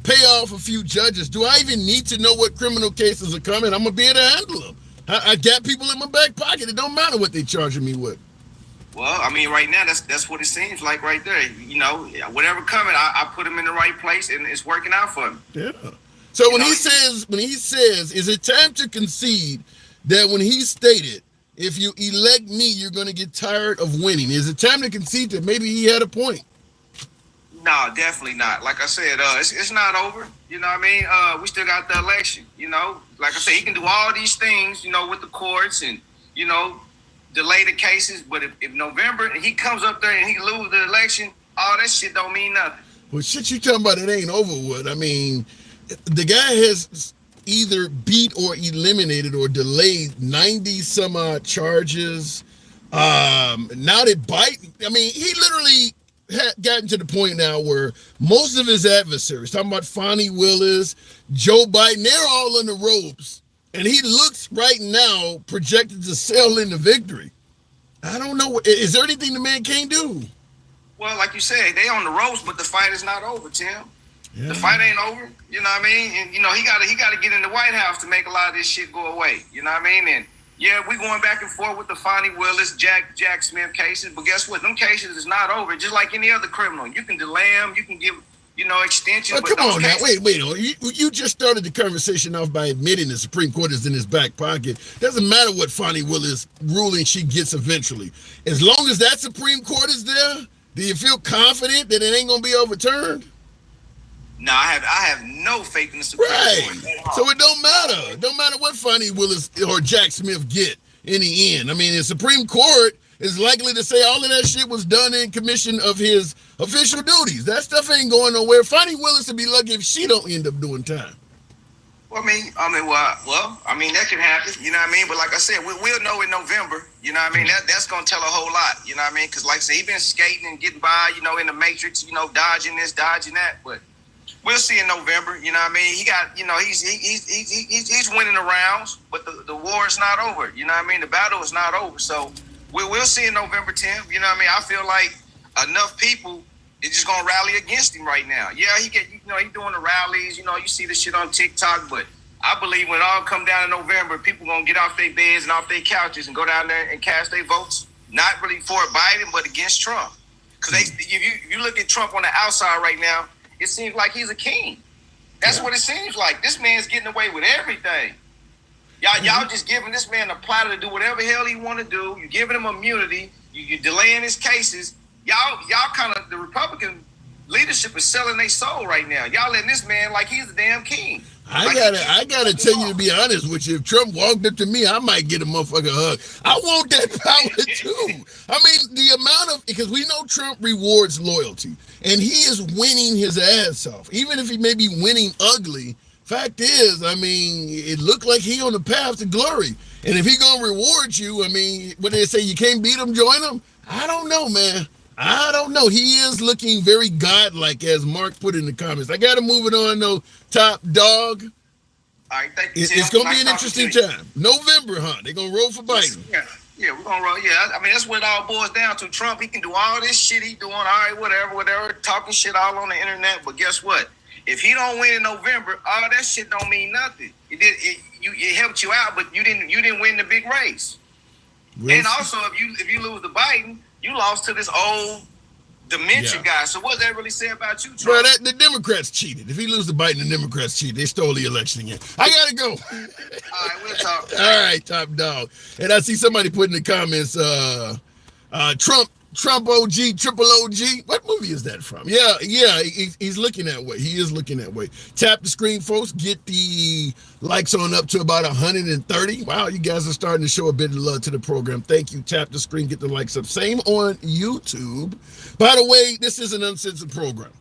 pay off a few judges? Do I even need to know what criminal cases are coming? I'm gonna be able to handle them. I got people in my back pocket. It don't matter what they charging me with. Well, I mean, right now that's what it seems like right there. Whatever coming, I put him in the right place, and it's working out for him. Yeah. So when he says, is it time to concede that when he stated, if you elect me, you're going to get tired of winning? Is it time to concede that maybe he had a point? No, definitely not. Like I said, it's not over. You know what I mean? We still got the election. Like I said, he can do all these things, with the courts and, delay the cases. But if November and he comes up there and he loses the election, all that shit don't mean nothing. Well, shit you talking about, it ain't over with. I mean, the guy has either beat or eliminated or delayed 90 some odd charges. Now they bite. I mean, he literally gotten to the point now where most of his adversaries, talking about Fonnie Willis, Joe Biden, they're all on the ropes. And he looks right now projected to sail into victory. I don't know. Is there anything the man can't do? Well, like you said, they on the ropes, but the fight is not over, Tim. Yeah. The fight ain't over, you know what I mean? And, he got to get in the White House to make a lot of this shit go away, you know what I mean? And, yeah, we going back and forth with the Fonnie Willis, Jack Smith cases, but guess what? Them cases is not over, just like any other criminal. You can delay them, you can give, extensions. But come on now, wait. You just started the conversation off by admitting the Supreme Court is in his back pocket. Doesn't matter what Fonnie Willis ruling she gets eventually. As long as that Supreme Court is there, do you feel confident that it ain't going to be overturned? No, I have no faith in the Supreme Court. Right. So it don't matter. It don't matter what Fonnie Willis or Jack Smith get in the end. I mean, the Supreme Court is likely to say all of that shit was done in commission of his official duties. That stuff ain't going nowhere. Fonnie Willis would be lucky if she don't end up doing time. Well, I mean, that can happen. You know what I mean? But like I said, we'll know in November. You know what I mean? That's gonna tell a whole lot. You know what I mean? Because like I said, he been skating and getting by. In the matrix. Dodging this, dodging that, but. We'll see in November. You know what I mean? He got, he's winning the rounds, but the war is not over. You know what I mean? The battle is not over. So we'll see in November 10th. You know what I mean? I feel like enough people is just gonna rally against him right now. Yeah, he doing the rallies. You see the shit on TikTok, but I believe when it all come down in November, people gonna get off their beds and off their couches and go down there and cast their votes, not really for Biden, but against Trump. Because if you look at Trump on the outside right now, it seems like he's a king. That's what it seems like. This man's getting away with everything. Y'all just giving this man a platter to do whatever hell he want to do. You giving him immunity. You delaying his cases. Y'all kind of, the Republican leadership is selling their soul right now. Y'all letting this man like he's the damn king. I gotta tell you, to be honest with you, if Trump walked up to me, I might get a motherfucking hug. I want that power too. I mean, the amount of, because we know Trump rewards loyalty, and he is winning his ass off, even if he may be winning ugly. Fact is, I mean, it looked like he on the path to glory, and if he gonna reward you, I mean, what they say, you can't beat him, join him. I don't know, man. I don't know. He is looking very godlike, as Mark put in the comments. I got to move it on, though. Top dog. All right, thank you, it's going to be an interesting time. November, huh? They're going to roll for Biden. Yeah, we're going to roll. Yeah, I mean, that's what it all boils down to. Trump, he can do all this shit he doing. All right, whatever, talking shit all on the internet. But guess what? If he don't win in November, all that shit don't mean nothing. It helped you out, but you didn't win the big race. Really? And also, if you lose to Biden, you lost to this old dementia guy. So what does that really say about you, Trump? Bro, the Democrats cheated. If he loses to Biden, the Democrats cheated. They stole the election again. I got to go. All right, we'll talk. All right, top dog. And I see somebody put in the comments, Trump OG, triple OG. What movie is that from? Yeah, he's looking that way. He is looking that way. Tap the screen, folks. Get the likes on up to about 130. Wow, you guys are starting to show a bit of love to the program. Thank you. Tap the screen, get the likes up. Same on YouTube. By the way, this is an uncensored program.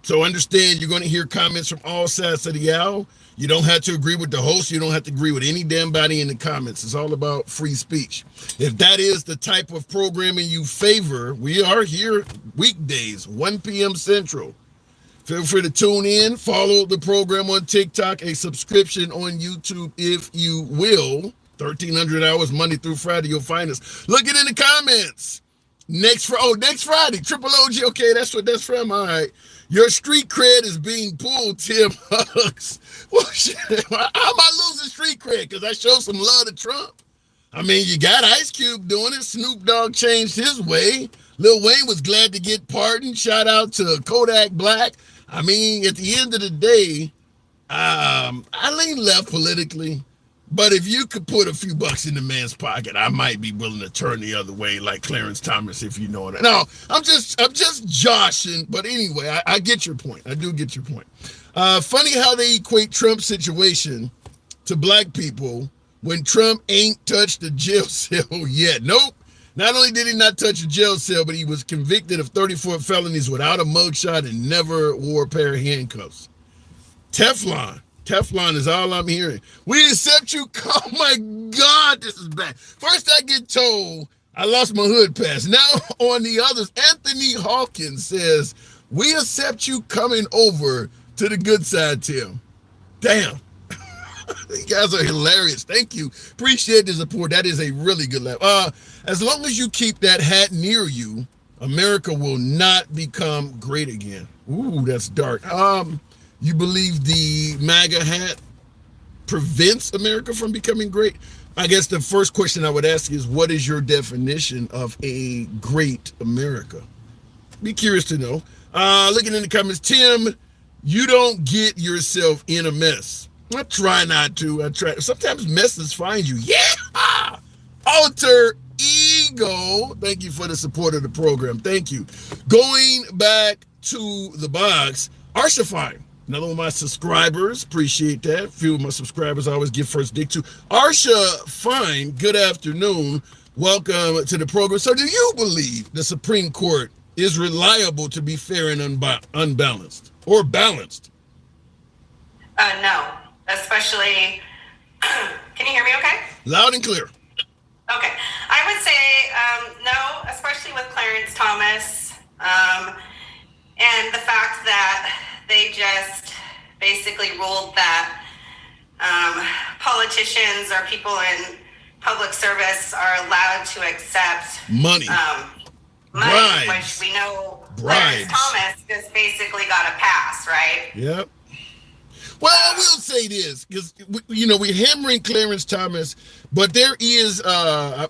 So understand, you're going to hear comments from all sides of the aisle. You don't have to agree with the host. You don't have to agree with any damn body in the comments. It's all about free speech. If that is the type of programming you favor, we are here weekdays, 1 p.m. Central. Feel free to tune in, follow the program on TikTok, a subscription on YouTube if you will. 1,300 hours Monday through Friday, you'll find us. Look it in the comments. Next Friday, triple OG. Okay, that's what that's from. All right. Your street cred is being pulled, Tim Hugs. Well, shit, how am I losing street cred? Because I showed some love to Trump. I mean, you got Ice Cube doing it. Snoop Dogg changed his way. Lil Wayne was glad to get pardoned. Shout out to Kodak Black. I mean, at the end of the day, I lean left politically. But if you could put a few bucks in the man's pocket, I might be willing to turn the other way, like Clarence Thomas, if you know it. No, I'm just joshing. But anyway, I get your point. I do get your point. Funny how they equate Trump's situation to black people when Trump ain't touched a jail cell yet. Nope. Not only did he not touch a jail cell, but he was convicted of 34 felonies without a mugshot and never wore a pair of handcuffs. Teflon is all I'm hearing. We accept you. Oh my God, this is bad. First I get told I lost my hood pass. Now on the others, Anthony Hawkins says, we accept you coming over to the good side, Tim. Damn. You guys are hilarious. Thank you. Appreciate the support. That is a really good laugh. As long as you keep that hat near you, America will not become great again. Ooh, that's dark. You believe the MAGA hat prevents America from becoming great? I guess the first question I would ask is, what is your definition of a great America? Be curious to know. Looking in the comments, Tim, you don't get yourself in a mess. I try not to. I try. Sometimes messes find you. Yeah! Alter ego. Thank you for the support of the program. Thank you. Going back to the box, Arshafine. Another one of my subscribers, appreciate that. A few of my subscribers I always give first dig to. Arsha Fine, good afternoon. Welcome to the program. So do you believe the Supreme Court is reliable to be fair and unbalanced or balanced? No, especially, can you hear me okay? Loud and clear. Okay, I would say no, especially with Clarence Thomas and the fact that they just basically ruled that politicians or people in public service are allowed to accept money, which we know Clarence Thomas just basically got a pass, right? Yep. Well, I will say this, because, we're hammering Clarence Thomas, but there is, I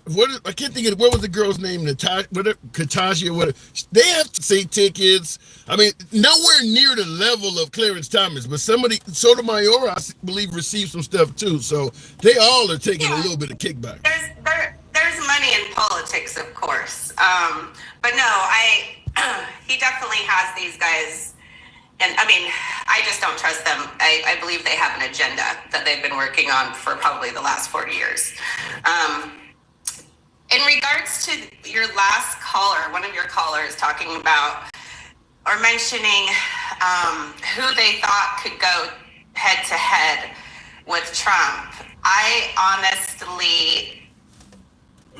can't think of, what was the girl's name? Katasha, whatever. They have to say tickets. I mean, nowhere near the level of Clarence Thomas, but Sotomayor, I believe, received some stuff too. So they all are taking a little bit of kickback. There's money in politics, of course. But no, he definitely has these guys. And I mean, I just don't trust them. I believe they have an agenda that they've been working on for probably the last 40 years. In regards to your last caller, one of your callers talking about or mentioning who they thought could go head to head with Trump, I honestly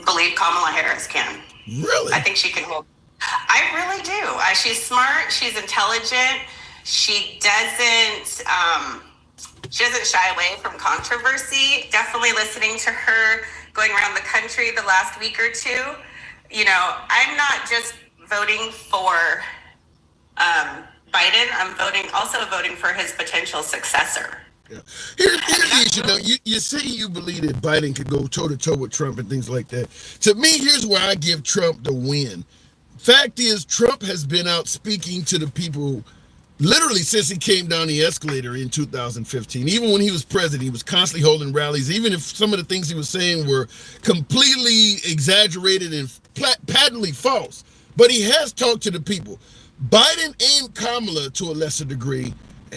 believe Kamala Harris can. Really? I think she can hold. I really do. She's smart. She's intelligent. She doesn't shy away from controversy. Definitely listening to her going around the country the last week or two. I'm not just voting for Biden. I'm also voting for his potential successor. Yeah. Here's the issue. You say you believe that Biden could go toe-to-toe with Trump and things like that. To me, here's where I give Trump the win. Fact is, Trump has been out speaking to the people literally since he came down the escalator in 2015. Even when he was president, he was constantly holding rallies, even if some of the things he was saying were completely exaggerated and patently false. But he has talked to the people. Biden and Kamala, to a lesser degree,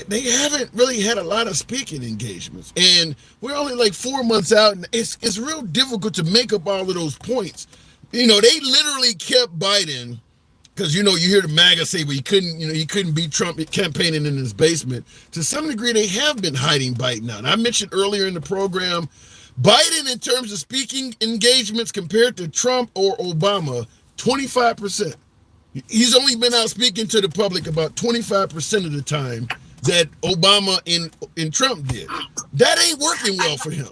they haven't really had a lot of speaking engagements. And we're only like 4 months out, and it's real difficult to make up all of those points. They literally kept Biden, because you hear the MAGA say, well, he couldn't beat Trump campaigning in his basement. To some degree, they have been hiding Biden out. And I mentioned earlier in the program, Biden, in terms of speaking engagements compared to Trump or Obama, 25%. He's only been out speaking to the public about 25% of the time that Obama and Trump did. That ain't working well for him.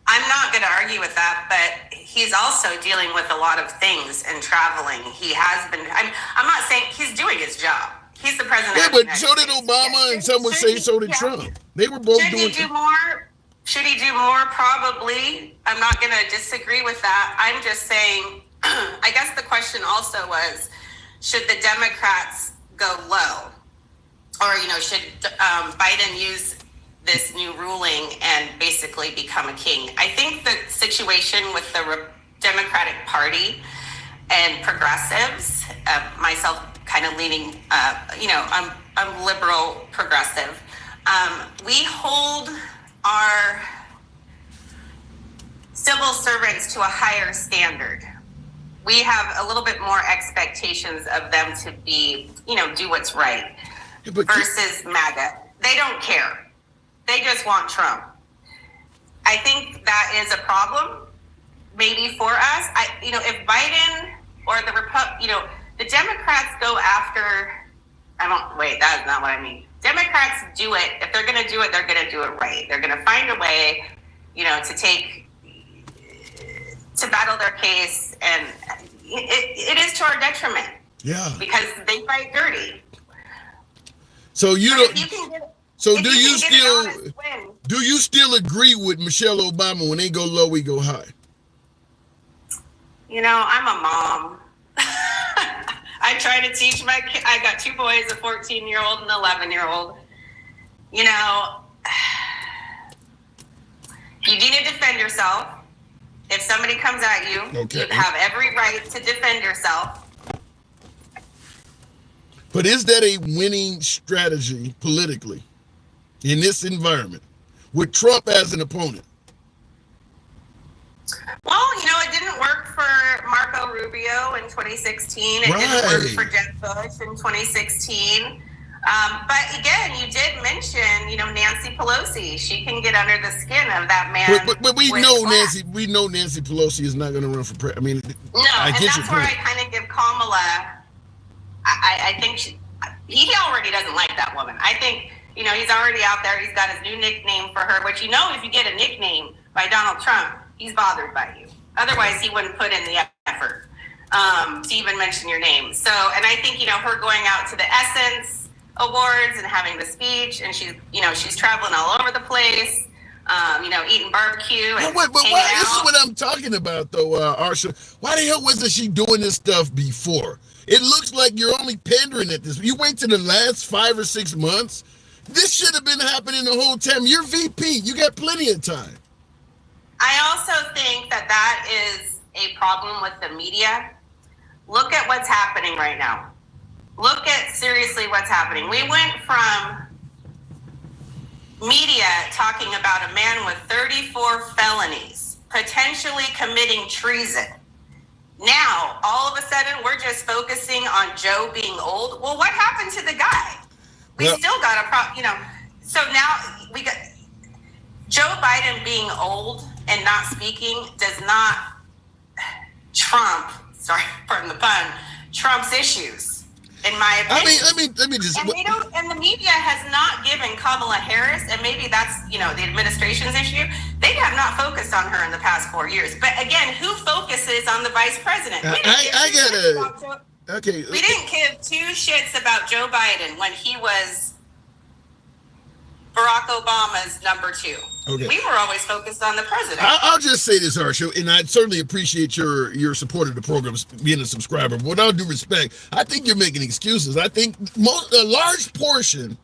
I'm not going to argue with that, but he's also dealing with a lot of things and traveling. He has been. I'm not saying he's doing his job. He's the president. Yeah, but so did Obama, and some would say so did Trump. They were both doing. Should he do more? Should he do more? Probably. I'm not going to disagree with that. I'm just saying. I guess the question also was, should the Democrats go low, or should Biden use this new ruling and basically become a king? I think the situation with the Democratic Party and progressives, myself kind of leaning, I'm liberal progressive. We hold our civil servants to a higher standard. We have a little bit more expectations of them to be, do what's right, versus MAGA. They don't care. They just want Trump. I think that is a problem, maybe for us. If Biden or the Democrats go after, that is not what I mean. Democrats do it. If they're going to do it, they're going to do it right. They're going to find a way, to battle their case, and it is to our detriment. Yeah. Because they fight dirty. So do you still agree with Michelle Obama, when they go low, we go high? I'm a mom. I try to teach my kids. I got two boys, a 14-year-old and an 11-year-old. You need to defend yourself. If somebody comes at you, you have every right to defend yourself. But is that a winning strategy politically in this environment with Trump as an opponent? Well, it didn't work for Marco Rubio in 2016. It didn't work for Jeb Bush in 2016. But again, you did mention, Nancy Pelosi. She can get under the skin of that man. But we know Nancy Pelosi is not going to run for president. That's where I kind of give Kamala. I think he already doesn't like that woman. I think, he's already out there. He's got his new nickname for her, which, if you get a nickname by Donald Trump, he's bothered by you. Otherwise, he wouldn't put in the effort to even mention your name. So, and I think, her going out to the Essence, awards and having the speech, and she's traveling all over the place, eating barbecue and but hanging why, this is out. what I'm talking about, though, Arsha. Why the hell wasn't she doing this stuff before? It looks like you're only pandering at this. You wait to the last 5 or 6 months. This should have been happening the whole time. You're VP. You got plenty of time. I also think that is a problem with the media. Look at what's happening right now. Look at seriously what's happening. We went from media talking about a man with 34 felonies, potentially committing treason. Now, all of a sudden, we're just focusing on Joe being old. Well, what happened to the guy? We still got a problem, So now we got Joe Biden being old and not speaking does not trump, sorry, pardon the pun, Trump's issues, in my opinion. Let me just. And the media has not given Kamala Harris, and maybe that's the administration's issue. They have not focused on her in the past 4 years. But again, who focuses on the vice president? We didn't give 2 shits about Joe Biden when he was Barack Obama's number 2. Okay. We were always focused on the president. I'll just say this, Arsha, and I certainly appreciate your support of the program, being a subscriber. But with all due respect, I think you're making excuses. I think a large portion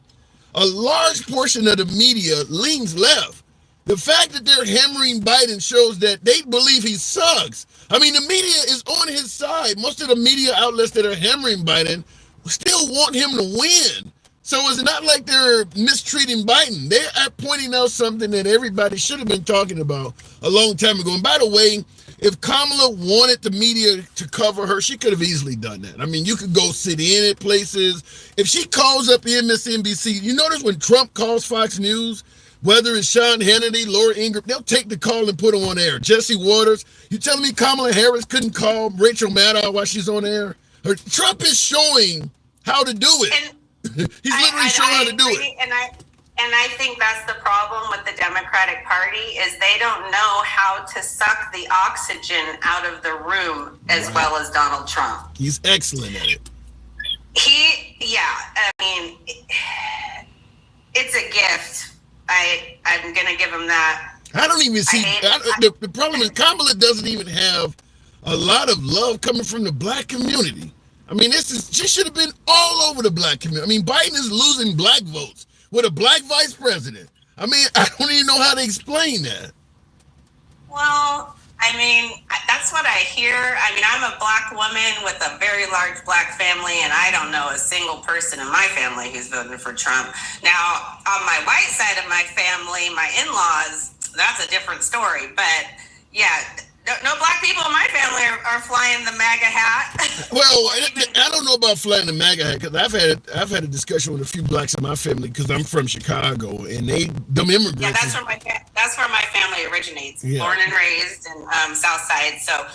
of the media leans left. The fact that they're hammering Biden shows that they believe he sucks. I mean, the media is on his side. Most of the media outlets that are hammering Biden still want him to win. So it's not like they're mistreating Biden. They are pointing out something that everybody should have been talking about a long time ago. And by the way, if Kamala wanted the media to cover her, she could have easily done that. I mean, you could go sit in at places. If she calls up MSNBC, you notice when Trump calls Fox News, whether it's Sean Hannity, Laura Ingraham, they'll take the call and put them on air. Jesse Waters, you telling me Kamala Harris couldn't call Rachel Maddow while she's on air? Trump is showing how to do it. He's literally showing how to do it. And I think that's the problem with the Democratic Party is they don't know how to suck the oxygen out of the room as well as Donald Trump. He's excellent at it. It's a gift. I'm going to give him that. I don't even see, the problem is Kamala doesn't even have a lot of love coming from the black community. I mean, she should have been all over the black community. I mean, Biden is losing black votes with a black vice president. I mean, I don't even know how to explain that. Well, that's what I hear. I mean, I'm a black woman with a very large black family, and I don't know a single person in my family who's voting for Trump. Now, on my white side of my family, my in-laws, that's a different story. But, yeah, no black people in my family are flying the MAGA hat. Well, I don't know about flying the MAGA hat because I've had a discussion with a few blacks in my family because I'm from Chicago and them immigrants. Yeah, that's where my family originates. Yeah. Born and raised in South Side, so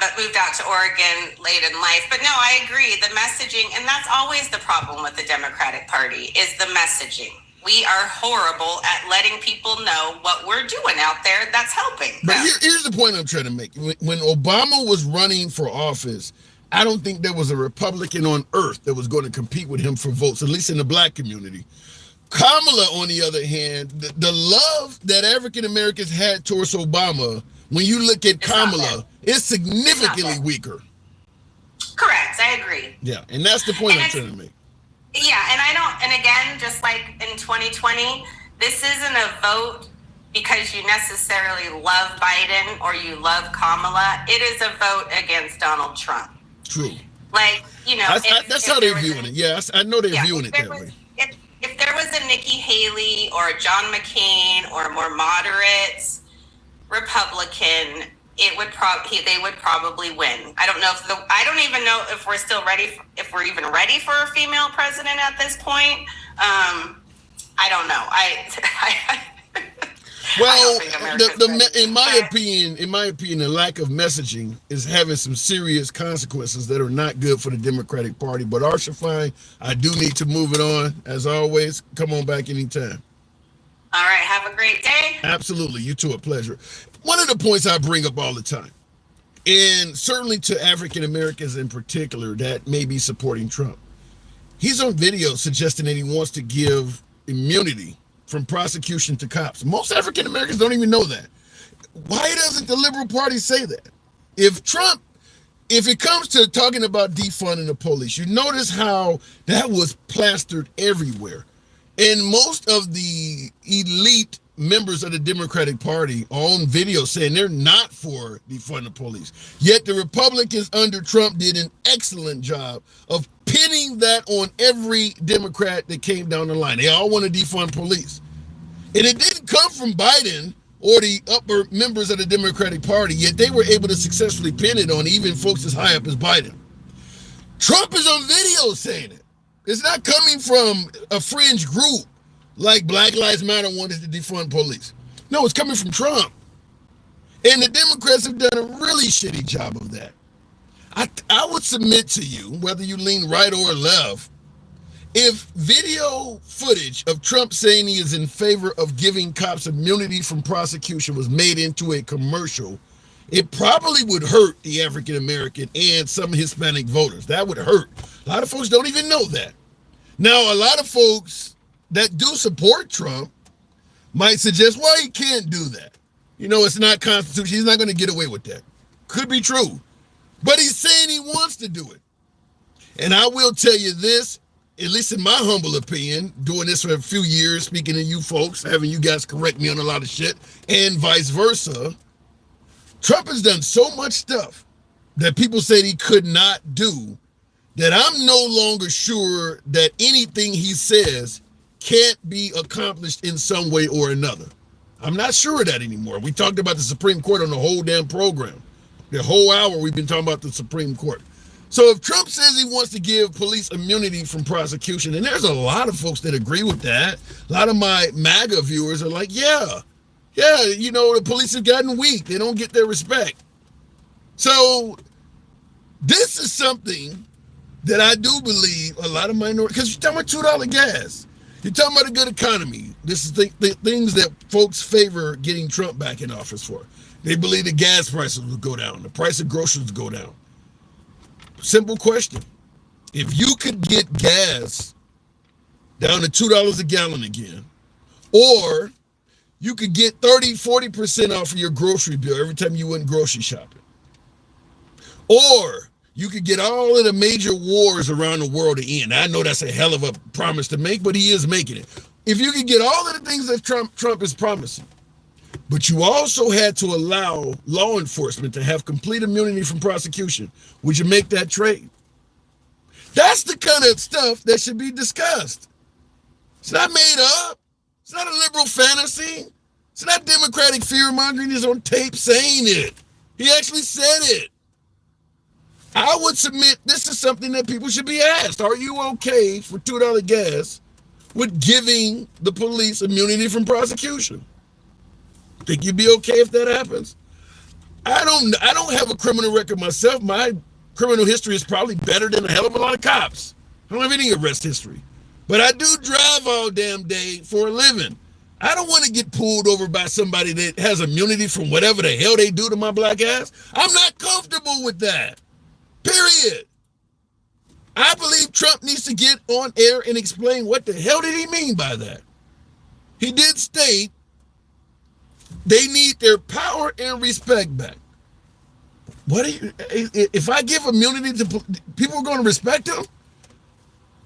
but moved out to Oregon late in life. But no, I agree. The messaging, and that's always the problem with the Democratic Party, is the messaging. We are horrible at letting people know what we're doing out there that's helping. But here's the point I'm trying to make. When Obama was running for office, I don't think there was a Republican on earth that was going to compete with him for votes, at least in the black community. Kamala, on the other hand, the love that African Americans had towards Obama, when you look at Kamala, it's significantly weaker. Correct. I agree. Yeah, and that's the point I'm trying to make. Yeah, and again, just like in 2020, this isn't a vote because you necessarily love Biden or you love Kamala. It is a vote against Donald Trump. True. That's how they're viewing it. Yeah, I know they're viewing it that way. If there was a Nikki Haley or a John McCain or a more moderate Republican, they would probably win. I don't even know if we're still ready, if we're even ready for a female president at this point. I don't know. In my opinion, the lack of messaging is having some serious consequences that are not good for the Democratic Party. But Arsha, fine, I do need to move it on. As always, come on back anytime. All right, have a great day. Absolutely, you too, a pleasure. One of the points I bring up all the time, and certainly to African Americans in particular that may be supporting Trump, He's on video suggesting that he wants to give immunity from prosecution to cops. Most African Americans don't even know that. Why doesn't the Liberal Party say that? If it comes to talking about defunding the police, you notice how that was plastered everywhere. And most of the elite members of the Democratic Party are on video saying they're not for defund the police. Yet the Republicans under Trump did an excellent job of pinning that on every Democrat that came down the line. They all want to defund police. And it didn't come from Biden or the upper members of the Democratic Party, yet they were able to successfully pin it on even folks as high up as Biden. Trump is on video saying it. It's not coming from a fringe group like Black Lives Matter wanted to defund police. No, it's coming from Trump. And the Democrats have done a really shitty job of that. I would submit to you, whether you lean right or left, if video footage of Trump saying he is in favor of giving cops immunity from prosecution was made into a commercial, it probably would hurt the African American and some Hispanic voters. That would hurt. A lot of folks don't even know that. Now, a lot of folks that do support Trump might suggest, well, he can't do that. You know, it's not constitutional. He's not going to get away with that. Could be true. But he's saying he wants to do it. And I will tell you this, at least in my humble opinion, doing this for a few years, speaking to you folks, having you guys correct me on a lot of shit, and vice versa, Trump has done so much stuff that people said he could not do that I'm no longer sure that anything he says can't be accomplished in some way or another. I'm not sure of that anymore. We talked about the Supreme Court on the whole damn program. The whole hour we've been talking about the Supreme Court. So if Trump says he wants to give police immunity from prosecution, and there's a lot of folks that agree with that, a lot of my MAGA viewers are like, yeah, you know, the police have gotten weak. They don't get their respect. So this is something that I do believe a lot of minorities, because you're talking about $2 gas. You're talking about a good economy. This is the things that folks favor getting Trump back in office for. They believe the gas prices will go down. The price of groceries will go down. Simple question. If you could get gas down to $2 a gallon again, or you could get 30-40% off of your grocery bill every time you went grocery shopping, or you could get all of the major wars around the world to end. I know that's a hell of a promise to make, but he is making it. If you could get all of the things that Trump is promising, but you also had to allow law enforcement to have complete immunity from prosecution, would you make that trade? That's the kind of stuff that should be discussed. It's not made up. It's not a liberal fantasy. It's not Democratic fear-mongering. He's on tape saying it. He actually said it. I would submit this is something that people should be asked. Are you okay for $2 gas with giving the police immunity from prosecution? Think you'd be okay if that happens? I don't have a criminal record myself. My criminal history is probably better than a hell of a lot of cops. I don't have any arrest history. But I do drive all damn day for a living. I don't want to get pulled over by somebody that has immunity from whatever the hell they do to my black ass. I'm not comfortable with that. Period. I believe Trump needs to get on air and explain what the hell did he mean by that. He did state they need their power and respect back. If I give immunity to people, are going to respect them?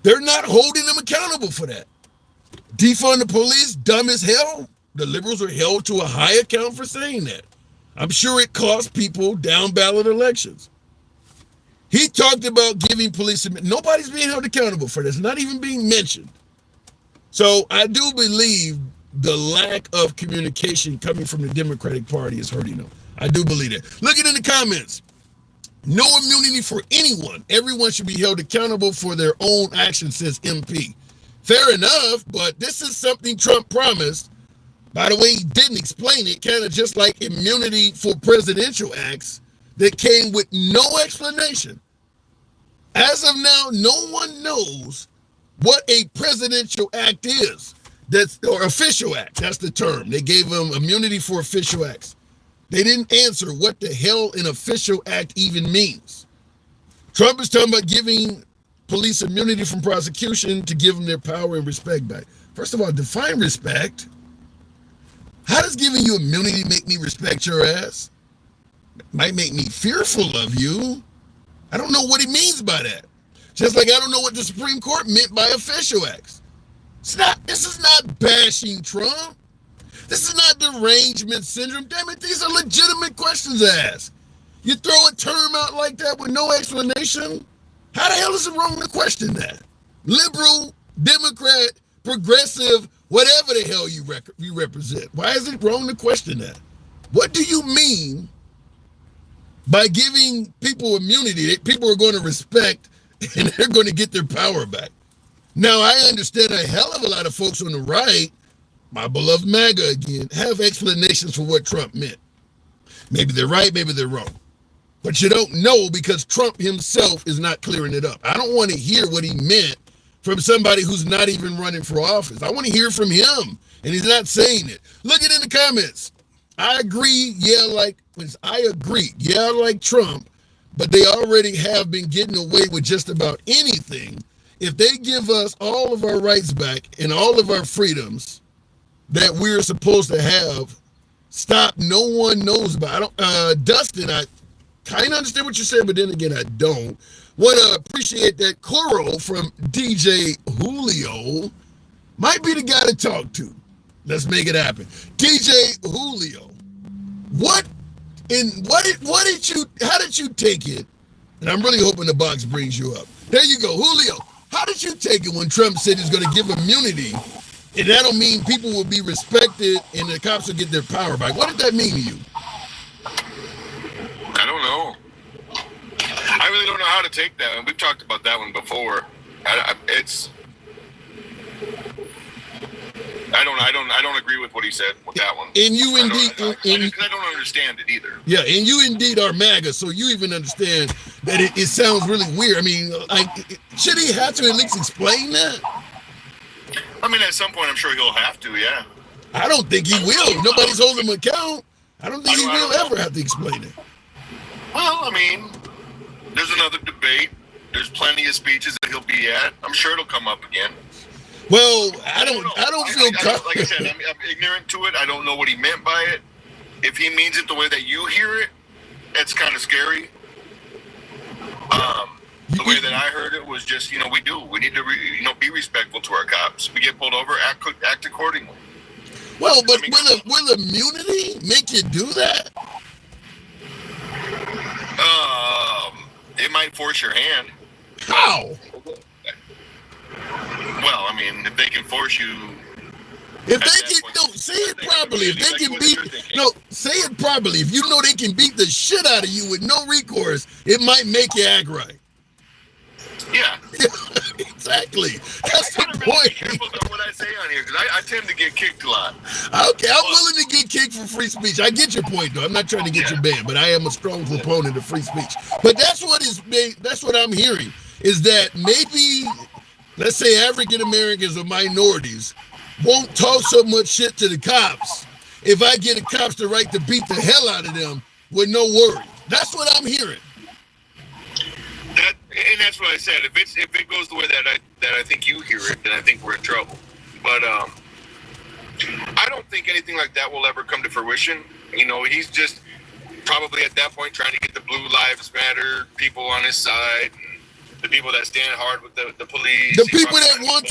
They're not holding them accountable for that. Defund the police, dumb as hell. The liberals are held to a high account for saying that. I'm sure it cost people down ballot elections. He talked about giving police, nobody's being held accountable for this, not even being mentioned. So I do believe the lack of communication coming from the Democratic Party is hurting them. I do believe that. Look at in the comments. No immunity for anyone. Everyone should be held accountable for their own actions, says MP. Fair enough, but this is something Trump promised. By the way, he didn't explain it, kind of just like immunity for presidential acts that came with no explanation. As of now, no one knows what a presidential act is. Or official act, that's the term. They gave him immunity for official acts. They didn't answer what the hell an official act even means. Trump is talking about giving police immunity from prosecution to give them their power and respect back. First of all, define respect. How does giving you immunity make me respect your ass? It might make me fearful of you. I don't know what he means by that. Just like I don't know what the Supreme Court meant by official acts. This is not bashing Trump. This is not derangement syndrome. Damn it, these are legitimate questions to ask. You throw a term out like that with no explanation? How the hell is it wrong to question that? Liberal, Democrat, progressive, whatever the hell you represent. Why is it wrong to question that? What do you mean by giving people immunity that people are going to respect and they're going to get their power back? Now, I understand a hell of a lot of folks on the right, my beloved MAGA again, have explanations for what Trump meant. Maybe they're right, maybe they're wrong. But you don't know because Trump himself is not clearing it up. I don't want to hear what he meant from somebody who's not even running for office. I want to hear from him, and he's not saying it. Look at it in the comments. I agree, like Trump, but they already have been getting away with just about anything. If they give us all of our rights back and all of our freedoms that we're supposed to have, stop, no one knows about. Dustin, I kind of understand what you said, but then again, I don't. Want to appreciate that Coro from DJ Julio. Might be the guy to talk to. Let's make it happen. DJ Julio, how did you take it? And I'm really hoping the box brings you up. There you go, Julio. How did you take it when Trump said he's going to give immunity, and that'll mean people will be respected and the cops will get their power back? What did that mean to you? I don't know. I really don't know how to take that. We've talked about that one before. I don't agree with what he said with that one. And you indeed, I don't understand it either. Yeah, and you indeed are MAGA, so you even understand that it sounds really weird. I mean, should he have to at least explain that? I mean, at some point, I'm sure he'll have to. Yeah. I don't think he will. Nobody's holding him account. I don't think he will ever have to explain it. Well, I mean, there's another debate. There's plenty of speeches that he'll be at. I'm sure it'll come up again. Well, I don't feel comfortable. Like I said, I'm ignorant to it. I don't know what he meant by it. If he means it the way that you hear it, it's kind of scary. The way that I heard it was just, we need to, be respectful to our cops. We get pulled over, act accordingly. Well, but will immunity make you do that? It might force your hand. How? Well, I mean, if they can force you. If they can, say it properly. If they can say it properly. If you know they can beat the shit out of you with no recourse, it might make you act right. Yeah. Exactly. That's the point. Be careful about what I say on here because I tend to get kicked a lot. Okay, I'm willing to get kicked for free speech. I get your point, though. I'm not trying to get you banned, but I am a strong proponent of free speech. But that's what I'm hearing is that maybe, let's say, African Americans or minorities won't talk so much shit to the cops if I get the cops the right to beat the hell out of them with no worry. That's what I'm hearing. And that's what I said. If it goes the way that I think you hear it, then I think we're in trouble. But I don't think anything like that will ever come to fruition. He's just probably at that point trying to get the Blue Lives Matter people on his side, and the people that stand hard with the police. The people that want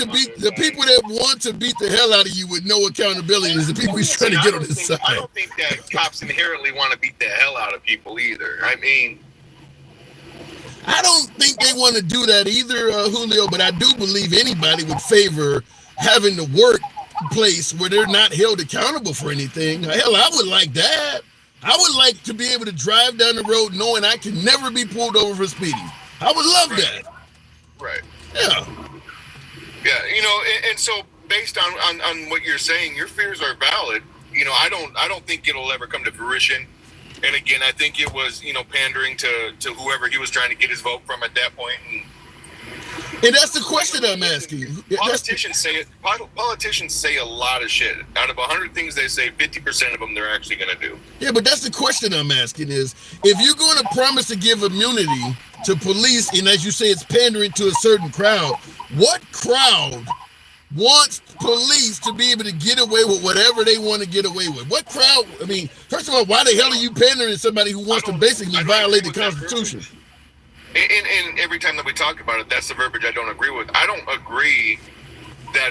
to beat the hell out of you with no accountability is the people he's trying to get on his side. I don't think that cops inherently want to beat the hell out of people either. I mean, I don't think they want to do that either, Julio, but I do believe anybody would favor having the workplace where they're not held accountable for anything. Hell, I would like that. I would like to be able to drive down the road knowing I can never be pulled over for speeding. I would love that. Right. Yeah. Yeah, and so based on what you're saying, your fears are valid. I don't think it'll ever come to fruition. And again, I think it was, pandering to whoever he was trying to get his vote from at that point. And that's the question I'm asking. Politicians say it. Politicians say a lot of shit. Out of 100 things they say, 50% of them they're actually going to do. Yeah, but that's the question I'm asking is, if you're going to promise to give immunity to police, and as you say, it's pandering to a certain crowd, what crowd wants police to be able to get away with whatever they want to get away with? What crowd? I mean, first of all, why the hell are you pandering to somebody who wants to basically violate the Constitution? And every time that we talk about it, that's the verbiage I don't agree with. I don't agree that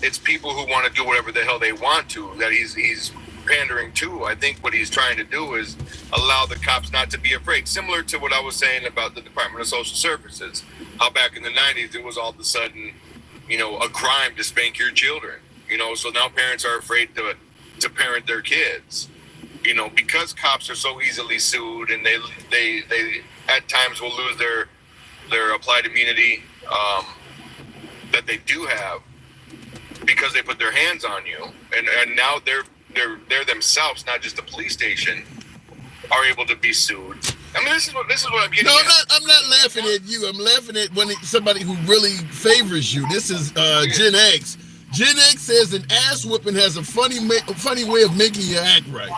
it's people who want to do whatever the hell they want to, that he's pandering to. I think what he's trying to do is allow the cops not to be afraid. Similar to what I was saying about the Department of Social Services. How back in the 90s, it was all of a sudden, a crime to spank your children. So now parents are afraid to parent their kids. Because cops are so easily sued, and they at times will lose their applied immunity that they do have because they put their hands on you, and now they're themselves, not just the police station, are able to be sued. I mean, this is what I'm getting. No, I'm not laughing at you. I'm laughing at somebody who really favors you. This is Gen X. Gen X says an ass whooping has a funny way of making you act right.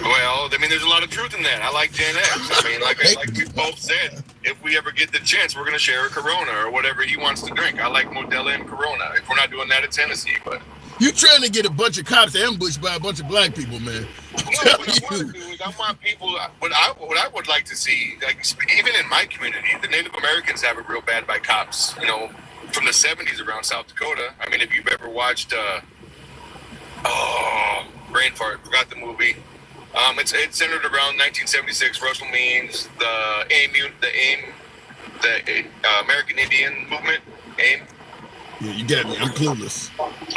Well, I mean, there's a lot of truth in that. I like Gen X. I mean, like we both said, if we ever get the chance, we're going to share a Corona or whatever he wants to drink. I like Modelo and Corona. If we're not doing that, it's Tennessee. But you trying to get a bunch of cops ambushed by a bunch of black people, man. I want people. What I would like to see, like even in my community, the Native Americans have it real bad by cops. From the 70s around South Dakota. I mean, if you've ever watched, brain fart, forgot the movie. It's centered around 1976. Russell Means, the American Indian movement. AIM. Yeah, you got me. I'm clueless.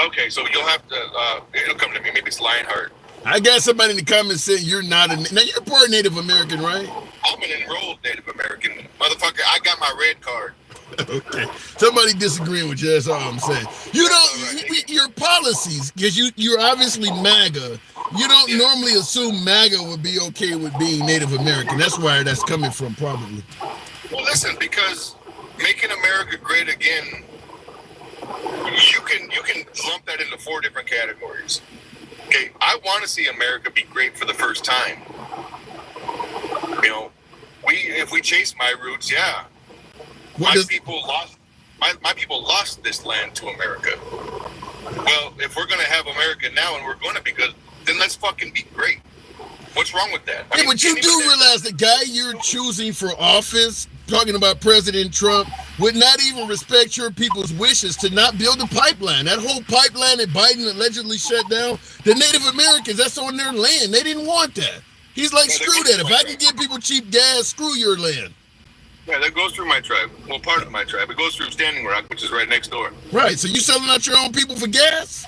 Okay, so you'll have to. It'll come to me. Maybe it's Lionheart. I got somebody in the comments saying you're not now you're part Native American, right? I'm an enrolled Native American, motherfucker. I got my red card. Okay, somebody disagreeing with you. That's all I'm saying. Your policies, because you're obviously MAGA. You don't normally assume MAGA would be okay with being Native American. That's where that's coming from, probably. Well, listen, because making America great again, you can lump that into 4 different categories. Okay, I want to see America be great for the first time. If we chase my roots, yeah. My people lost this land to America. Well, if we're going to have America now and we're going to be good, then let's fucking be great. What's wrong with that? But you do realize the guy you're choosing for office, talking about President Trump, would not even respect your people's wishes to not build a pipeline. That whole pipeline that Biden allegedly shut down, the Native Americans, that's on their land. They didn't want that. He's like, screw that. If I can give people cheap gas, screw your land. Yeah, that goes through my tribe. Well, part of my tribe. It goes through Standing Rock, which is right next door. Right. So you selling out your own people for gas?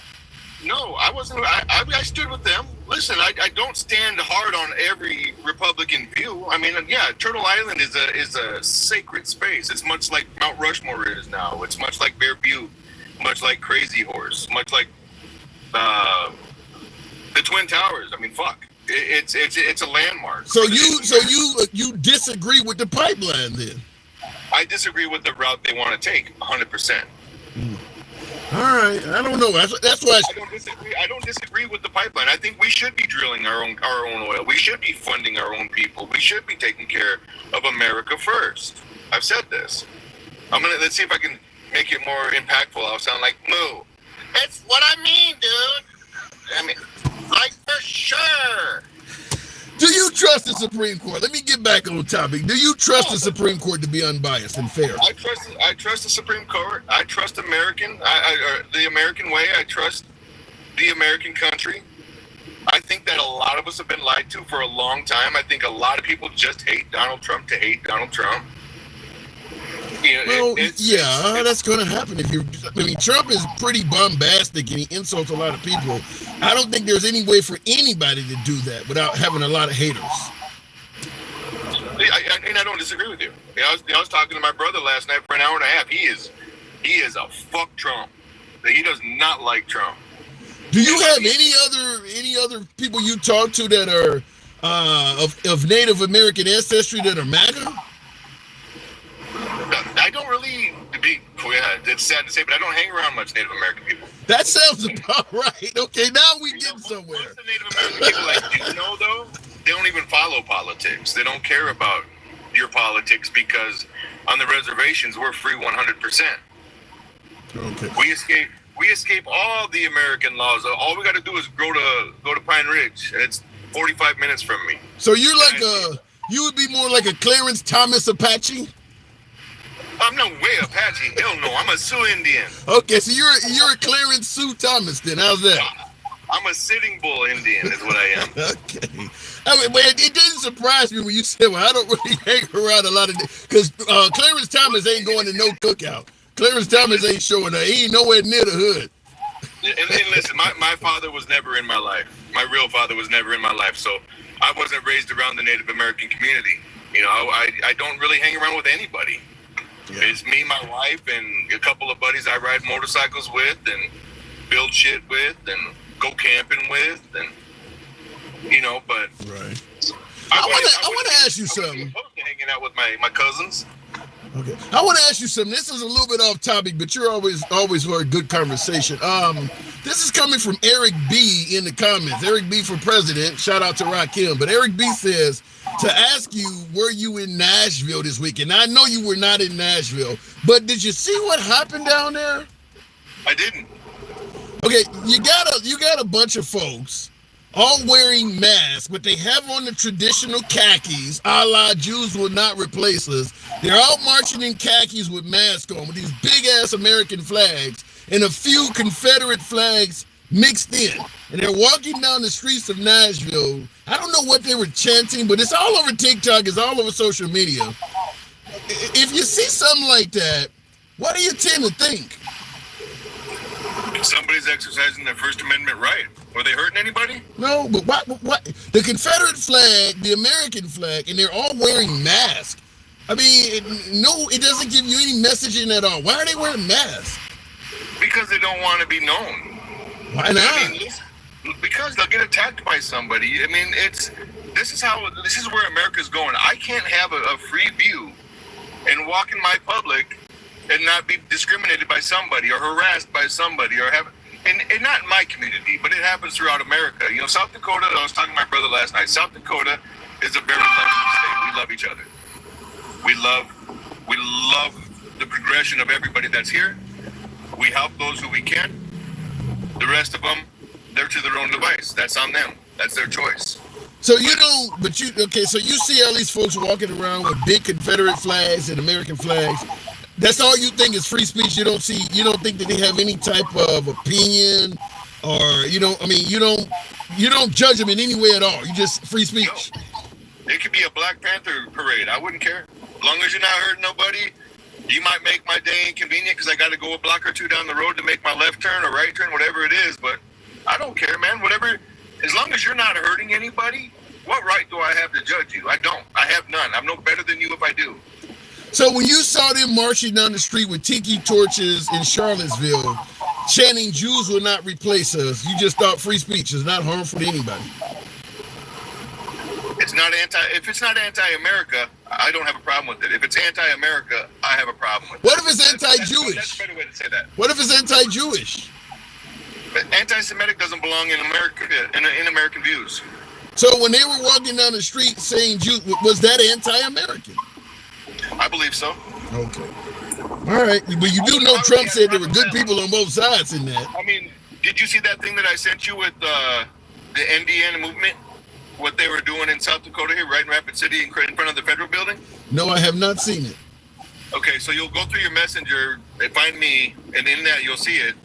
No, I wasn't. I stood with them. Listen, I don't stand hard on every Republican view. I mean, yeah, Turtle Island is a sacred space. It's much like Mount Rushmore is now. It's much like Bear Butte, much like Crazy Horse, much like the Twin Towers. I mean, fuck. It's a landmark. So you disagree with the pipeline then? I disagree with the route they want to take 100%. All right, I don't know. That's why I don't disagree with the pipeline. I think we should be drilling our own oil. We should be funding our own people. We should be taking care of America first. I've said this. Let's see if I can make it more impactful. I'll sound like Moo. That's what I mean, dude. I mean, like for sure. Do you trust the Supreme Court? Let me get back on topic. Do you trust the Supreme Court to be unbiased and fair? I trust the Supreme Court. I trust the American way. I trust the American country. I think that a lot of us have been lied to for a long time. I think a lot of people just hate Donald Trump to hate Donald Trump. That's going to happen. Trump is pretty bombastic and he insults a lot of people. I don't think there's any way for anybody to do that without having a lot of haters. I don't disagree with you. I was talking to my brother last night for an hour and a half. He is a fuck Trump. He does not like Trump. Do you have any other people you talk to that are of Native American ancestry that are MAGA? I don't really it's sad to say, but I don't hang around much Native American people. That sounds about right. Okay, now we get somewhere. Most of the Native American people I do know, though, they don't even follow politics. They don't care about your politics because on the reservations we're free 100%. Okay. We escape all the American laws. All we got to do is go to Pine Ridge, and it's 45 minutes from me. So you're like you would be more like a Clarence Thomas Apache? I'm no way Apache. Hell no. I'm a Sioux Indian. Okay, so you're a Clarence Sue Thomas then. How's that? I'm a Sitting Bull Indian is what I am. Okay. I mean, but it didn't surprise me when you said, well, I don't really hang around a lot of because Clarence Thomas ain't going to no cookout. Clarence Thomas ain't showing up. He ain't nowhere near the hood. And listen, my father was never in my life. My real father was never in my life. So I wasn't raised around the Native American community. You know, I don't really hang around with anybody. Yeah. It's me, my wife, and a couple of buddies I ride motorcycles with and build shit with and go camping with, and you know. But right. I want to ask you something. I'm hanging out with my cousins. Okay, I want to ask you something. This is a little bit off topic, but you're always for a good conversation. This is coming from Eric B in the comments. Eric B for president. Shout out to Rakim. But Eric B says to ask you, were you in Nashville this weekend? Now, I know you were not in Nashville, but did you see what happened down there? I didn't. Okay, you got a bunch of folks all wearing masks, but they have on the traditional khakis, a la Jews will not replace us. They're all marching in khakis with masks on, with these big-ass American flags, and a few Confederate flags mixed in. And they're walking down the streets of Nashville. I don't know what they were chanting, but it's all over TikTok, it's all over social media. If you see something like that, what do you tend to think? Somebody's exercising their First Amendment right. Were they hurting anybody? No, but what? The Confederate flag, the American flag, and they're all wearing masks. I mean, it doesn't give you any messaging at all. Why are they wearing masks? Because they don't want to be known. Why not? I mean, because they'll get attacked by somebody. I mean, this is where America's going. I can't have a free view and walk in my public and not be discriminated by somebody or harassed by somebody or have, and not in my community, but it happens throughout America. You know, South Dakota, I was talking to my brother last night, South Dakota is a very loving state. We love each other. We love the progression of everybody that's here. We help those who we can. The rest of them, they're to their own device. That's on them. That's their choice. So you don't, so you see all these folks walking around with big Confederate flags and American flags. That's all you think is free speech. You don't think that they have any type of opinion, or you don't judge them in any way at all. You just free speech. No. It could be a Black Panther parade. I wouldn't care. As long as you're not hurting nobody. You might make my day inconvenient because I got to go a block or two down the road to make my left turn or right turn, whatever it is. But I don't care, man. Whatever. As long as you're not hurting anybody, what right do I have to judge you? I don't. I have none. I'm no better than you if I do. So when you saw them marching down the street with tiki torches in Charlottesville, chanting "Jews will not replace us," you just thought free speech is not harmful to anybody? If it's not anti-America, I don't have a problem with it. If it's anti-America, I have a problem with it. What if it's anti-Jewish? That's a better way to say that. What if it's anti-Jewish? But anti-Semitic doesn't belong in America, in American views. So when they were walking down the street saying Jews, was that anti-American? I believe so. Okay. All right. But you do know Trump said there were good people on both sides in that. I mean, did you see that thing that I sent you with the NDN movement? What they were doing in South Dakota here, right in Rapid City, in front of the federal building? No, I have not seen it. Okay, so you'll go through your messenger and find me, and in that you'll see it.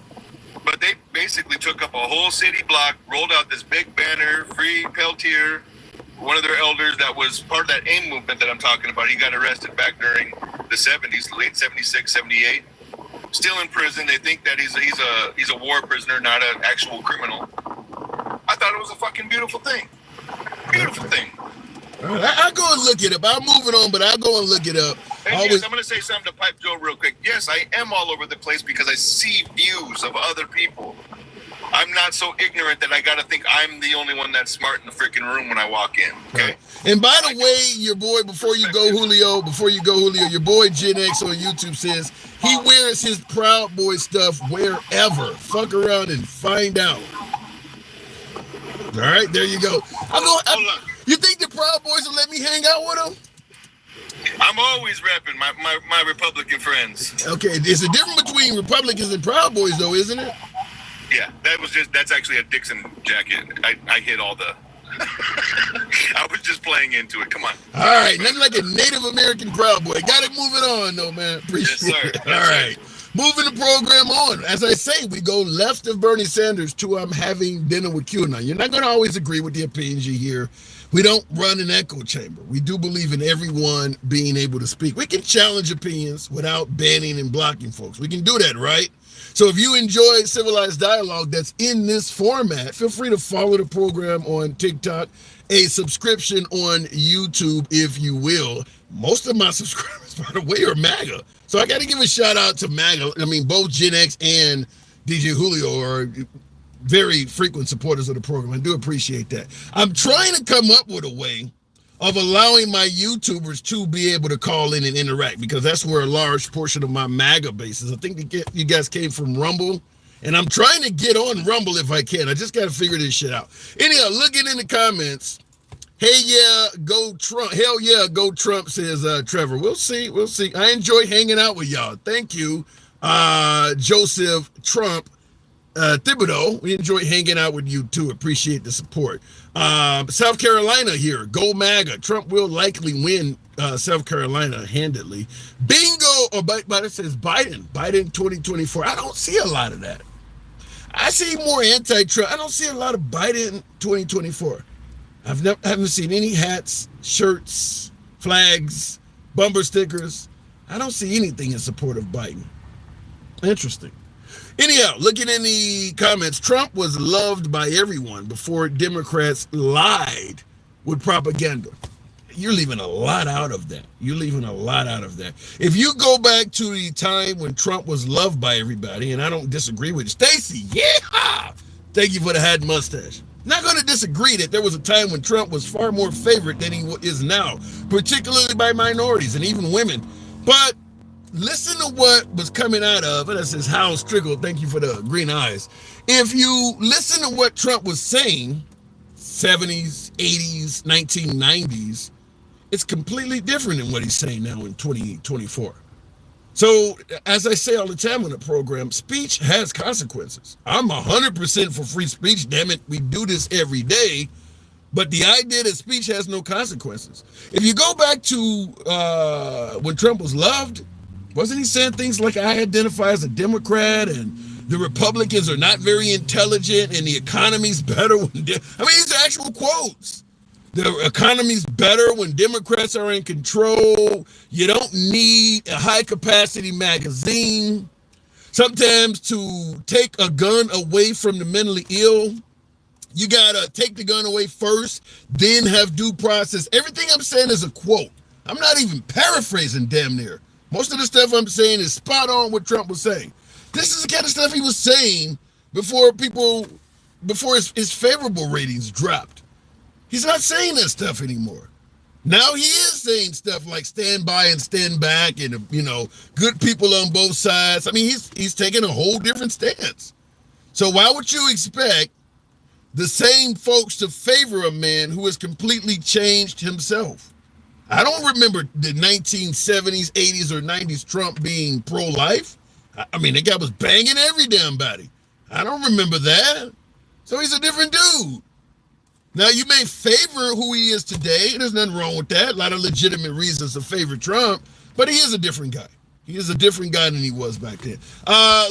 But they basically took up a whole city block, rolled out this big banner, Free Peltier, one of their elders that was part of that AIM movement that I'm talking about. He got arrested back during the 70s, late 76, 78. Still in prison. They think that he's a war prisoner, not an actual criminal. I thought it was a fucking beautiful thing. Beautiful thing. I'll go and look it up. I'm moving on, but I'll go and look it up. And yes, I'm going to say something to Pipe Joe real quick. Yes, I am all over the place because I see views of other people. I'm not so ignorant that I got to think I'm the only one that's smart in the freaking room when I walk in. Okay. And by the way, your boy, before you go, Julio, your boy Gen X on YouTube says he wears his Proud Boy stuff wherever. Fuck around and find out. All right, there you go. You think the Proud Boys will let me hang out with them? I'm always repping my Republican friends. Okay, there's a difference between Republicans and Proud Boys, though, isn't it? Yeah, that's actually a Dixon jacket. I hit all the. I was just playing into it. Come on. All right, nothing like a Native American Proud Boy. Got it moving on, though, man. Appreciate it. All right. Moving the program on. As I say, we go left of Bernie Sanders to having dinner with QAnon. You're not going to always agree with the opinions you hear. We don't run an echo chamber. We do believe in everyone being able to speak. We can challenge opinions without banning and blocking folks. We can do that, right? So if you enjoy civilized dialogue that's in this format, feel free to follow the program on TikTok, a subscription on YouTube, if you will. Most of my subscribers, by the way, are MAGA. So I got to give a shout out to MAGA. I mean, both Gen X and DJ Julio are very frequent supporters of the program. I do appreciate that. I'm trying to come up with a way of allowing my YouTubers to be able to call in and interact, because that's where a large portion of my MAGA base is. I think you guys came from Rumble, and I'm trying to get on Rumble if I can. I just got to figure this shit out. Anyhow, looking in the comments, hey, yeah, go Trump. Hell yeah, go Trump, says Trevor. We'll see. I enjoy hanging out with y'all. Thank you, Joseph Trump. Thibodeau, we enjoy hanging out with you too. Appreciate the support. South Carolina here, go MAGA. Trump will likely win South Carolina handedly. Bingo, but it says Biden 2024. I don't see a lot of that. I see more anti-Trump. I don't see a lot of Biden 2024. I haven't seen any hats, shirts, flags, bumper stickers. I don't see anything in support of Biden. Interesting. Anyhow, looking in the comments, Trump was loved by everyone before Democrats lied with propaganda. You're leaving a lot out of that. If you go back to the time when Trump was loved by everybody, and I don't disagree with Stacy, yeah, thank you for the hat and mustache. Not going to disagree that there was a time when Trump was far more favored than he is now, particularly by minorities and even women. But listen to what was coming out of, and that says Hal Strickle, thank you for the green eyes. If you listen to what Trump was saying, 70s, 80s, 1990s, it's completely different than what he's saying now in 2024. So, as I say all the time on the program, speech has consequences. I'm 100% for free speech, damn it. We do this every day. But the idea that speech has no consequences. If you go back to when Trump was loved, wasn't he saying things like, I identify as a Democrat and the Republicans are not very intelligent and the economy's better when... these are actual quotes. The economy's better when Democrats are in control. You don't need a high-capacity magazine. Sometimes to take a gun away from the mentally ill, you got to take the gun away first, then have due process. Everything I'm saying is a quote. I'm not even paraphrasing damn near. Most of the stuff I'm saying is spot on what Trump was saying. This is the kind of stuff he was saying before his favorable ratings dropped. He's not saying that stuff anymore. Now he is saying stuff like stand by and stand back and, good people on both sides. I mean, he's taking a whole different stance. So why would you expect the same folks to favor a man who has completely changed himself? I don't remember the 1970s, 80s, or 90s Trump being pro-life. I mean, the guy was banging every damn body. I don't remember that. So he's a different dude. Now, you may favor who he is today. There's nothing wrong with that. A lot of legitimate reasons to favor Trump, but he is a different guy. He is a different guy than he was back then.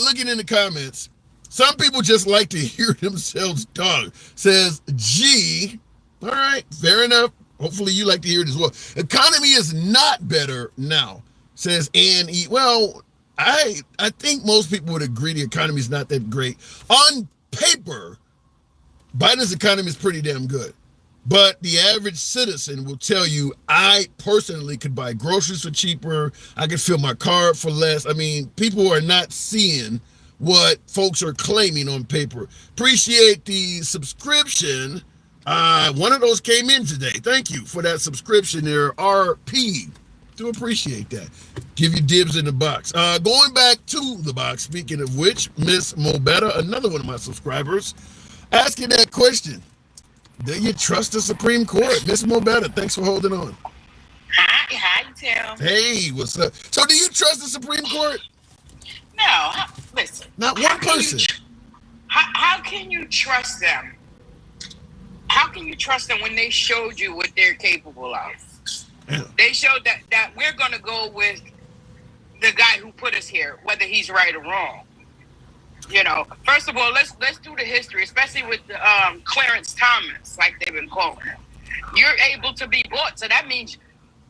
Looking in the comments, some people just like to hear themselves talk. Says, G. All right, fair enough. Hopefully you like to hear it as well. Economy is not better now, says Ann E. Well, I think most people would agree the economy is not that great. On paper, Biden's economy is pretty damn good. But the average citizen will tell you, I personally could buy groceries for cheaper. I could fill my car for less. I mean, people are not seeing what folks are claiming on paper. Appreciate the subscription. One of those came in today. Thank you for that subscription there, RP. Do appreciate that. Give you dibs in the box. Going back to the box, speaking of which, Miss Mobetta, another one of my subscribers, asking that question. Do you trust the Supreme Court? Miss Mobetta, thanks for holding on. Hi, Tim. Hey, what's up? So do you trust the Supreme Court? No, listen. Not one person. How can you trust them? How can you trust them when they showed you what they're capable of? Yeah. They showed that we're going to go with the guy who put us here, whether he's right or wrong. You know, first of all, let's do the history, especially with Clarence Thomas, like they've been calling him. You're able to be bought, so that means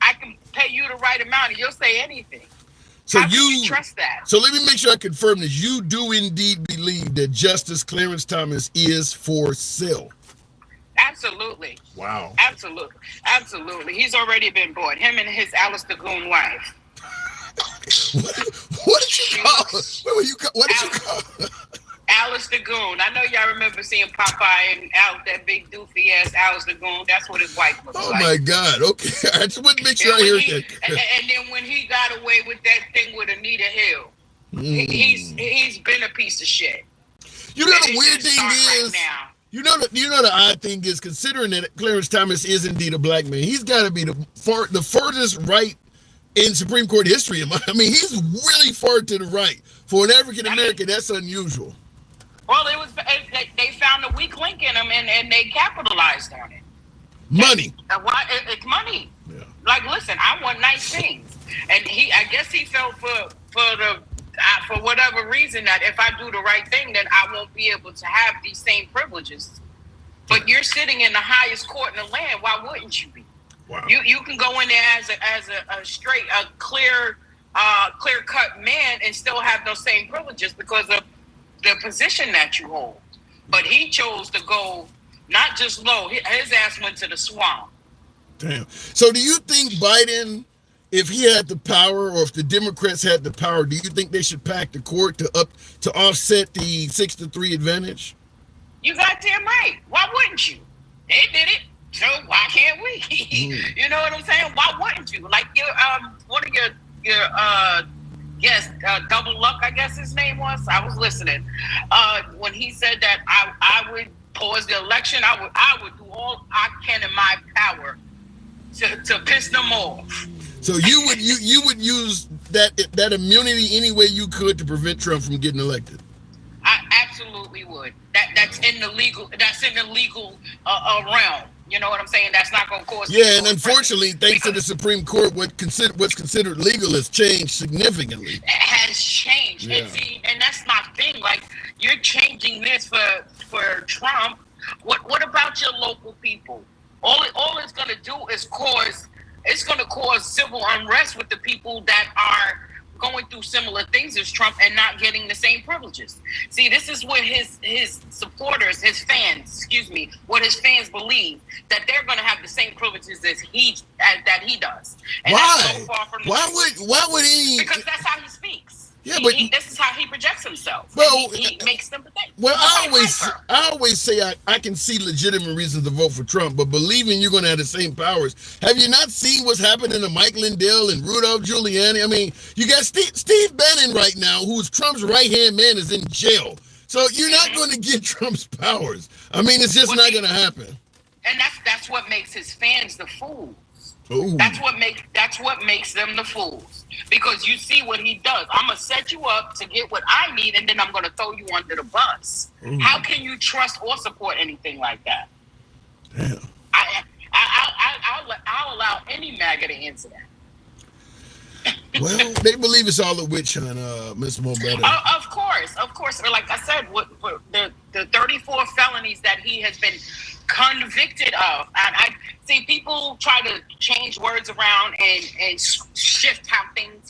I can pay you the right amount, and you'll say anything. So How can you trust that? So let me make sure I confirm this. You do indeed believe that Justice Clarence Thomas is for sale? Absolutely. Wow. Absolutely. He's already been bought. Him and his Alice the Goon wife. What did you call her? What did you call her? Alice the Goon. I know y'all remember seeing Popeye and that big doofy ass Alice the Goon. That's what his wife looks like. Oh my God. Okay. I just want to make sure I hear that. And then when he got away with that thing with Anita Hill, he's been a piece of shit. You know the weird thing is, you know the odd thing is, considering that Clarence Thomas is indeed a black man, he's got to be the furthest right in Supreme Court history. I mean, he's really far to the right. For an African American, that's unusual. Well, they found a weak link in him, and they capitalized on it. Money. It's money. Yeah. Like, listen, I want nice things, and I guess he felt for whatever reason that if I do the right thing, then I won't be able to have these same privileges. But you're sitting in the highest court in the land. Why wouldn't you be? Wow. You can go in there as a clear cut man and still have those same privileges because of the position that you hold. But he chose to go not just low. His ass went to the swamp. Damn. So do you think Biden, if he had the power, or if the Democrats had the power, do you think they should pack the court to offset the 6-3 advantage? You goddamn right. Why wouldn't you? They did it. So why can't we? You know what I'm saying? Why wouldn't you? Like one of your guests, Double Luck, I guess his name was. I was listening when he said that I would pause the election. I would do all I can in my power to piss them off. So you would use that immunity any way you could to prevent Trump from getting elected? I absolutely would. That's in the legal realm. You know what I'm saying? That's not going to cause. Yeah, and unfortunately, thanks to the Supreme Court, what's considered legal has changed significantly. It has changed, yeah. And that's my thing. Like, you're changing this for Trump. What about your local people? All it's going to do is cause civil unrest with the people that are going through similar things as Trump and not getting the same privileges. See, this is what his supporters, his fans believe, that they're going to have the same privileges that he does. And why? That's so far from Why would he? Because that's how he speaks. Yeah, this is how he projects himself. Well, he makes them think. Well, I always say I can see legitimate reasons to vote for Trump, but believing you're going to have the same powers. Have you not seen what's happening to Mike Lindell and Rudolph Giuliani? I mean, you got Steve Bannon right now, who's Trump's right-hand man, is in jail. So you're not going to get Trump's powers. I mean, it's just not going to happen. And that's what makes his fans the fools. Ooh. That's what makes them the fools. Because you see what he does. I'm gonna set you up to get what I need, and then I'm gonna throw you under the bus. Ooh. How can you trust or support anything like that? Damn. I'll allow any MAGA to answer that. Well, they believe it's all a witch hunt, Ms. Mobetta. Of course. Like I said, the 34 felonies that he has been convicted of. And I see people try to change words around and shift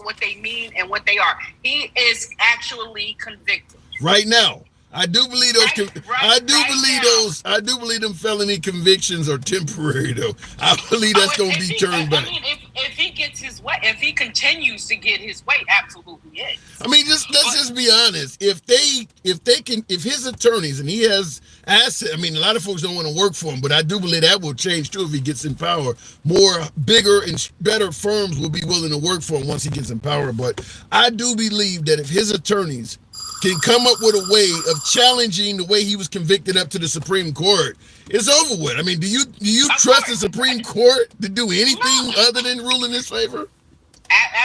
what they mean and what they are. He is actually convicted right now. I do believe those. I do believe them felony convictions are temporary, though. I believe that's going to be turned back. I mean, if he gets his way, if he continues to get his way, absolutely is. I mean, let's just be honest. If his attorneys, and he has assets, I mean, a lot of folks don't want to work for him, but I do believe that will change too if he gets in power. More bigger and better firms will be willing to work for him once he gets in power. But I do believe that if his attorneys can come up with a way of challenging the way he was convicted up to the Supreme Court, it's over with. I mean, do you trust the Supreme Court to do anything other than rule in his favor?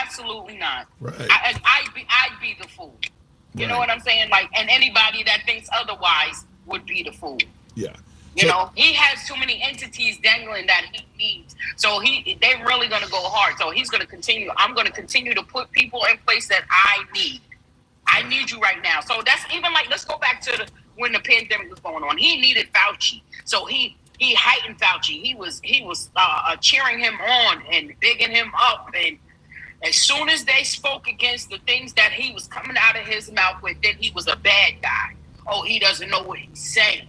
Absolutely not. Right. I'd be the fool. You know what I'm saying? Like, and anybody that thinks otherwise would be the fool. Yeah. You know, he has too many entities dangling that he needs. So they're really going to go hard. So he's going to continue. I'm going to continue to put people in place that I need. I need you right now. So that's even like, let's go back to when the pandemic was going on. He needed Fauci. So he heightened Fauci. He was cheering him on and bigging him up. And as soon as they spoke against the things that he was coming out of his mouth with, then he was a bad guy. Oh, he doesn't know what he's saying.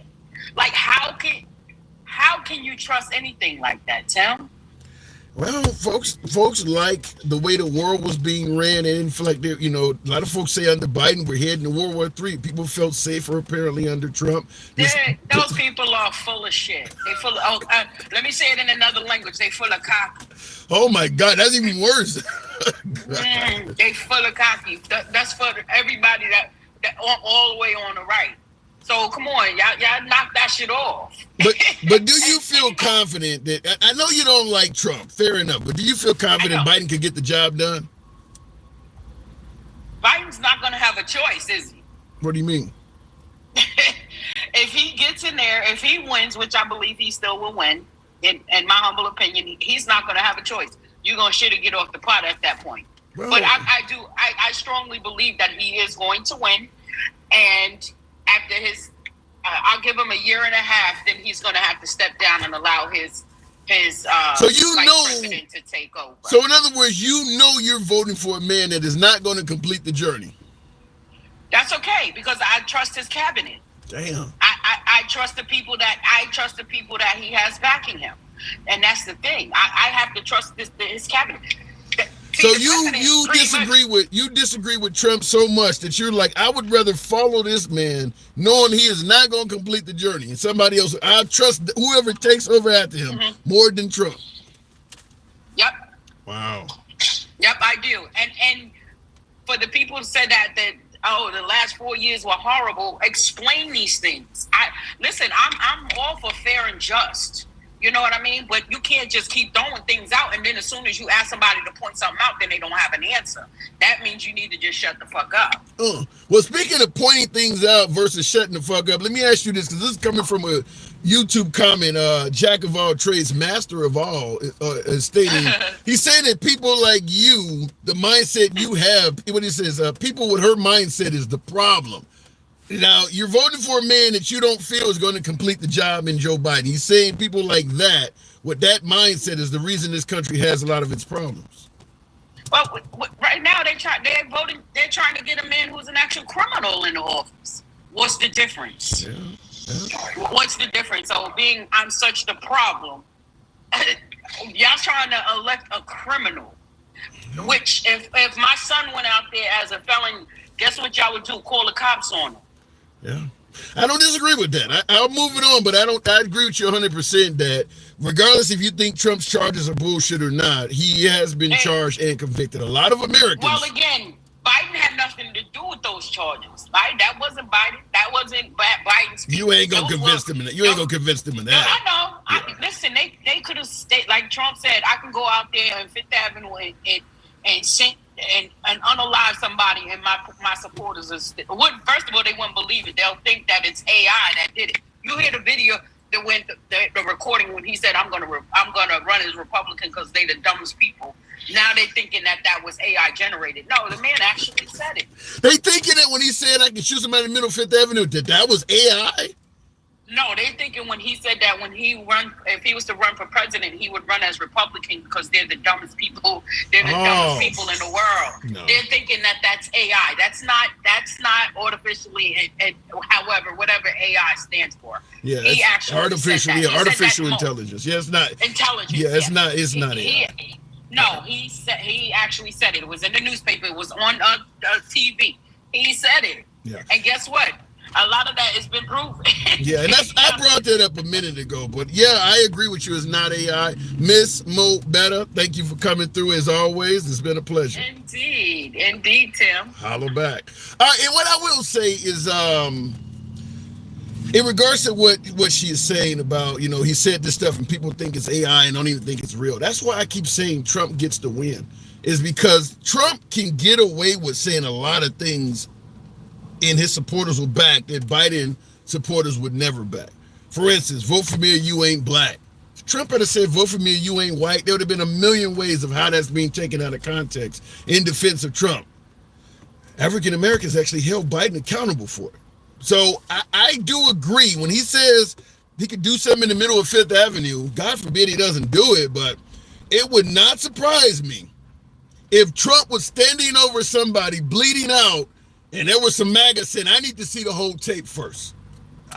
Like, how can you trust anything like that, Tim? Well, folks like the way the world was being ran, and feel like a lot of folks say under Biden we're heading to World War III. People felt safer apparently under Trump. Those people are full of shit. They full of, let me say it in another language. They full of cocky. Oh my God, that's even worse. They full of cocky. That's for everybody that all the way on the right. So come on, y'all knock that shit off. But do you feel confident that, I know you don't like Trump, fair enough, but do you feel confident Biden could get the job done? Biden's not going to have a choice, is he? What do you mean? If he gets in there, if he wins, which I believe he still will win, in my humble opinion, he's not going to have a choice. You're going to shit or get off the pot at that point. Bro. But I strongly believe that he is going to win, and after I'll give him a year and a half, then he's going to have to step down and allow his vice president to take over. So in other words, you're voting for a man that is not going to complete the journey. That's okay, because I trust his cabinet. Damn. I trust the people that he has backing him, and that's the thing. I have to trust his cabinet. So you disagree with Trump so much that you're like, I would rather follow this man knowing he is not going to complete the journey, and somebody else. I trust whoever takes over after him more than Trump. Yep. Wow. Yep, I do. And for the people who said that the last 4 years were horrible, explain these things. I'm all for fair and just. You know what I mean? But you can't just keep throwing things out, and then as soon as you ask somebody to point something out, then they don't have an answer. That means you need to just shut the fuck up. Well, speaking of pointing things out versus shutting the fuck up, let me ask you this, because this is coming from a YouTube comment. Jack of all trades, master of all, is stating, he's saying that people like you, the mindset you have, what he says, people with her mindset is the problem. Now, you're voting for a man that you don't feel is going to complete the job in Joe Biden. He's saying people like that, with that mindset, is the reason this country has a lot of its problems. Well, right now they're trying to get a man who's an actual criminal in the office. What's the difference? Yeah. What's the difference? So I'm such the problem. Y'all trying to elect a criminal, which if my son went out there as a felon, guess what y'all would do? Call the cops on him. Yeah, I don't disagree with that. I'll move it on, but I agree with you 100% that regardless if you think Trump's charges are bullshit or not, he has been charged and convicted. A lot of Americans. Well, again, Biden had nothing to do with those charges. That wasn't Biden. That wasn't Biden's people. You ain't gonna convince them in that. You ain't gonna convince them in that. I know. Yeah. Listen, they could have stayed, like Trump said, I can go out there on Fifth Avenue and sink and unalive somebody, and my supporters first of all, they wouldn't believe it. They'll think that it's AI that did it. You hear the video that went the recording when he said I'm gonna run as Republican because they the dumbest people. Now they're thinking that was AI generated. No, the man actually said it. They thinking that when he said I can shoot somebody in the middle of Fifth Avenue that was AI. No, they're thinking when he said that if he was to run for president, he would run as Republican because they're the dumbest people. They're the dumbest people in the world. No. They're thinking that that's AI. That's not artificially, and however, whatever AI stands for. Yeah, he actually artificial intelligence. Yeah, it's not intelligence. Yeah, it's not AI. No, he actually said it. It was in the newspaper. It was on TV. He said it. Yeah. And guess what? A lot of that has been proven. Yeah, and I brought that up a minute ago. But yeah, I agree with you. It's not AI. Miss Mo Better, thank you for coming through as always. It's been a pleasure. Indeed, Tim. Holler back. And what I will say is, in regards to what she is saying about, he said this stuff and people think it's AI and don't even think it's real. That's why I keep saying Trump gets the win, is because Trump can get away with saying a lot of things and his supporters will back that Biden supporters would never back. For instance, vote for me or you ain't black. If Trump had said vote for me or you ain't white, there would have been a million ways of how that's being taken out of context in defense of Trump. African Americans actually held Biden accountable for it. So I do agree when he says he could do something in the middle of Fifth Avenue. God forbid he doesn't do it, but it would not surprise me if Trump was standing over somebody bleeding out and there was some MAGA saying, I need to see the whole tape first.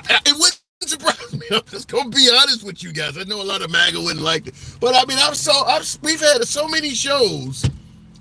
It wouldn't surprise me. I'm just going to be honest with you guys. I know a lot of MAGA wouldn't like it. But I mean, we've had so many shows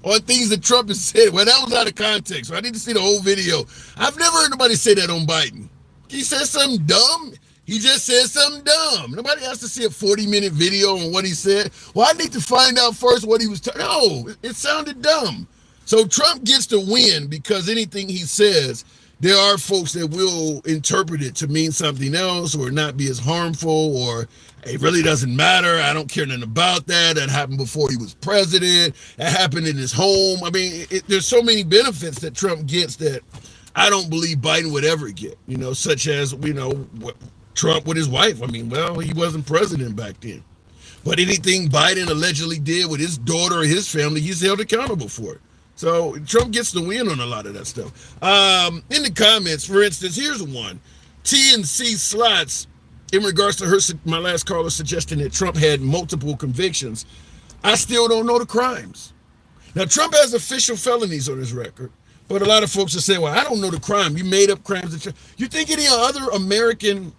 on things that Trump has said. Well, that was out of context. So I need to see the whole video. I've never heard nobody say that on Biden. He says something dumb. He just said something dumb. Nobody has to see a 40-minute video on what he said. Well, I need to find out first what he was talking. No, it sounded dumb. So Trump gets to win because anything he says, there are folks that will interpret it to mean something else or not be as harmful, or it really doesn't matter. I don't care nothing about that. That happened before he was president. That happened in his home. I mean, there's so many benefits that Trump gets that I don't believe Biden would ever get, such as, Trump with his wife. I mean, well, he wasn't president back then. But anything Biden allegedly did with his daughter or his family, he's held accountable for it. So Trump gets the win on a lot of that stuff. In the comments, for instance, here's one. TNC Slots, in regards to my last caller suggesting that Trump had multiple convictions. I still don't know the crimes. Now, Trump has official felonies on his record, but a lot of folks are saying, well, I don't know the crime. You made up crimes. You think any other American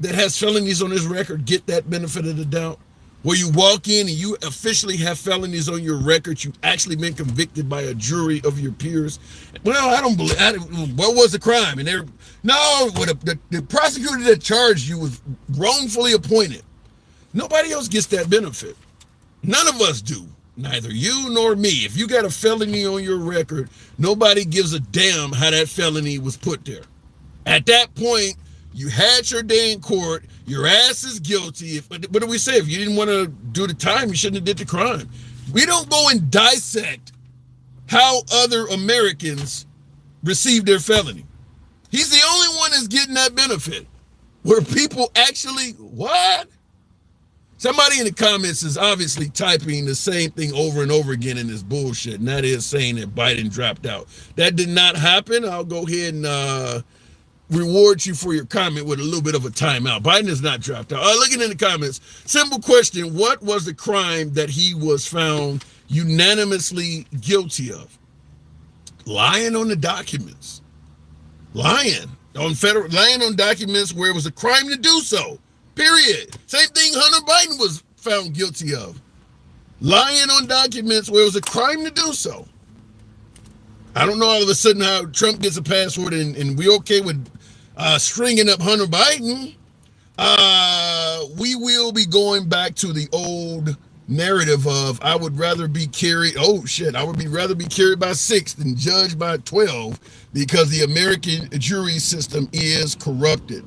that has felonies on his record get that benefit of the doubt? Where you walk in and you officially have felonies on your record, you actually been convicted by a jury of your peers. Well, I don't believe. What was the crime? And the prosecutor that charged you was wrongfully appointed. Nobody else gets that benefit. None of us do. Neither you nor me. If you got a felony on your record, nobody gives a damn how that felony was put there. At that point, you had your day in court. Your ass is guilty. What do we say? If you didn't want to do the time, you shouldn't have did the crime. We don't go and dissect how other Americans receive their felony. He's the only one that's getting that benefit. Where people actually, what? Somebody in the comments is obviously typing the same thing over and over again in this bullshit, and that is saying that Biden dropped out. That did not happen. I'll go ahead and reward you for your comment with a little bit of a timeout. Biden has not dropped out. Looking in the comments, simple question: what was the crime that he was found unanimously guilty of? Lying on the documents. Lying on documents where it was a crime to do so. Period. Same thing Hunter Biden was found guilty of. Lying on documents where it was a crime to do so. I don't know all of a sudden how Trump gets a password and we okay with stringing up Hunter Biden. We will be going back to the old narrative of I would rather be carried by 6 than judged by 12 because the American jury system is corrupted.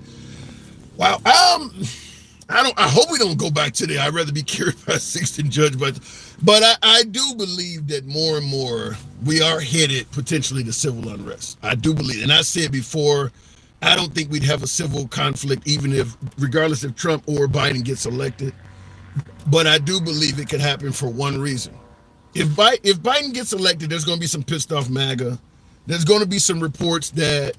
Wow. I hope we don't go back to the I'd rather be carried by 6 than judged by, but I do believe that more and more we are headed potentially to civil unrest. I do believe, and I said before, I don't think we'd have a civil conflict regardless if Trump or Biden gets elected. But I do believe it could happen for one reason. If Biden gets elected, there's going to be some pissed off MAGA. There's going to be some reports that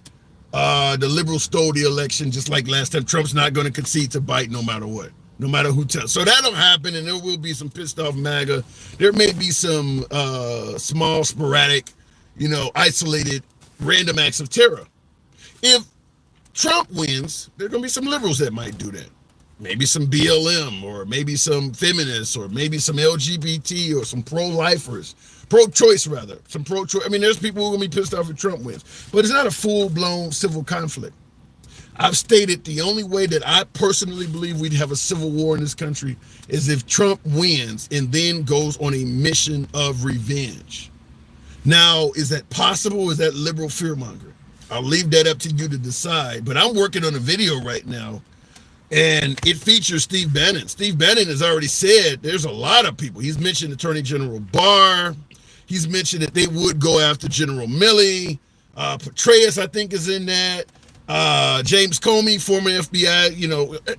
the liberals stole the election, just like last time. Trump's not going to concede to Biden no matter what, no matter who tells. So that'll happen, and there will be some pissed off MAGA. There may be some small, sporadic, isolated, random acts of terror. If Trump wins, there are going to be some liberals that might do that. maybe some BLM, or maybe some feminists, or maybe some LGBT, or some pro-lifers, pro-choice rather, some pro-choice. I mean, there's people who are going to be pissed off if Trump wins, but it's not a full-blown civil conflict. I've stated the only way that I personally believe we'd have a civil war in this country is if Trump wins and then goes on a mission of revenge. Now, is that possible? Is that liberal fear-mongering? I'll leave that up to you to decide, but I'm working on a video right now, and it features Steve Bannon. Steve Bannon has already said there's a lot of people. He's mentioned Attorney General Barr. He's mentioned that they would go after General Milley. Petraeus, I think, is in that. James Comey, former FBI,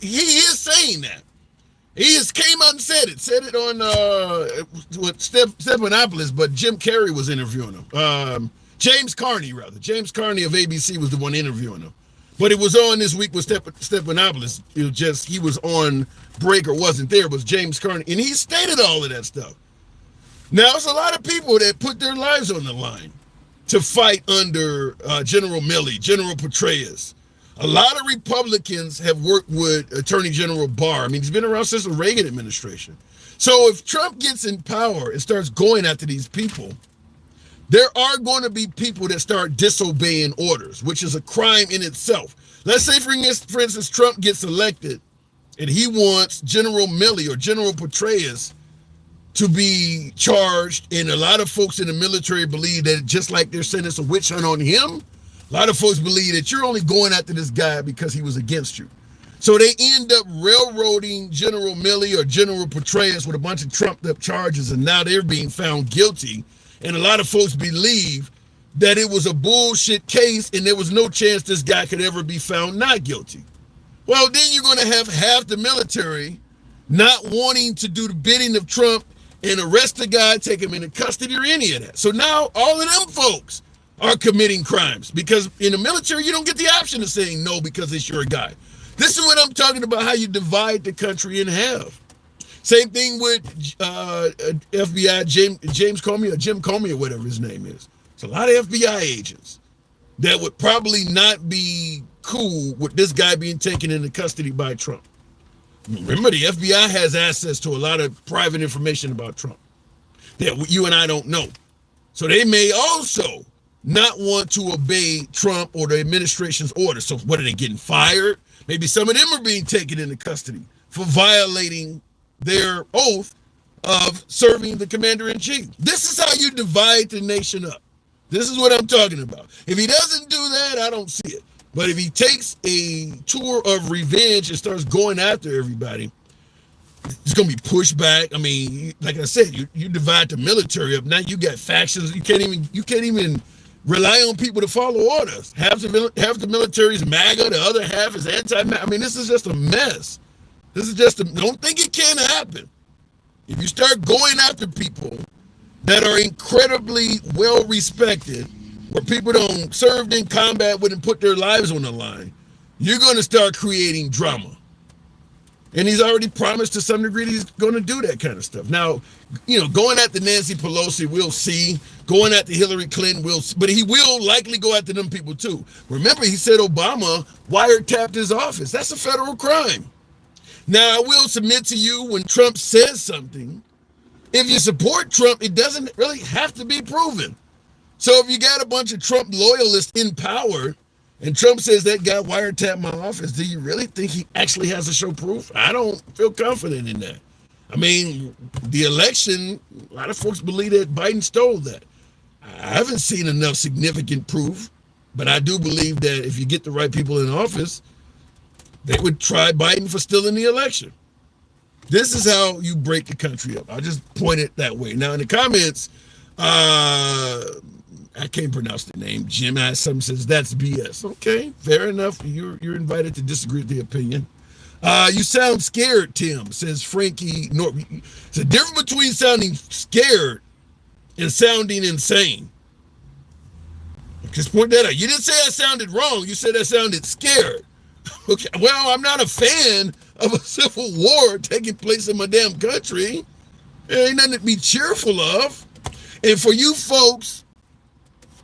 he is saying that. He has came out and said it on Stephanopoulos, but Jim Carrey was interviewing him. James Carney of ABC was the one interviewing him. But it was on this week with Stephanopoulos. It was just, he was on break or wasn't there. It was James Carney. And he stated all of that stuff. Now, there's a lot of people that put their lives on the line to fight under General Milley, General Petraeus. A lot of Republicans have worked with Attorney General Barr. I mean, he's been around since the Reagan administration. So if Trump gets in power and starts going after these people, there are going to be people that start disobeying orders, which is a crime in itself. Let's say, for instance, Trump gets elected and he wants General Milley or General Petraeus to be charged, and a lot of folks in the military believe that just like they're saying it's a witch hunt on him, a lot of folks believe that you're only going after this guy because he was against you. So they end up railroading General Milley or General Petraeus with a bunch of trumped up charges, and now they're being found guilty. And a lot of folks believe that it was a bullshit case and there was no chance this guy could ever be found not guilty. Well, then you're going to have half the military not wanting to do the bidding of Trump and arrest the guy, take him into custody or any of that. So now all of them folks are committing crimes, because in the military, you don't get the option of saying no because it's your guy. This is what I'm talking about, how you divide the country in half. Same thing with FBI, James Comey or Jim Comey or whatever his name is. It's a lot of FBI agents that would probably not be cool with this guy being taken into custody by Trump. Remember, the FBI has access to a lot of private information about Trump that you and I don't know. So they may also not want to obey Trump or the administration's orders. So what, are they getting fired? Maybe some of them are being taken into custody for violating their oath of serving the commander-in-chief. This is how you divide the nation up. This is what I'm talking about. If he doesn't do that, I don't see it. But if he takes a tour of revenge and starts going after everybody, it's going to be pushed back. I mean, like I said, you divide the military up. Now you got factions. You can't even rely on people to follow orders. Half the military is MAGA, the other half is anti-MAGA. I mean, this is just a mess. Don't think it can't happen. If you start going after people that are incredibly well respected, where people don't serve in combat with and put their lives on the line, you're going to start creating drama. And he's already promised to some degree that he's going to do that kind of stuff. Now, going after Nancy Pelosi, we'll see. Going after Hillary Clinton, we'll see. But he will likely go after them people too. Remember, he said Obama wiretapped his office. That's a federal crime. Now, I will submit to you, when Trump says something, if you support Trump, it doesn't really have to be proven. So if you got a bunch of Trump loyalists in power and Trump says that guy wiretapped my office, do you really think he actually has to show proof? I don't feel confident in that. I mean, the election, a lot of folks believe that Biden stole that. I haven't seen enough significant proof, but I do believe that if you get the right people in office, they would try Biden for stealing the election. This is how you break the country up. I'll just point it that way. Now, in the comments, I can't pronounce the name. Jim has something, says that's BS. Okay, fair enough. You're invited to disagree with the opinion. You sound scared, Tim, says Frankie. It's a difference between sounding scared and sounding insane. Just point that out. You didn't say I sounded wrong. You said I sounded scared. Okay, well, I'm not a fan of a civil war taking place in my damn country. There ain't nothing to be cheerful of. And for you folks,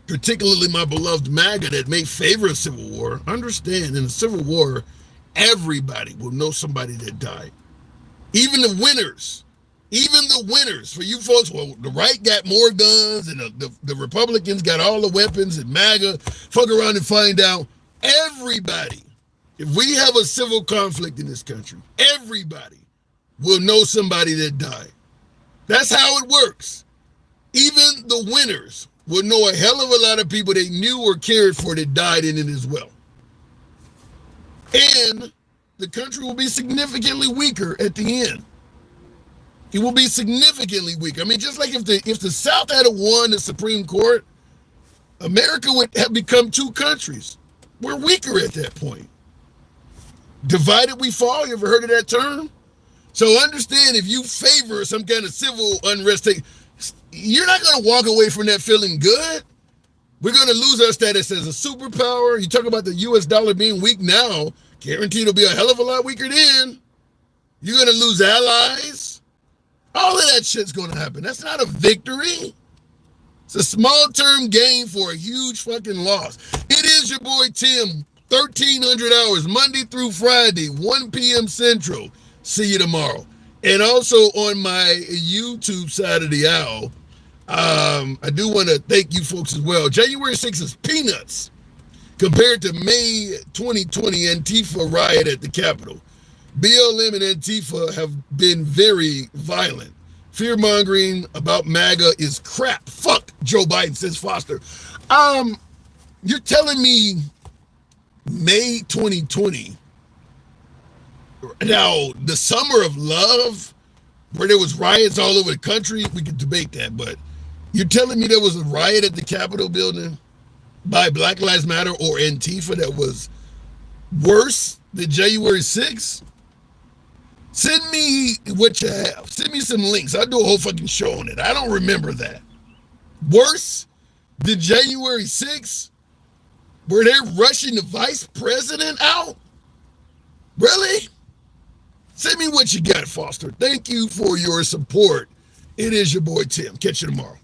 particularly my beloved MAGA, that may favor a civil war, understand in a civil war, everybody will know somebody that died. Even the winners. Even the winners. For you folks, well, the right got more guns and the Republicans got all the weapons and MAGA. Fuck around and find out. Everybody, if we have a civil conflict in this country, everybody will know somebody that died. That's how it works. Even the winners will know a hell of a lot of people they knew or cared for that died in it as well. And the country will be significantly weaker at the end. It will be significantly weaker. I mean, just like if the South had won the Supreme Court, America would have become two countries. We're weaker at that point. Divided we fall. You ever heard of that term? So understand, if you favor some kind of civil unrest, you're not going to walk away from that feeling good. We're going to lose our status as a superpower. You talk about the U.S. dollar being weak now. Guaranteed it'll be a hell of a lot weaker then. You're going to lose allies. All of that shit's going to happen. That's not a victory. It's a small-term gain for a huge fucking loss. It is your boy Tim, 1,300 hours, Monday through Friday, 1 p.m. Central. See you tomorrow. And also on my YouTube side of the owl, I do want to thank you folks as well. January 6th is peanuts compared to May 2020 Antifa riot at the Capitol. BLM and Antifa have been very violent. Fear-mongering about MAGA is crap. Fuck Joe Biden, says Foster. You're telling me May 2020, now the summer of love, where there was riots all over the country, we could debate that, but you're telling me there was a riot at the Capitol building by Black Lives Matter or Antifa that was worse than January 6th? Send me what you have. Send me some links. I'll do a whole fucking show on it. I don't remember that. Worse than January 6th? Where they're rushing the vice president out? Really? Send me what you got, Foster. Thank you for your support. It is your boy Tim. Catch you tomorrow.